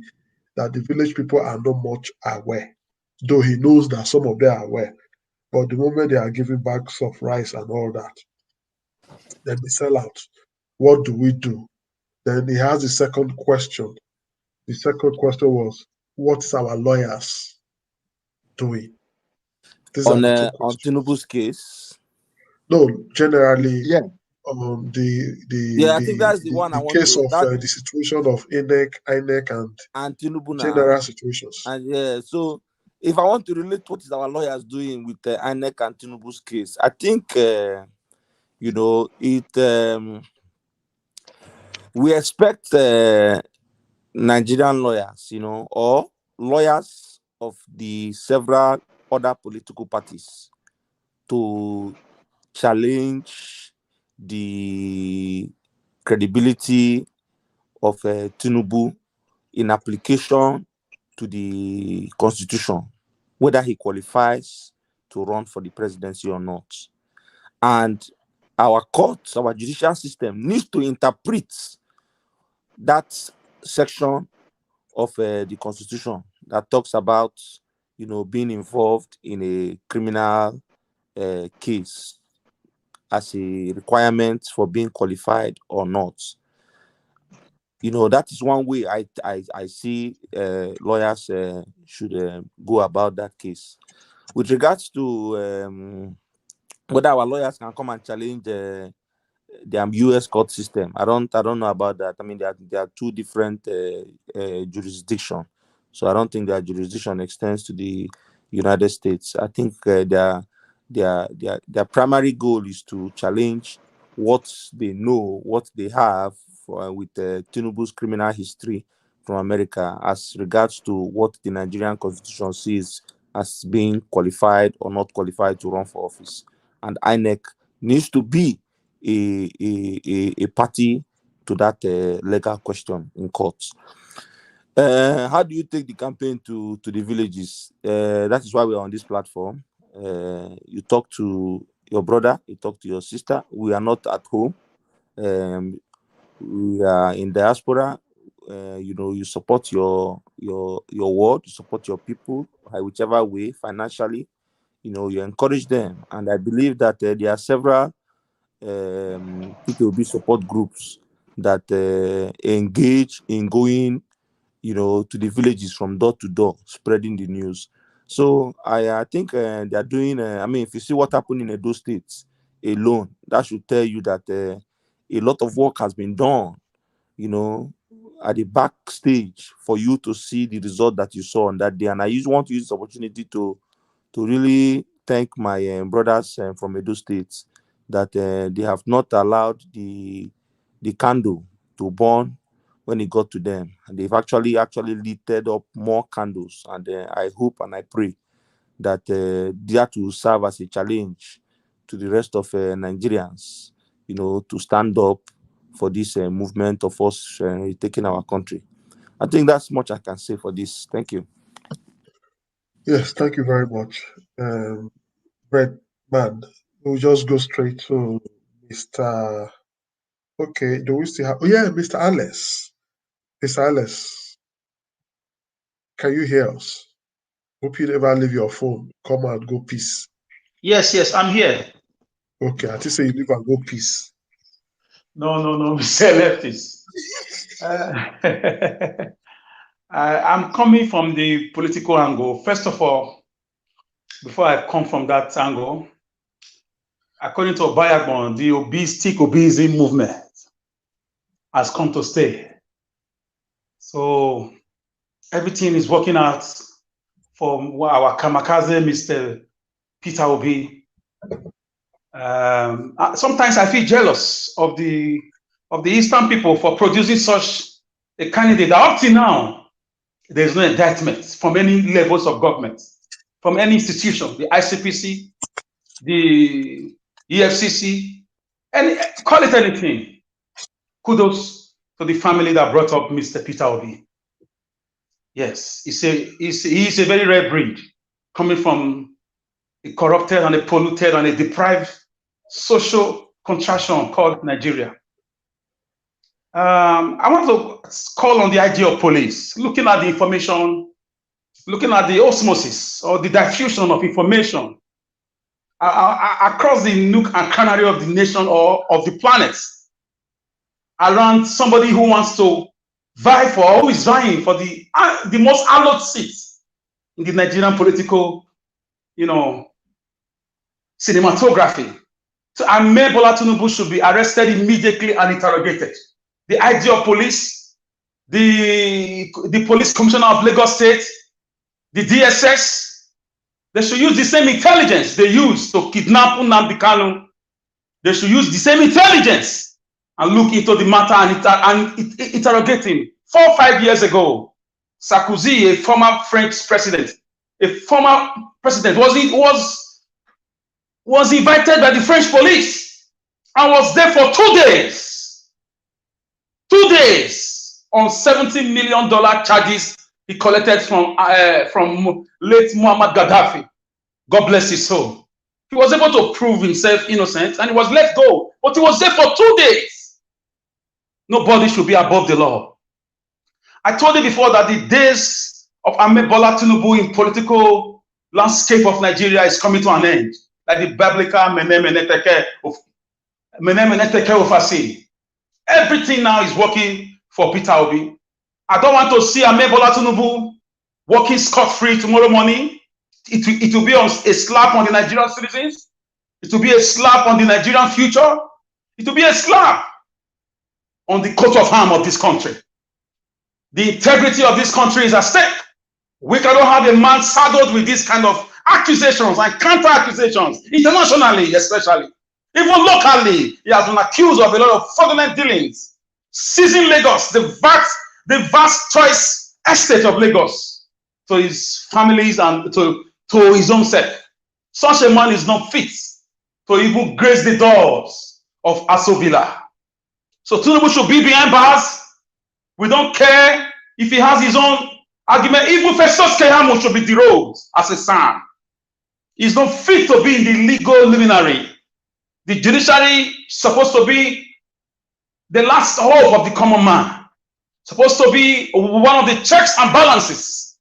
that the village people are not much aware, though he knows that some of them are aware. But the moment they are giving bags of rice and all that, then they sell out. What do we do? Then he has the second question. The second question was, what's our lawyers doing? These are the two On Tinubu's case. No, generally, yeah. I think that's the one I want case to. of the situation of Inec, and Tinubu general situations. And so if I want to relate what is our lawyers doing with Inec and Tinubu's case, I think we expect Nigerian lawyers, or lawyers of the several other political parties to challenge the credibility of Tinubu in application to the Constitution, whether he qualifies to run for the presidency or not. And our courts, our judicial system needs to interpret that section of the Constitution that talks about, being involved in a criminal case as a requirement for being qualified or not. That is one way I see lawyers should go about that case. With regards to whether our lawyers can come and challenge the U.S. court system, I don't know about that. I mean, there are two different jurisdictions, so I don't think their jurisdiction extends to the United States. I think their primary goal is to challenge what they know, what they have with Tinubu's criminal history from America as regards to what the Nigerian Constitution sees as being qualified or not qualified to run for office. And INEC needs to be a party to that legal question in courts. How do you take the campaign to the villages? That is why we're on this platform. You talk to your brother, you talk to your sister. We are not at home. We are in diaspora. You support your ward, you support your people, whichever way, financially. You encourage them, and I believe that there are several P2B support groups that engage in going, to the villages from door to door, spreading the news. So I think they are doing. If you see what happened in those states alone, that should tell you that a lot of work has been done, at the backstage for you to see the result that you saw on that day. And I want to use this opportunity to really thank my brothers from Edo States that they have not allowed the candle to burn when it got to them. And they've actually lit up more candles. And I hope and I pray that that will serve as a challenge to the rest of Nigerians, you know, to stand up for this movement of us taking our country. I think that's much I can say for this. Thank you. Yes, thank you very much. Brett, man, we'll just go straight to Mr. Okay, do we still have? Oh, yeah, Mr. Alice. Mr. Alice, can you hear us? Hope you never leave your phone. Come out, go peace. Yes, I'm here. Okay, I think say you leave and go peace. No, Mr. Leftist. I'm coming from the political angle. First of all, before I come from that angle, according to Obayagbon, the obesity movement has come to stay. So everything is working out for our kamikaze, Mr. Peter Obi. Sometimes I feel jealous of the Eastern people for producing such a candidate that up till now, there's no indictment from any levels of government, from any institution, the ICPC, the EFCC, call it anything. Kudos to the family that brought up Mr. Peter Obi. Yes, he's a very rare breed, coming from a corrupted and a polluted and a deprived social contraction called Nigeria. I want to call on the idea of police, looking at the information, looking at the osmosis or the diffusion of information across the nook and cranny of the nation or of the planet around somebody who wants to vie for, who is vying for the most hallowed seat in the Nigerian political, cinematography. So Ahmed Bola Tinubu should be arrested immediately and interrogated. The IG of police, the police commissioner of Lagos State, the DSS, they should use the same intelligence they use to kidnap Nnamdi Kanu. They should use the same intelligence and look into the matter and interrogate him. 4 or 5 years ago, Sarkozy, a former French president, was invited by the French police and was there for 2 days. 2 days on $70 million charges he collected from late Muammar Gaddafi. God bless his soul. He was able to prove himself innocent and he was let go, but he was there for 2 days. Nobody should be above the law. I told you before that the days of Ahmed Bola Tinubu in political landscape of Nigeria is coming to an end, like the biblical Menem Eneteke Ofasi. Everything now is working for Peter Obi. I don't want to see Ahmed Bola Tinubu working scot-free tomorrow morning. It will be a slap on the Nigerian citizens. It will be a slap on the Nigerian future. It will be a slap on the coat of arms of this country. The integrity of this country is at stake. We cannot have a man saddled with this kind of accusations and counter-accusations, internationally especially. Even locally, he has been accused of a lot of fraudulent dealings, seizing Lagos, the vast choice estate of Lagos, to his families and to his own self. Such a man is not fit to even grace the doors of Aso Villa. So Tinubu should be behind bars. We don't care if he has his own argument. Even Festus Keyamo should be derobed as a son. He's not fit to be in the legal luminary. The judiciary is supposed to be the last hope of the common man. Supposed to be one of the checks and balances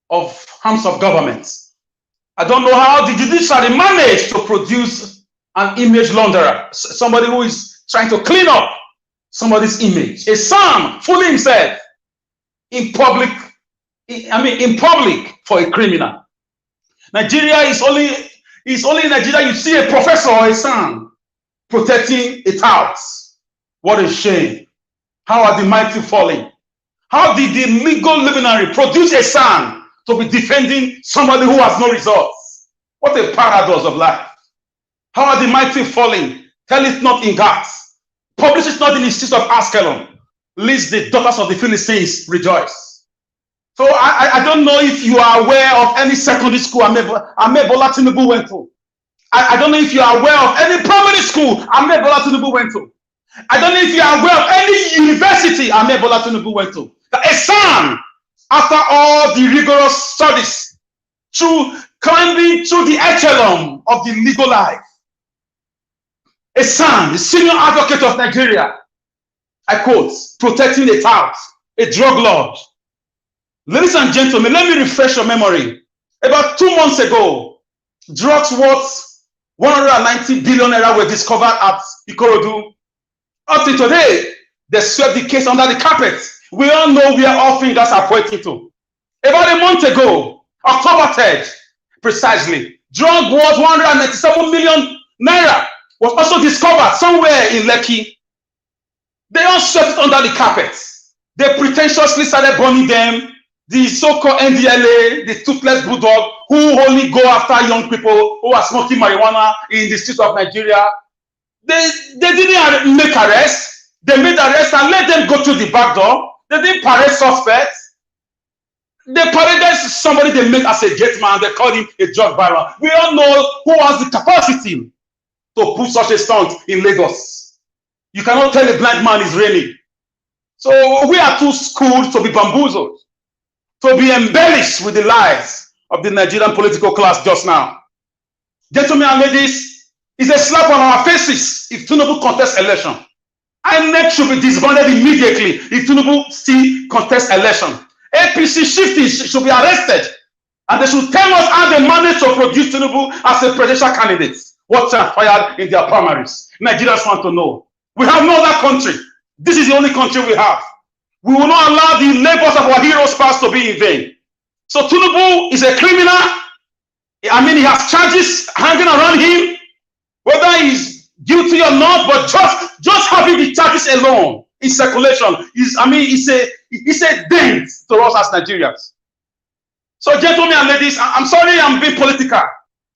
of arms of government. I don't know how the judiciary managed to produce an image launderer, somebody who is trying to clean up somebody's image, a son fooling himself in public for a criminal. Nigeria is only in Nigeria you see a professor or a son protecting a house. What a shame. How are the mighty falling? How did the legal luminary produce a son to be defending somebody who has no results? What a paradox of life. How are the mighty falling? Tell it not in Gath. Publish it not in the streets of Askelon. Lest the daughters of the Philistines rejoice. So I don't know if you are aware of any secondary school Ahmed Bola Tinubu went to. I don't know if you are aware of any primary school Ahmed Bola Tinubu went to. I don't know if you are aware of any university Ahmed Bola Tinubu went to. A son, after all the rigorous studies, through climbing through the echelon of the legal life. A son, the senior advocate of Nigeria, I quote, protecting a tout, a drug lord. Ladies and gentlemen, let me refresh your memory. About 2 months ago, drugs worth 190 billion naira were discovered at Ikorodu. Up to today, they swept the case under the carpet. We all know where all fingers are pointing to. About a month ago, October 3rd, precisely, drug worth 197 million naira was also discovered somewhere in Lekki. They all swept it under the carpet. They pretentiously started burning them. The so-called NDLA, the toothless bulldog, who only go after young people who are smoking marijuana in the streets of Nigeria. They didn't make arrests. They made arrests and let them go through the back door. They didn't parade suspects. They paraded somebody they made as a gate man. They called him a drug baron. We all know who has the capacity to put such a stunt in Lagos. You cannot tell a blind man is raining. So we are too schooled to be bamboozled, to be embellished with the lies of the Nigerian political class just now. Gentlemen and ladies, it's a slap on our faces if Tinubu contests election. Inec should be disbanded immediately if Tinubu still contests election. APC shifting should be arrested, and they should tell us how they managed to produce Tinubu as a presidential candidate. What transpired in their primaries? Nigerians want to know. We have no other country. This is the only country we have. We will not allow the labors of our heroes past to be in vain. So Tinubu is a criminal. I mean, he has charges hanging around him, whether he's guilty or not. But just having the charges alone in circulation is, I mean, it's a dent to us as Nigerians. So, gentlemen and ladies, I'm sorry I'm being political.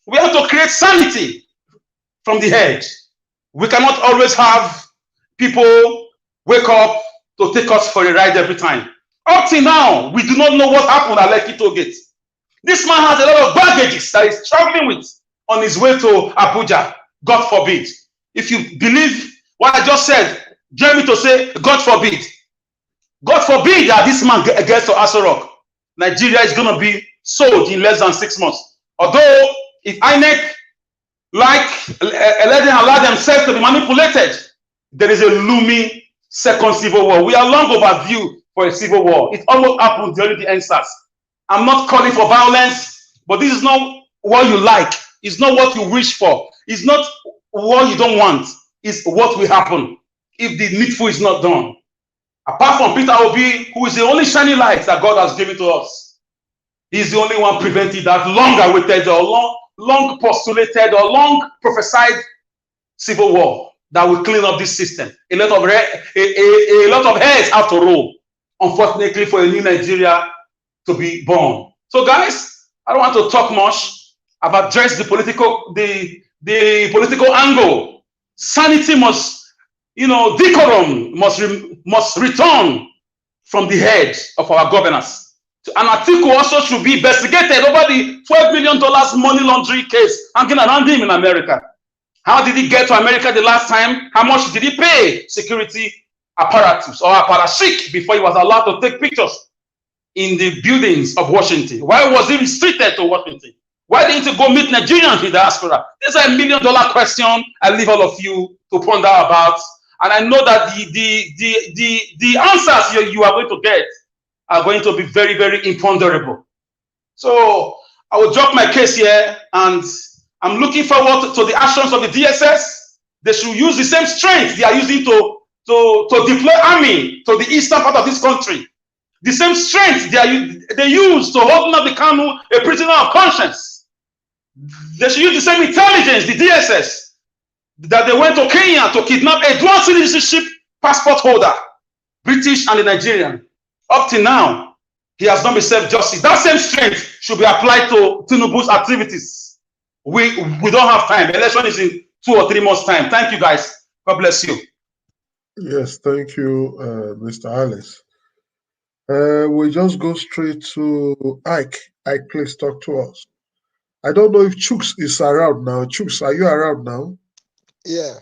We have to create sanity from the head. We cannot always have people wake up to take us for a ride every time. Up till now, we do not know what happened at Lekki Toll Gate. This man has a lot of baggages that he's traveling with on his way to Abuja. God forbid. If you believe what I just said, dare me to say, God forbid. God forbid that this man gets to Aso Rock. Nigeria is going to be sold in less than 6 months. Although, if INEC let them allow themselves to be manipulated, there is a looming second civil war. We are long overdue for a civil war. It almost happened during the NSAS. I'm not calling for violence, but this is not what you like. It's not what you wish for. It's not what you don't want. It's what will happen if the needful is not done. Apart from Peter Obi, who is the only shining light that God has given to us, he's the only one preventing that long-awaited or long postulated or long prophesied civil war that will clean up this system. A lot of heads have to roll, unfortunately, for a new Nigeria to be born. So, guys, I don't want to talk much about just the political angle. Sanity must, decorum must return from the head of our governors. An article also should be investigated over the $12 million money laundering case hanging around him in America. How did he get to America the last time? How much did he pay security apparatus or apparatchik before he was allowed to take pictures in the buildings of Washington? Why was he restricted to Washington? Why didn't he go meet Nigerians in diaspora? This is $1 million question I leave all of you to ponder about. And I know that the answers you are going to get are going to be very, very imponderable. So I will drop my case here, and I'm looking forward to the actions of the DSS. They should use the same strength they are using to deploy army to the eastern part of this country. The same strength they use to hold up the Kanu, a prisoner of conscience. They should use the same intelligence, the DSS, that they went to Kenya to kidnap a dual citizenship passport holder, British and the Nigerian. Up till now, he has not been served justice. That same strength should be applied to Tinubu's activities. We don't have time. The election is in 2 or 3 months' time. Thank you, guys. God bless you. Yes, thank you, Mr. Alice. We just go straight to Ike. Ike, please talk to us. I don't know if Chooks is around now. Chooks, are you around now? Yeah.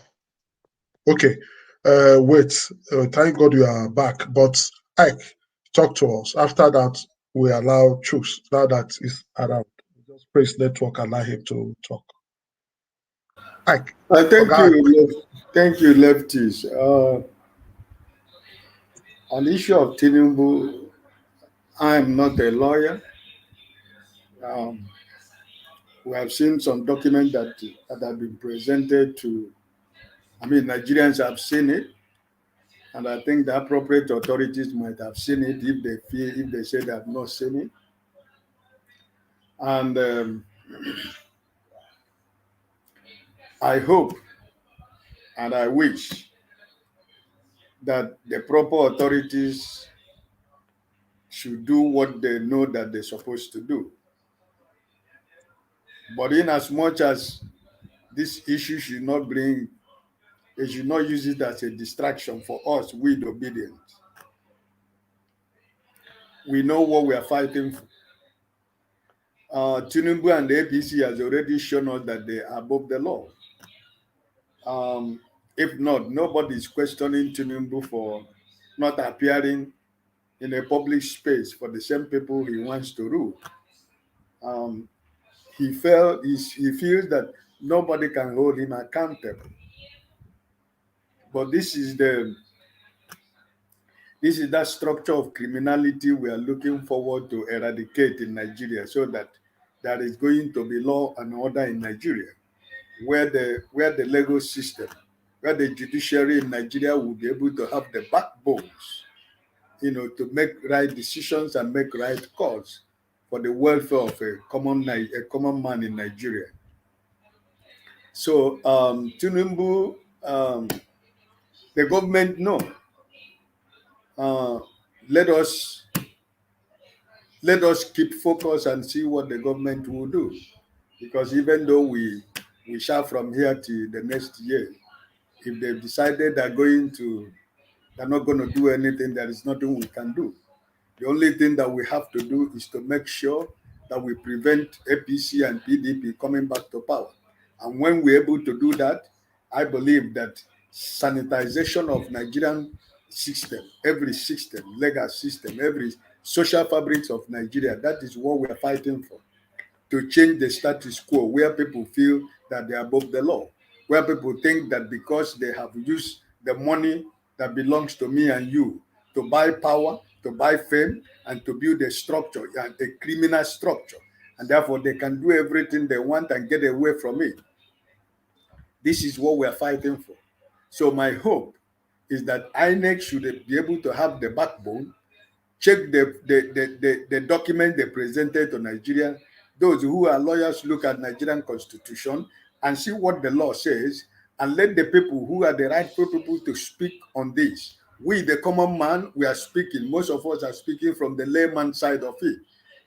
Okay. Wait. Thank God you are back. But Ike, talk to us. After that, we allow Chooks. Now that he's around, just press network, allow him to talk. Ike. Thank you, lefties. On the issue of Tinubu, I am not a lawyer. We have seen some documents that have been presented to, Nigerians have seen it, and I think the appropriate authorities might have seen it if they say they have not seen it. And I hope and I wish that the proper authorities should do what they know that they're supposed to do. But in as much as this issue should not they should not use it as a distraction for us, we the obedient. We know what we are fighting for. Tinubu and the APC has already shown us that they are above the law. If not, nobody is questioning Tinubu for not appearing in a public space for the same people he wants to rule. He feels that nobody can hold him accountable. But this is that structure of criminality we are looking forward to eradicate in Nigeria, so that there is going to be law and order in Nigeria, where the legal system, where the judiciary in Nigeria will be able to have the backbones, to make right decisions and make right calls for the welfare of a common man in Nigeria. So Tinubu, the government, no. Let us keep focus and see what the government will do, because even though we shall from here to the next year, if they've decided they're not going to do anything, there is nothing we can do. The only thing that we have to do is to make sure that we prevent APC and PDP coming back to power. And when we're able to do that, I believe that sanitization of Nigerian system, every system, legal system, every social fabrics of Nigeria, that is what we are fighting for. To change the status quo, where people feel that they are above the law, where people think that because they have used the money that belongs to me and you to buy power, to buy fame, and to build a structure, a criminal structure, and therefore they can do everything they want and get away from it. This is what we are fighting for. So my hope is that Inec should be able to have the backbone, check the document they presented to Nigeria. Those who are lawyers look at Nigerian constitution and see what the law says, and let the people who are the rightful people to speak on this. We, the common man, we are speaking. Most of us are speaking from the layman side of it,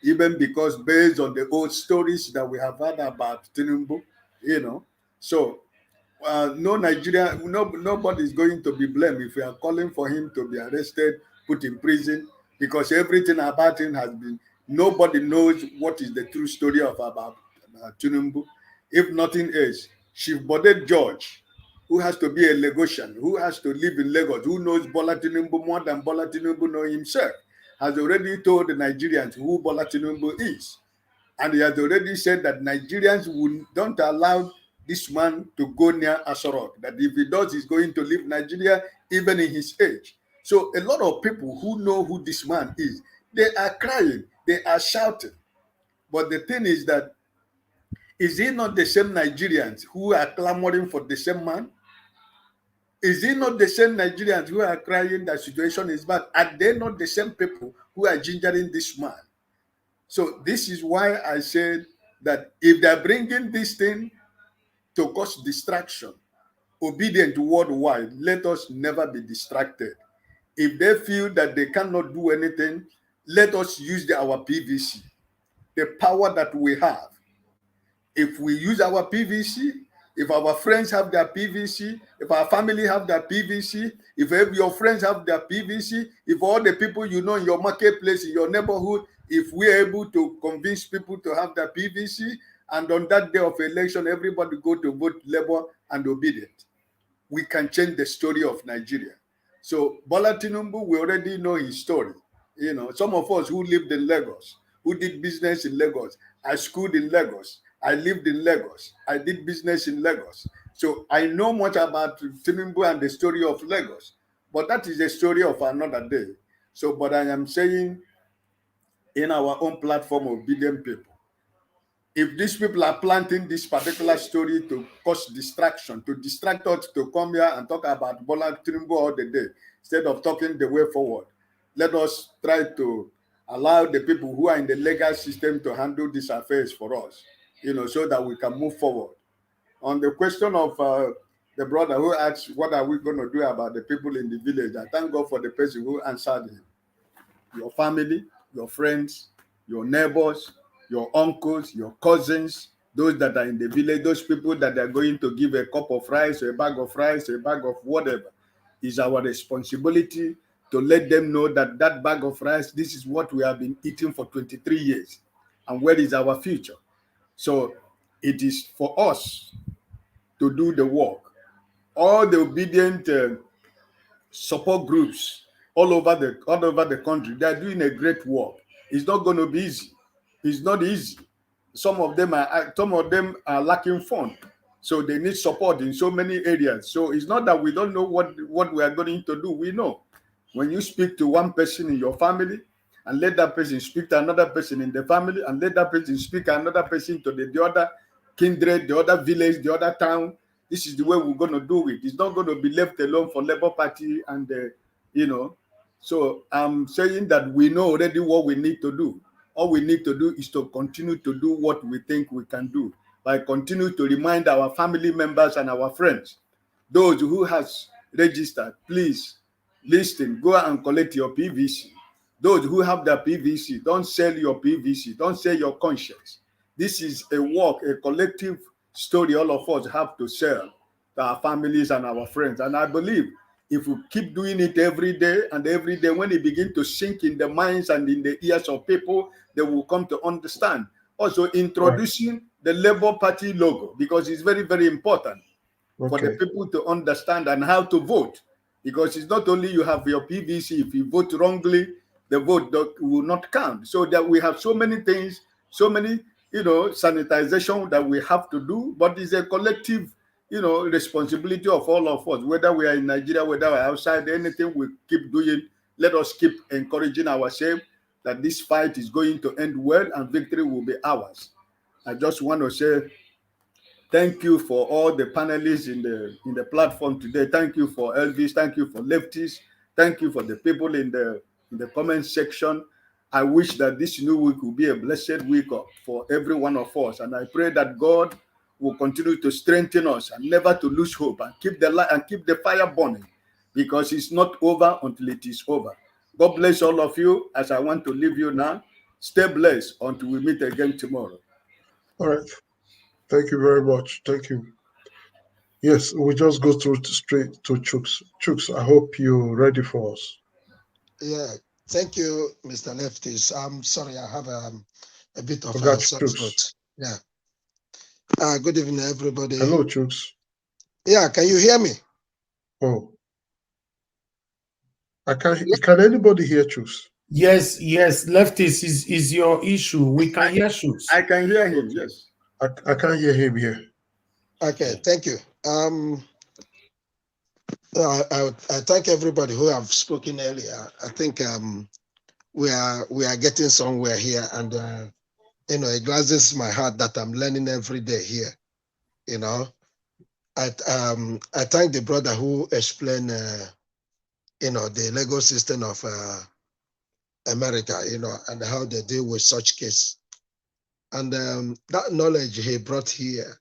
even because based on the old stories that we have heard about Tinubu, So nobody is going to be blamed if we are calling for him to be arrested, put in prison, because everything about him has been. Nobody knows what is the true story about Tinubu. If nothing else, Chief Bode George, who has to be a Lagosian, who has to live in Lagos, who knows Bola Tinubu more than Bola Tinubu know himself, has already told the Nigerians who Bola Tinubu is. And he has already said that Nigerians don't allow this man to go near Asorok, that if he does, he's going to leave Nigeria even in his age. So a lot of people who know who this man is, they are crying, they are shouting. But the thing is that, is he not the same Nigerians who are clamoring for the same man? Is it not the same Nigerians who are crying that situation is bad? Are they not the same people who are gingering this man? So this is why I said that if they're bringing this thing to cause distraction, obedient worldwide, let us never be distracted. If they feel that they cannot do anything, let us use our PVC, the power that we have. If we use our PVC, if our friends have their PVC, if our family have their PVC, if your friends have their PVC, if all the people you know in your marketplace, in your neighborhood, if we're able to convince people to have their PVC, and on that day of election, everybody go to vote Labour and obedient, we can change the story of Nigeria. So Bola Tinubu, we already know his story. You know, some of us who lived in Lagos, who did business in Lagos, I schooled in Lagos, I lived in Lagos, I did business in Lagos. So I know much about Tinubu and the story of Lagos, but that is a story of another day. So, but I am saying in our own platform, obedient people, if these people are planting this particular story to cause distraction, to distract us to come here and talk about Bola Tinubu all the day, instead of talking the way forward, let us try to allow the people who are in the legal system to handle these affairs for us, you know, so that we can move forward. On the question of the brother who asked, what are we going to do about the people in the village? I thank God for the person who answered him. Your family, your friends, your neighbors, your uncles, your cousins, those that are in the village, those people that are going to give a cup of rice, a bag of rice, a bag of whatever, is our responsibility to let them know that that bag of rice, this is what we have been eating for 23 years, and where is our future? So it is for us to do the work. All the obedient support groups all over the country, they are doing a great work. It's not going to be easy. It's not easy. Some of them are lacking fund, so they need support in so many areas. So it's not that we don't know what we are going to do. We know. When you speak to one person in your family, and let that person speak to another person in the family, and let that person speak to another person to the other kindred, the other village, the other town, this is the way we're going to do it. It's not going to be left alone for Labour Party and, you know. So I'm saying that we know already what we need to do. All we need to do is to continue to do what we think we can do by continue to remind our family members and our friends, those who has registered, please listen, go and collect your PVC. Those who have their PVC, don't sell your PVC, don't sell your conscience. This is a work, a collective story all of us have to share to our families and our friends. And I believe if we keep doing it every day, when it begins to sink in the minds and in the ears of people, they will come to understand. Also, introducing the Labour Party logo, because it's very, very important for the people to understand and how to vote. Because it's not only you have your PVC, if you vote wrongly, the vote will not count. So that we have so many things, so many, sanitization that we have to do, but it's a collective, responsibility of all of us, whether we are in Nigeria, whether we are outside, anything we keep doing, let us keep encouraging ourselves that this fight is going to end well and victory will be ours. I just want to say thank you for all the panelists in the platform today. Thank you for Elvis. Thank you for leftists. Thank you for the people in the comment section. I wish that this new week will be a blessed week for every one of us. And I pray that God will continue to strengthen us and never to lose hope and keep the light and keep the fire burning, because it's not over until it is over. God bless all of you. As I want to leave you now, stay blessed until we meet again tomorrow. All right. Thank you very much. Thank you. Yes, we just go straight to Chooks. Chooks, I hope you're ready for us. Yeah, thank you, Mr. Leftis. I'm sorry, I have a bit of a sore throat. Yeah. Good evening, everybody. Hello, Chooks. Yeah, can you hear me? Oh, I can't. Can anybody hear Chooks? Yes, Leftis is your issue. We can hear Chooks. I can hear him. Yes. I can't hear him here. Okay, thank you. I thank everybody who have spoken earlier. I think we are getting somewhere here, and it gladens my heart that I'm learning every day here. I thank the brother who explained the legal system of America, and how they deal with such case, and that knowledge he brought here,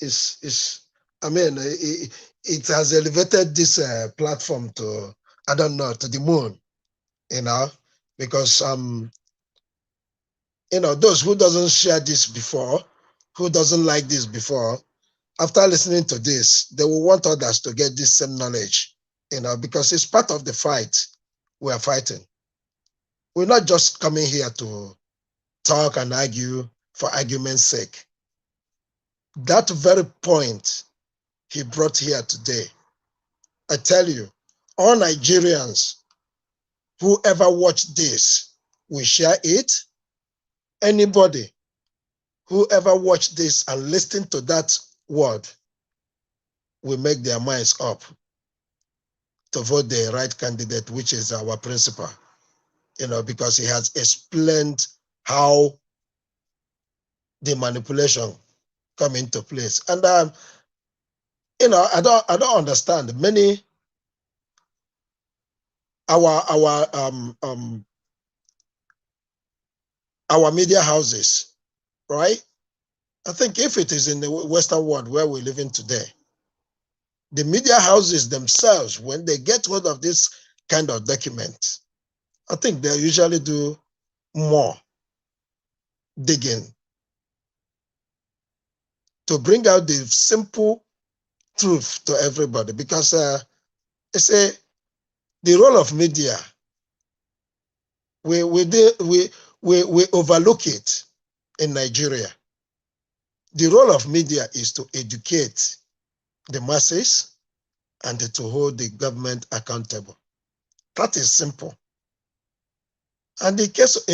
is I mean, it has elevated this platform to, I don't know, to the moon, because those who doesn't share this before, who doesn't like this before, after listening to this, they will want others to get this same knowledge, because it's part of the fight we are fighting. We're not just coming here to talk and argue for argument's sake. That very point he brought here today, I tell you, all Nigerians who ever watch this will share it. Anybody who ever watch this and listen to that word will make their minds up to vote the right candidate, which is our principal, because he has explained how the manipulation come into place. And I don't understand many our media houses, right? I think if it is in the Western world where we live in today, the media houses themselves, when they get hold of this kind of document, I think they usually do more digging to bring out the simple truth to everybody, because the role of media, we overlook it in Nigeria. The role of media is to educate the masses and to hold the government accountable. That is simple. And in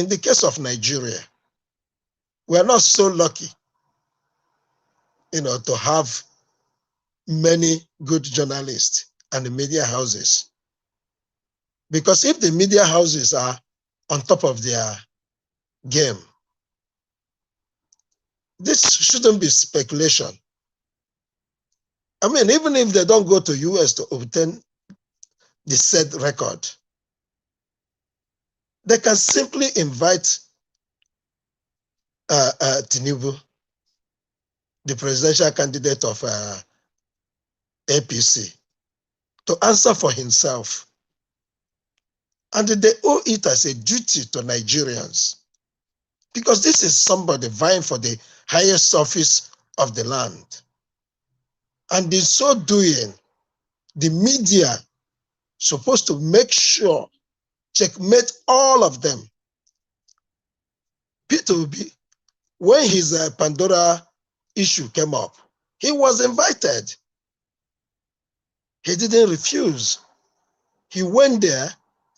the case of Nigeria, we are not so lucky, to have many good journalists and the media houses. Because if the media houses are on top of their game, this shouldn't be speculation. I mean, even if they don't go to US to obtain the said record, they can simply invite Tinubu, the presidential candidate of APC, to answer for himself. And they owe it as a duty to Nigerians, because this is somebody vying for the highest office of the land. And in so doing, the media supposed to make sure, checkmate all of them. P2B, when his Pandora issue came up, he was invited. He didn't refuse. He went there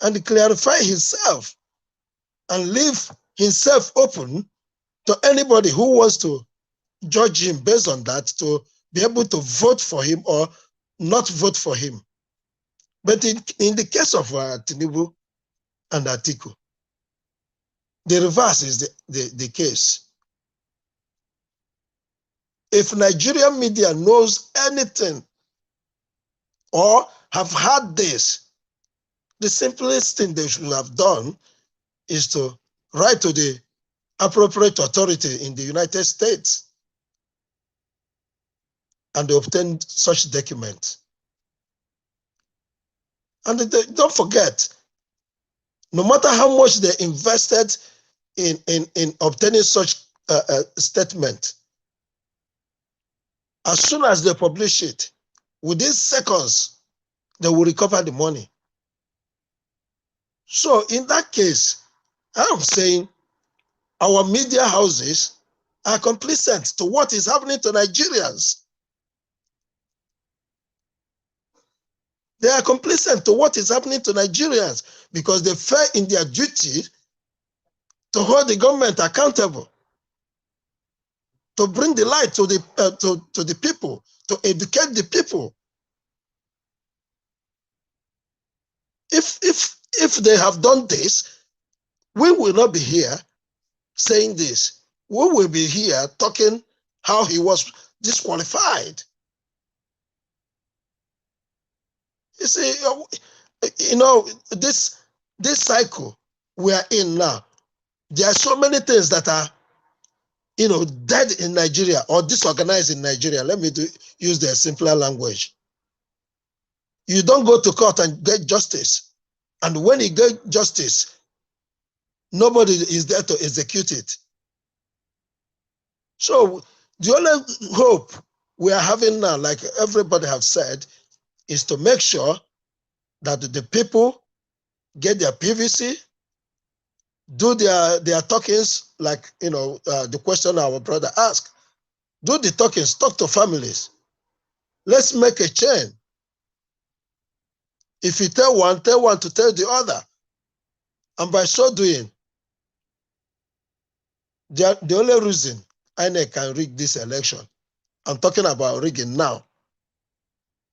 and clarified himself and leave himself open to anybody who wants to judge him based on that, to be able to vote for him or not vote for him. But in the case of Tinubu and Atiku, the reverse is the case. If Nigerian media knows anything or have had this, the simplest thing they should have done is to write to the appropriate authority in the United States and obtain such document. And don't forget, no matter how much they invested in obtaining such statement, as soon as they publish it, within seconds, they will recover the money. So in that case, I'm saying our media houses are complicit to what is happening to Nigerians. They are complicit to what is happening to Nigerians because they fail in their duty to hold the government accountable, to bring the light to the people, to educate the people. If they have done this, we will not be here saying this. We will be here talking how he was disqualified. You see, this cycle we are in now, there are so many things that are, dead in Nigeria or disorganized in Nigeria. Let me use the simpler language. You don't go to court and get justice. And when you get justice, nobody is there to execute it. So the only hope we are having now, like everybody have said, is to make sure that the people get their PVC do their talkings, like the question our brother asked. Do the talkings, talk to families. Let's make a chain. If you tell one to tell the other. And by so doing, the only reason Inec can rig this election, I'm talking about rigging now,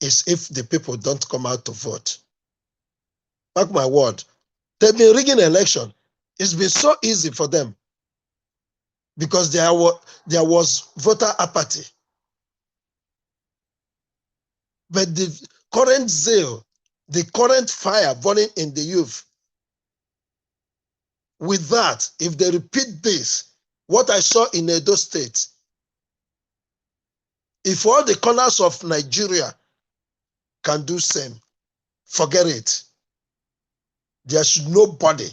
is if the people don't come out to vote. Mark my word, they've been rigging election. It's been so easy for them because there was voter apathy. But the current zeal, the current fire burning in the youth, with that, if they repeat this, what I saw in Edo State, if all the corners of Nigeria can do same, forget it. There's nobody.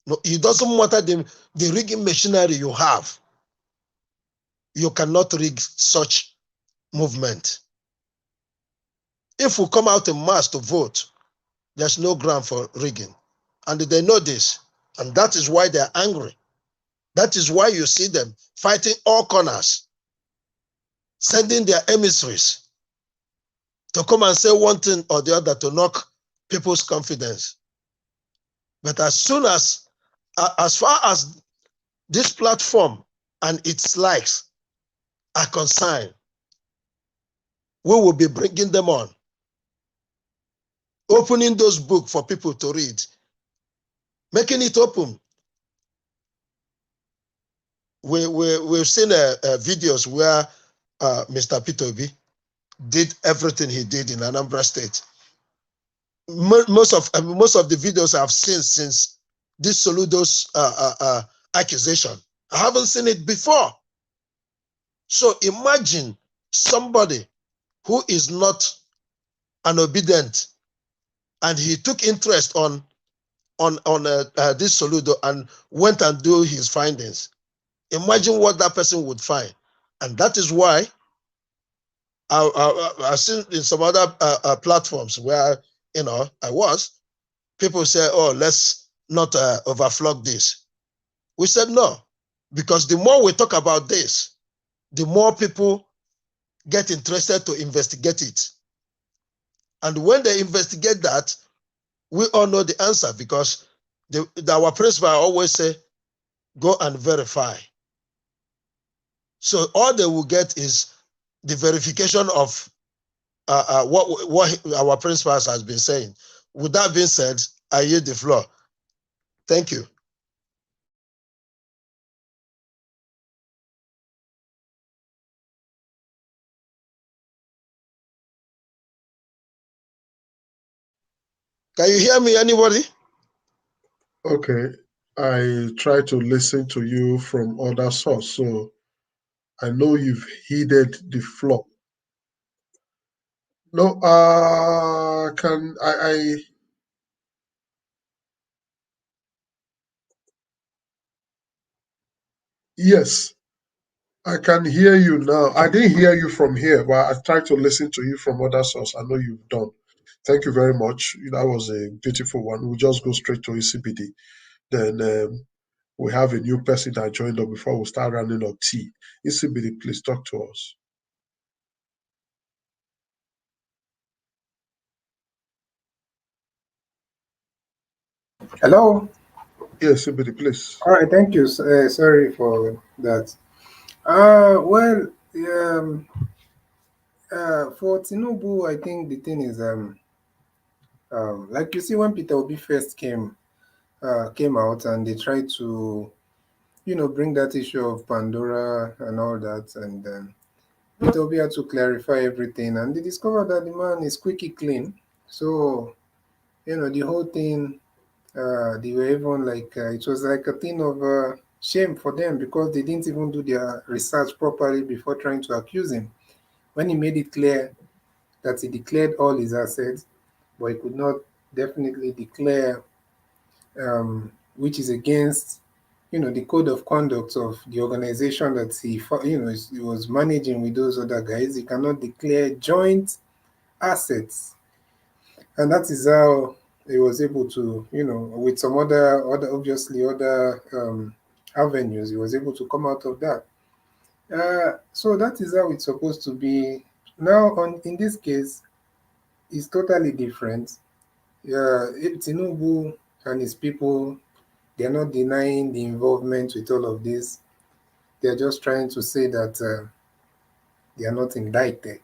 No, it doesn't matter the rigging machinery you have. You cannot rig such movement. If we come out in mass to vote, there's no ground for rigging. And they know this. And that is why they're angry. That is why you see them fighting all corners, sending their emissaries to come and say one thing or the other to knock people's confidence. But as far as this platform and its likes are concerned, we will be bringing them on, opening those books for people to read, making it open. We've seen videos where Mr. P2B did everything he did in Anambra State. Most of the videos I've seen since this Soludo's accusation, I haven't seen it before. So imagine somebody who is not an obedient, and he took interest on this Soludo and went and do his findings. Imagine what that person would find. And that is why I've seen in some other platforms where I was, people say, oh, let's not overflog this. We said no, because the more we talk about this, the more people get interested to investigate it. And when they investigate that, we all know the answer, because our principal always say, go and verify. So all they will get is the verification of what our principals has been saying. With that being said, I yield the floor. Thank you. Can you hear me, anybody? Okay, I try to listen to you from other source, so I know you've heeded the floor. No, yes, I can hear you now. I didn't hear you from here, but I tried to listen to you from other source. I know you've done. Thank you very much. That was a beautiful one. We'll just go straight to ECBD. Then we have a new person that joined up before we start running up tea. ECBD, please talk to us. Hello. Yes, ECBD, please. All right, thank you. Sorry for that. Well, for Tinubu, I think the thing is, like you see, when Peter Obi first came out and they tried to, bring that issue of Pandora and all that, and then Peter Obi had to clarify everything, and they discovered that the man is squeaky clean. So, the whole thing, they were even like, it was like a thing of shame for them, because they didn't even do their research properly before trying to accuse him. When he made it clear that he declared all his assets, but he could not definitely declare, which is against, the code of conduct of the organization that he was managing with those other guys. He cannot declare joint assets, and that is how he was able to, with some other obviously other avenues, he was able to come out of that. So that is how it's supposed to be. Now, in this case, it's totally different. Tinubu and his people, they're not denying the involvement with all of this. They're just trying to say that they are not indicted.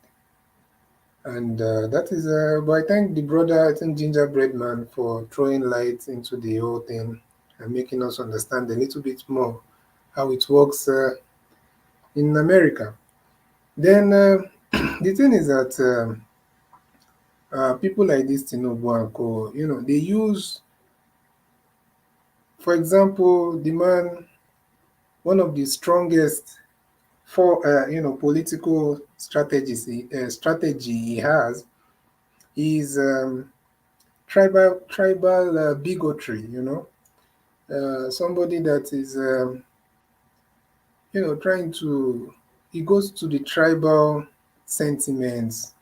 And that is, but I thank the brother, I think Gingerbread Man, for throwing light into the whole thing and making us understand a little bit more how it works in America. Then the thing is that people like this Tinubu and Co, they use, for example, the man, one of the strongest for political strategy he has is tribal bigotry. Somebody that is trying to, he goes to the tribal sentiments.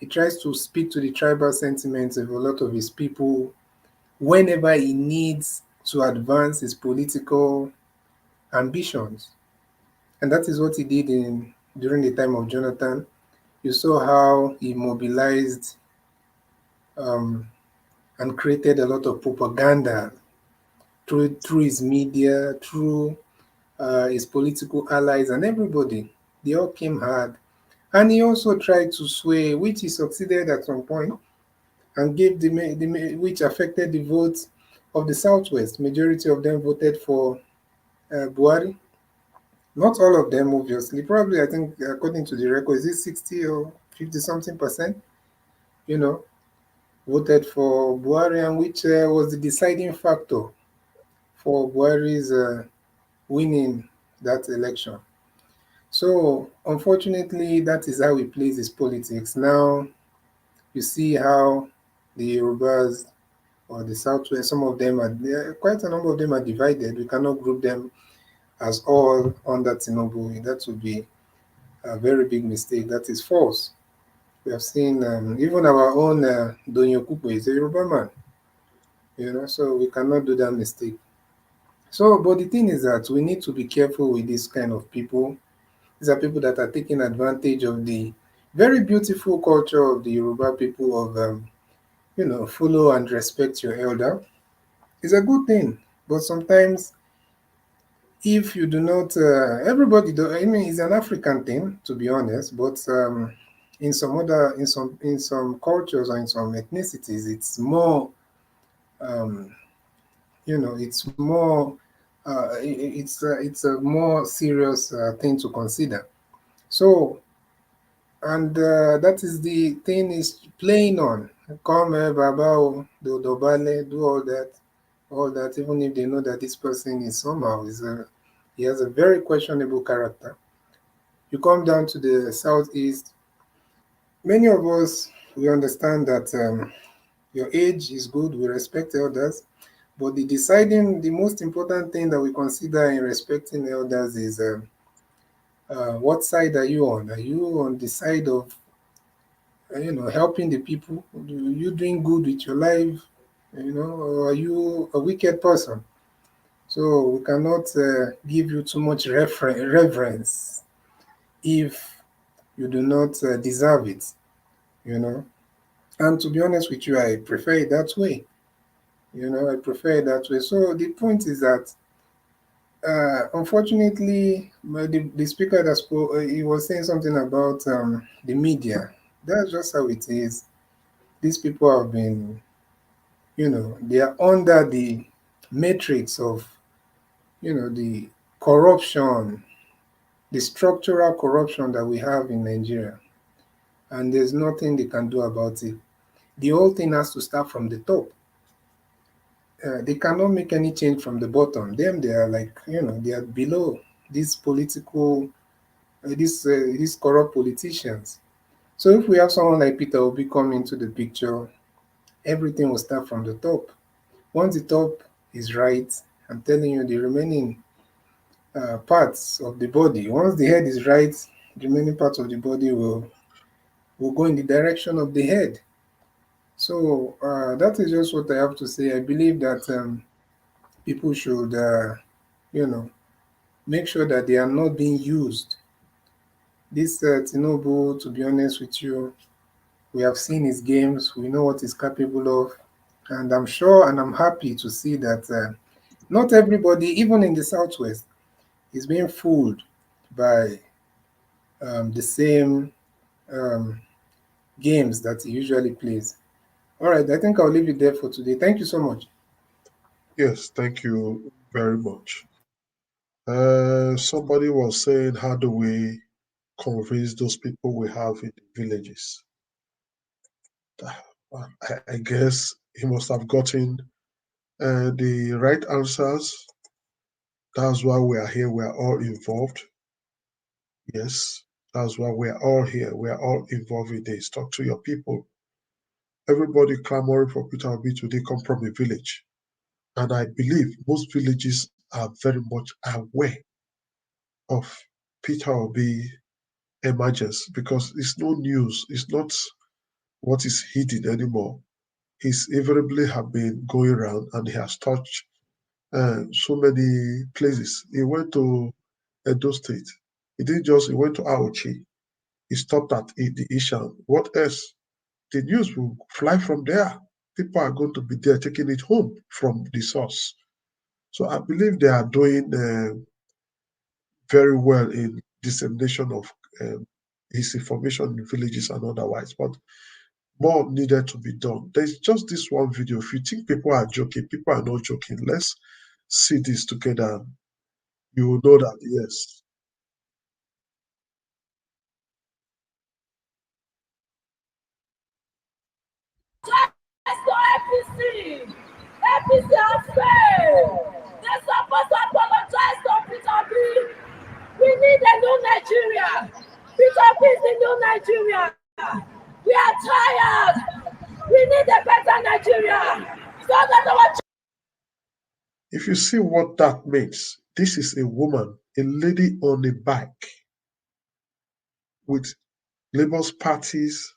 He tries to speak to the tribal sentiments of a lot of his people whenever he needs to advance his political ambitions. And that is what he did during the time of Jonathan. You saw how he mobilized and created a lot of propaganda through his media, through his political allies, and everybody. They all came hard. And he also tried to sway, which he succeeded at some point, and gave which affected the votes of the Southwest. Majority of them voted for Buhari. Not all of them, obviously. Probably, I think, according to the record, is it 60 or 50 something percent? Voted for Buhari, and which was the deciding factor for Buhari's winning that election. So, unfortunately, that is how he plays his politics. Now, you see how the Yorubas or the Southwest, some of them are, quite a number of them are divided. We cannot group them as all under Tinubu. That would be a very big mistake. That is false. We have seen even our own Donyo Kupo is a Yoruba man, so we cannot do that mistake. So, but the thing is that we need to be careful with this kind of people. These are people that are taking advantage of the very beautiful culture of the Yoruba people of, follow and respect your elder. It's a good thing, but sometimes if you do not, everybody do. I mean, it's an African thing, to be honest, but in some cultures or in some ethnicities, it's more, it's more, it's a more serious thing to consider. So, and that is the thing is playing on. Come, Baba, do Dobale, do all that, even if they know that this person is somehow he has a very questionable character. You come down to the southeast, many of us we understand that your age is good, we respect elders, but the most important thing that we consider in respecting elders is what side are you on? Are you on the side of helping the people? Are you doing good with your life? Or are you a wicked person? So we cannot give you too much reverence if you do not deserve it, And to be honest with you, I prefer it that way. I prefer it that way. So the point is that, unfortunately, the speaker that spoke, he was saying something about the media. That's just how it is. These people have been, they are under the matrix of, the corruption, the structural corruption that we have in Nigeria. And there's nothing they can do about it. The whole thing has to start from the top. They cannot make any change from the bottom. They are like, they are below these political, these corrupt politicians. So if we have someone like Peter Obi come into the picture, everything will start from the top. Once the top is right, I'm telling you, the remaining parts of the body, once the head is right, the remaining parts of the body will go in the direction of the head. So that is just what I have to say. I believe that people should, you know, make sure that they are not being used. This Tinubu, to be honest with you, we have seen his games. We know what he's capable of, and I'm sure and I'm happy to see that not everybody, even in the Southwest, is being fooled by the same um, games that he usually plays. All right, I think I'll leave it there for today. Thank you so much. Yes, thank you very much. Somebody was saying, how do we convince those people we have in the villages? I guess he must have gotten the right answers. That's why we are here. We are all involved. Yes, that's why we are all here. We are all involved in this. Talk to your people. Everybody clamoring for Peter Obi today come from a village. And I believe most villages are very much aware of Peter Obi emergence because it's no news. It's not what is hidden anymore. He's invariably have been going around and he has touched so many places. He went to Edo State. He went to Aochi. He stopped at the Ishan. What else? The news will fly from there. People are going to be there taking it home from the source. So I believe they are doing very well in dissemination of his information in villages and otherwise. But more needed to be done. There's just this one video. If you think people are joking, people are not joking. Let's see this together. You will know that, yes. APC! APC has failed! They're supposed to apologize to Peter Obi. We need a new Nigeria. Peter Obi is the new Nigeria. We are tired. We need a better Nigeria. So that our If you see what that means, this is a woman, a lady on a bike with Labour Party's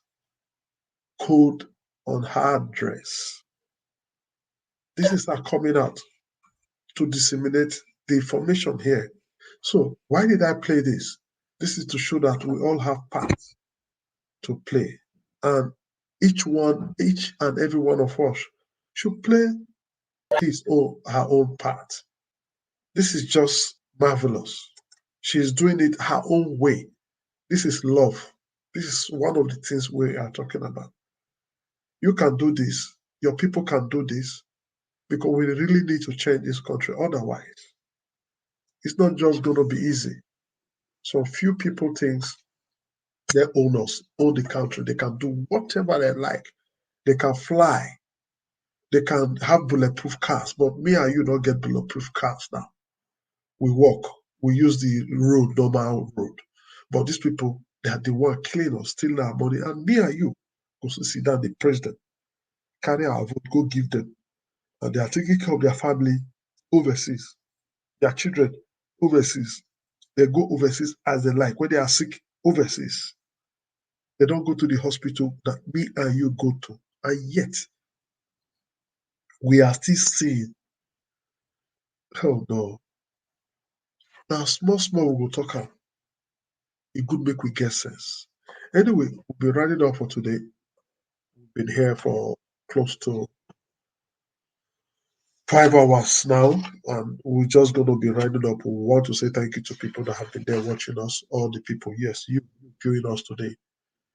code on her dress. This is her coming out to disseminate the information here. So why did I play this? This is to show that we all have parts to play. And each and every one of us should play her own part. This is just marvelous. She's doing it her own way. This is love. This is one of the things we are talking about. You can do this. Your people can do this because we really need to change this country. Otherwise, it's not just going to be easy. So few people think they own us, own the country. They can do whatever they like. They can fly. They can have bulletproof cars. But me and you don't get bulletproof cars now. We walk. We use the road, normal road. But these people, they are the one killing us, stealing our money. And me and you go to sit down, the president, carry our vote, go give them. And they are taking care of their family overseas, their children overseas. They go overseas as they like. When they are sick, overseas. They don't go to the hospital that me and you go to. And yet, we are still seeing, oh no. Now, small, we will talk about. It could make we get sense. Anyway, we'll be running up for today. We've been here for close to 5 hours now, and we're just going to be running up. We want to say thank you to people that have been there watching us, all the people, yes, you viewing us today.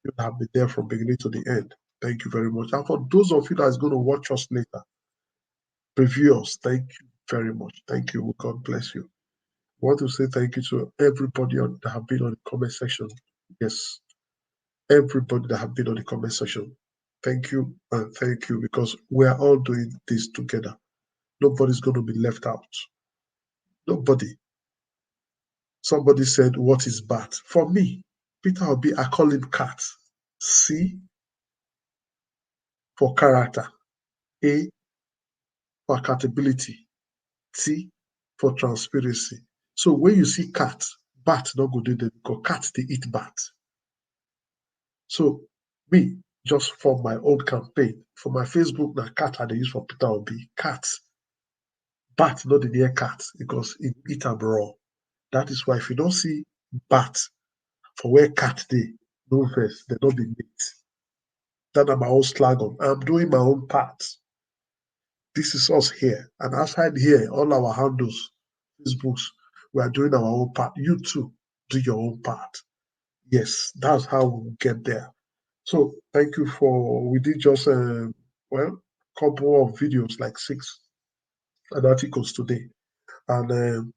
You have been there from beginning to the end. Thank you very much. And for those of you that is going to watch us later, review us, thank you very much. Thank you. God bless you. I want to say thank you to everybody that have been on the comment section. Yes, everybody that have been on the comment section. Thank you and thank you because we are all doing this together. Nobody's going to be left out. Nobody. Somebody said, what is bat? For me, Peter Obi, I call him cat. C for character. A for accountability. T for transparency. So when you see cat, bat not go do them because cat they eat bat. So me, just for my own campaign. For my Facebook, na cat I dey use for Peter Obi. Cat. Bat, not the near cat, because it eat am raw. That is why if you don't see bat for where cat dey, no vex, they don't be meat. That is my own slogan. I'm doing my own part. This is us here. And outside here, all our handles, Facebooks, we are doing our own part. You too, do your own part. Yes, that's how we will get there. So thank you for, we did just, well, couple of videos, like 6 articles today. And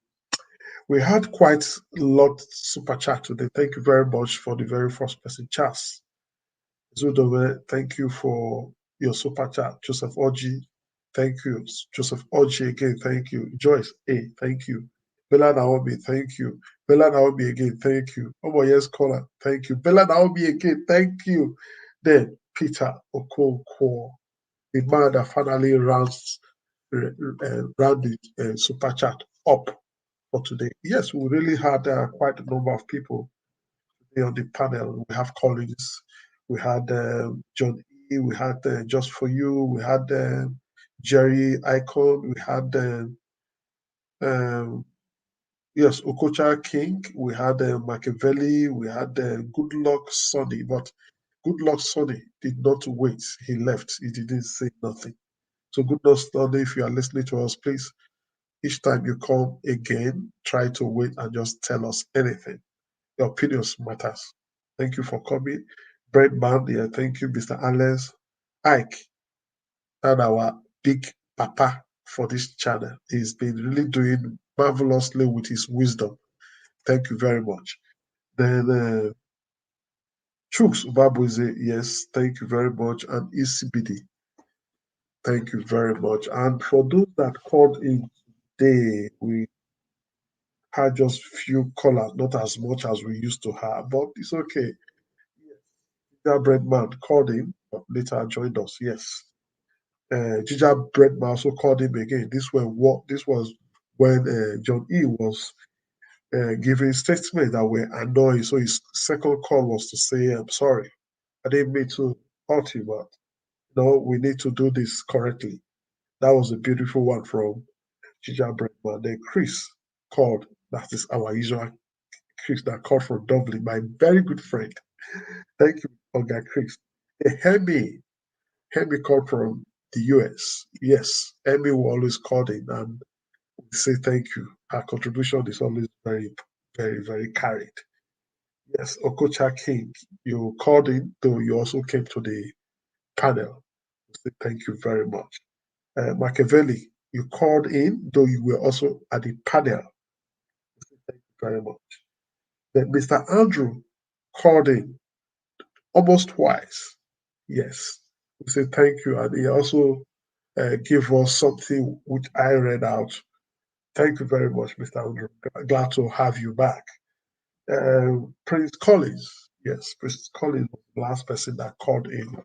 we had quite a lot super chat today. Thank you very much for the very first person, Charles. Zudove, thank you for your super chat. Joseph Oji, thank you. Joseph Oji again, thank you. Joyce A, thank you. Bella Naomi, thank you. Bella Naomi again, thank you. Oh, yes, caller, thank you. Bella Naomi again, thank you. Then Peter Okonkwo, the man that finally rounds the super chat up for today. Yes, we really had quite a number of people today on the panel. We have Collins, we had John E, we had Just For You, we had Jerry Icon, we had yes, Okocha King, we had Machiavelli, we had Good Luck Sonny, but Good Luck Sonny did not wait. He left. He didn't say nothing. So Good Luck Sonny, if you are listening to us, please, each time you come again, try to wait and just tell us anything. Your opinions matters. Thank you for coming. Brett Man, yeah, thank you, Mr. Alex. Ike, and our big papa for this channel. He's been really doing marvelously with his wisdom. Thank you very much. Then Chooks Babuze, yes, thank you very much. And ECBD, thank you very much. And for those that called in today, we had just few callers, not as much as we used to have, but it's okay. Ginger Breadman called him, but later joined us. Yes. Ginger Breadman also called him again. This was when John E was giving statements that were annoying. So his second call was to say, I'm sorry. I didn't mean to hurt you, but no, we need to do this correctly. That was a beautiful one from Ginger Breadman. Then Chris called. That is our usual Chris that called from Dublin, my very good friend. Thank you, Oga Chris. Hemi called from the US. Yes, Hemi will always call in and say thank you. Her contribution is always very, very, very carried. Yes, Okocha King, you called in, though you also came to the panel. Say thank you very much. Machiavelli, you called in, though you were also at the panel. Thank you very much. Then Mr. Andrew called in almost twice. Yes, we say thank you. And he also gave us something which I read out. Thank you very much, Mr. Andrew. Glad to have you back. Prince Collins, yes, Prince Collins was the last person that called in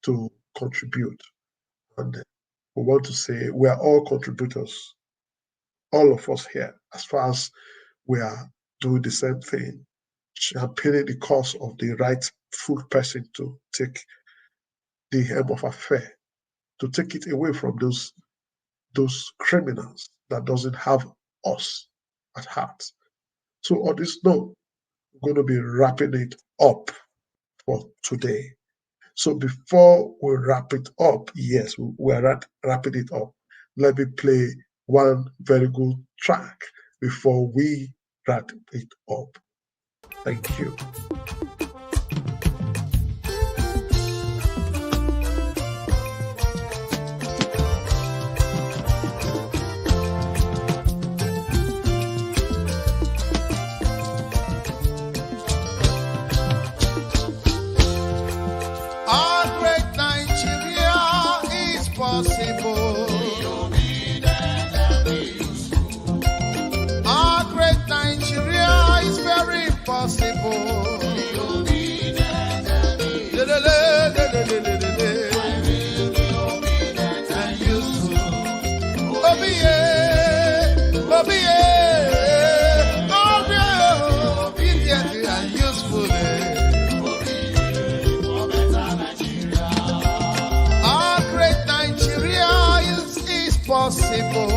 to contribute. And we want to say we are all contributors, all of us here, as far as we are doing the same thing, championing the cause of the rightful person to take the helm of affair, to take it away from those criminals that doesn't have us at heart. So on this note, we're going to be wrapping it up for today. So before we wrap it up, yes, we're wrapping it up. Let me play one very good track before we wrap it up. Thank you. Our great Nigeria is possible. Our great Nigeria is very possible. possible.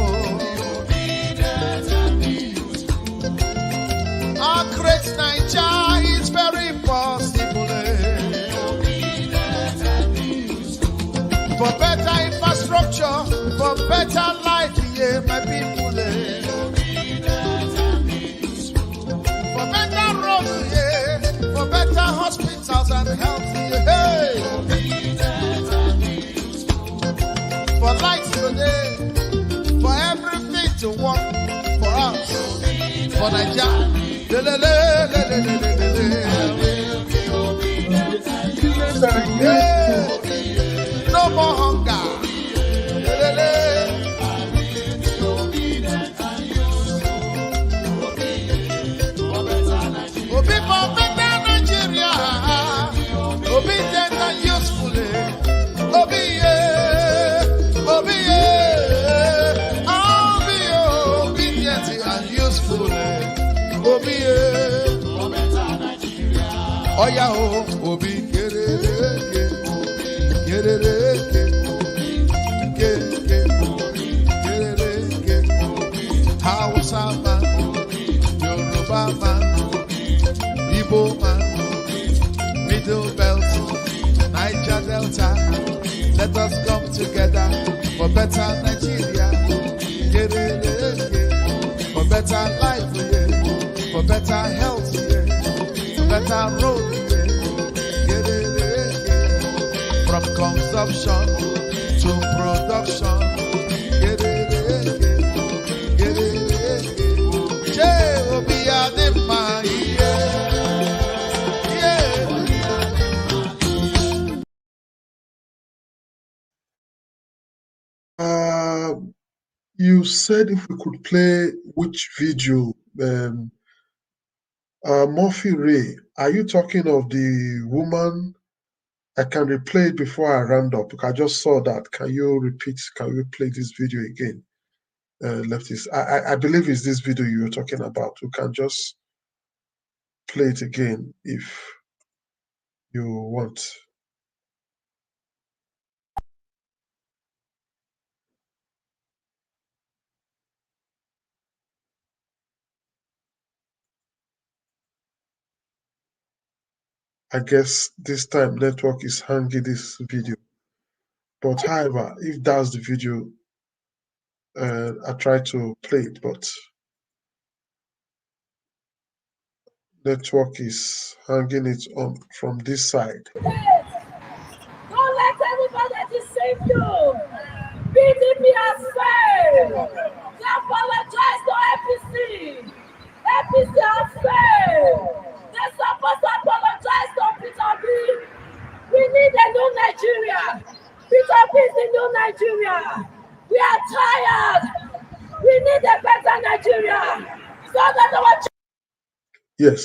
Our great Nigeria is very possible. For better infrastructure, for better life, yeah, my people. For better roads, yeah, for better hospitals and health, yeah. For lights today, for everything to work for us, for Nigeria. Yeah. No more hunger. Obi for better Nigeria. Obedient and useful. Obi yeah. Obi yeah. Obedient and useful. Obi yeah. Oh yeah, Obi get it. Hausa man, Yoruba man, Igbo man, Middle Belt, Niger Delta. Let us come together for better Nigeria. For better life, for better health, for better road. From consumption to production. You said if we could play which video, Murphy Ray, are you talking of the woman? I can replay it before I round up because I just saw that. Can you play this video again? Leftist. I believe it's this video you were talking about. You can just play it again if you want. I guess this time network is hanging this video. But however, if that's the video, I try to play it, but network is hanging it on from this side. Don't let anybody deceive you. PDP has failed. They apologize to APC. APC has failed. They're supposed to apologize to Peter B. We need a new Nigeria. Peter B is the new Nigeria. We are tired. We need a better Nigeria. So that our Yes,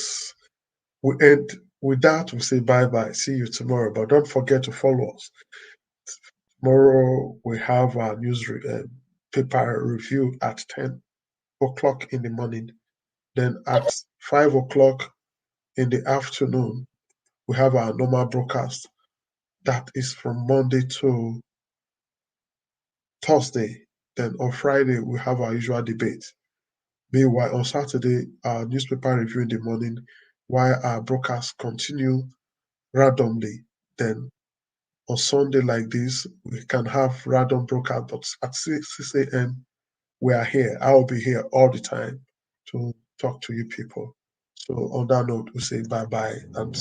we end with that. We say bye-bye. See you tomorrow. But don't forget to follow us. Tomorrow we have our news paper review at 10 o'clock in the morning. Then at 5 o'clock in the afternoon, we have our normal broadcast. That is from Monday to Thursday. Then on Friday, we have our usual debate. Meanwhile, on Saturday, our newspaper review in the morning, while our broadcasts continue randomly. Then on Sunday like this, we can have random broadcast, but at 6 a.m., we are here. I will be here all the time to talk to you people. So on that note, we say bye-bye and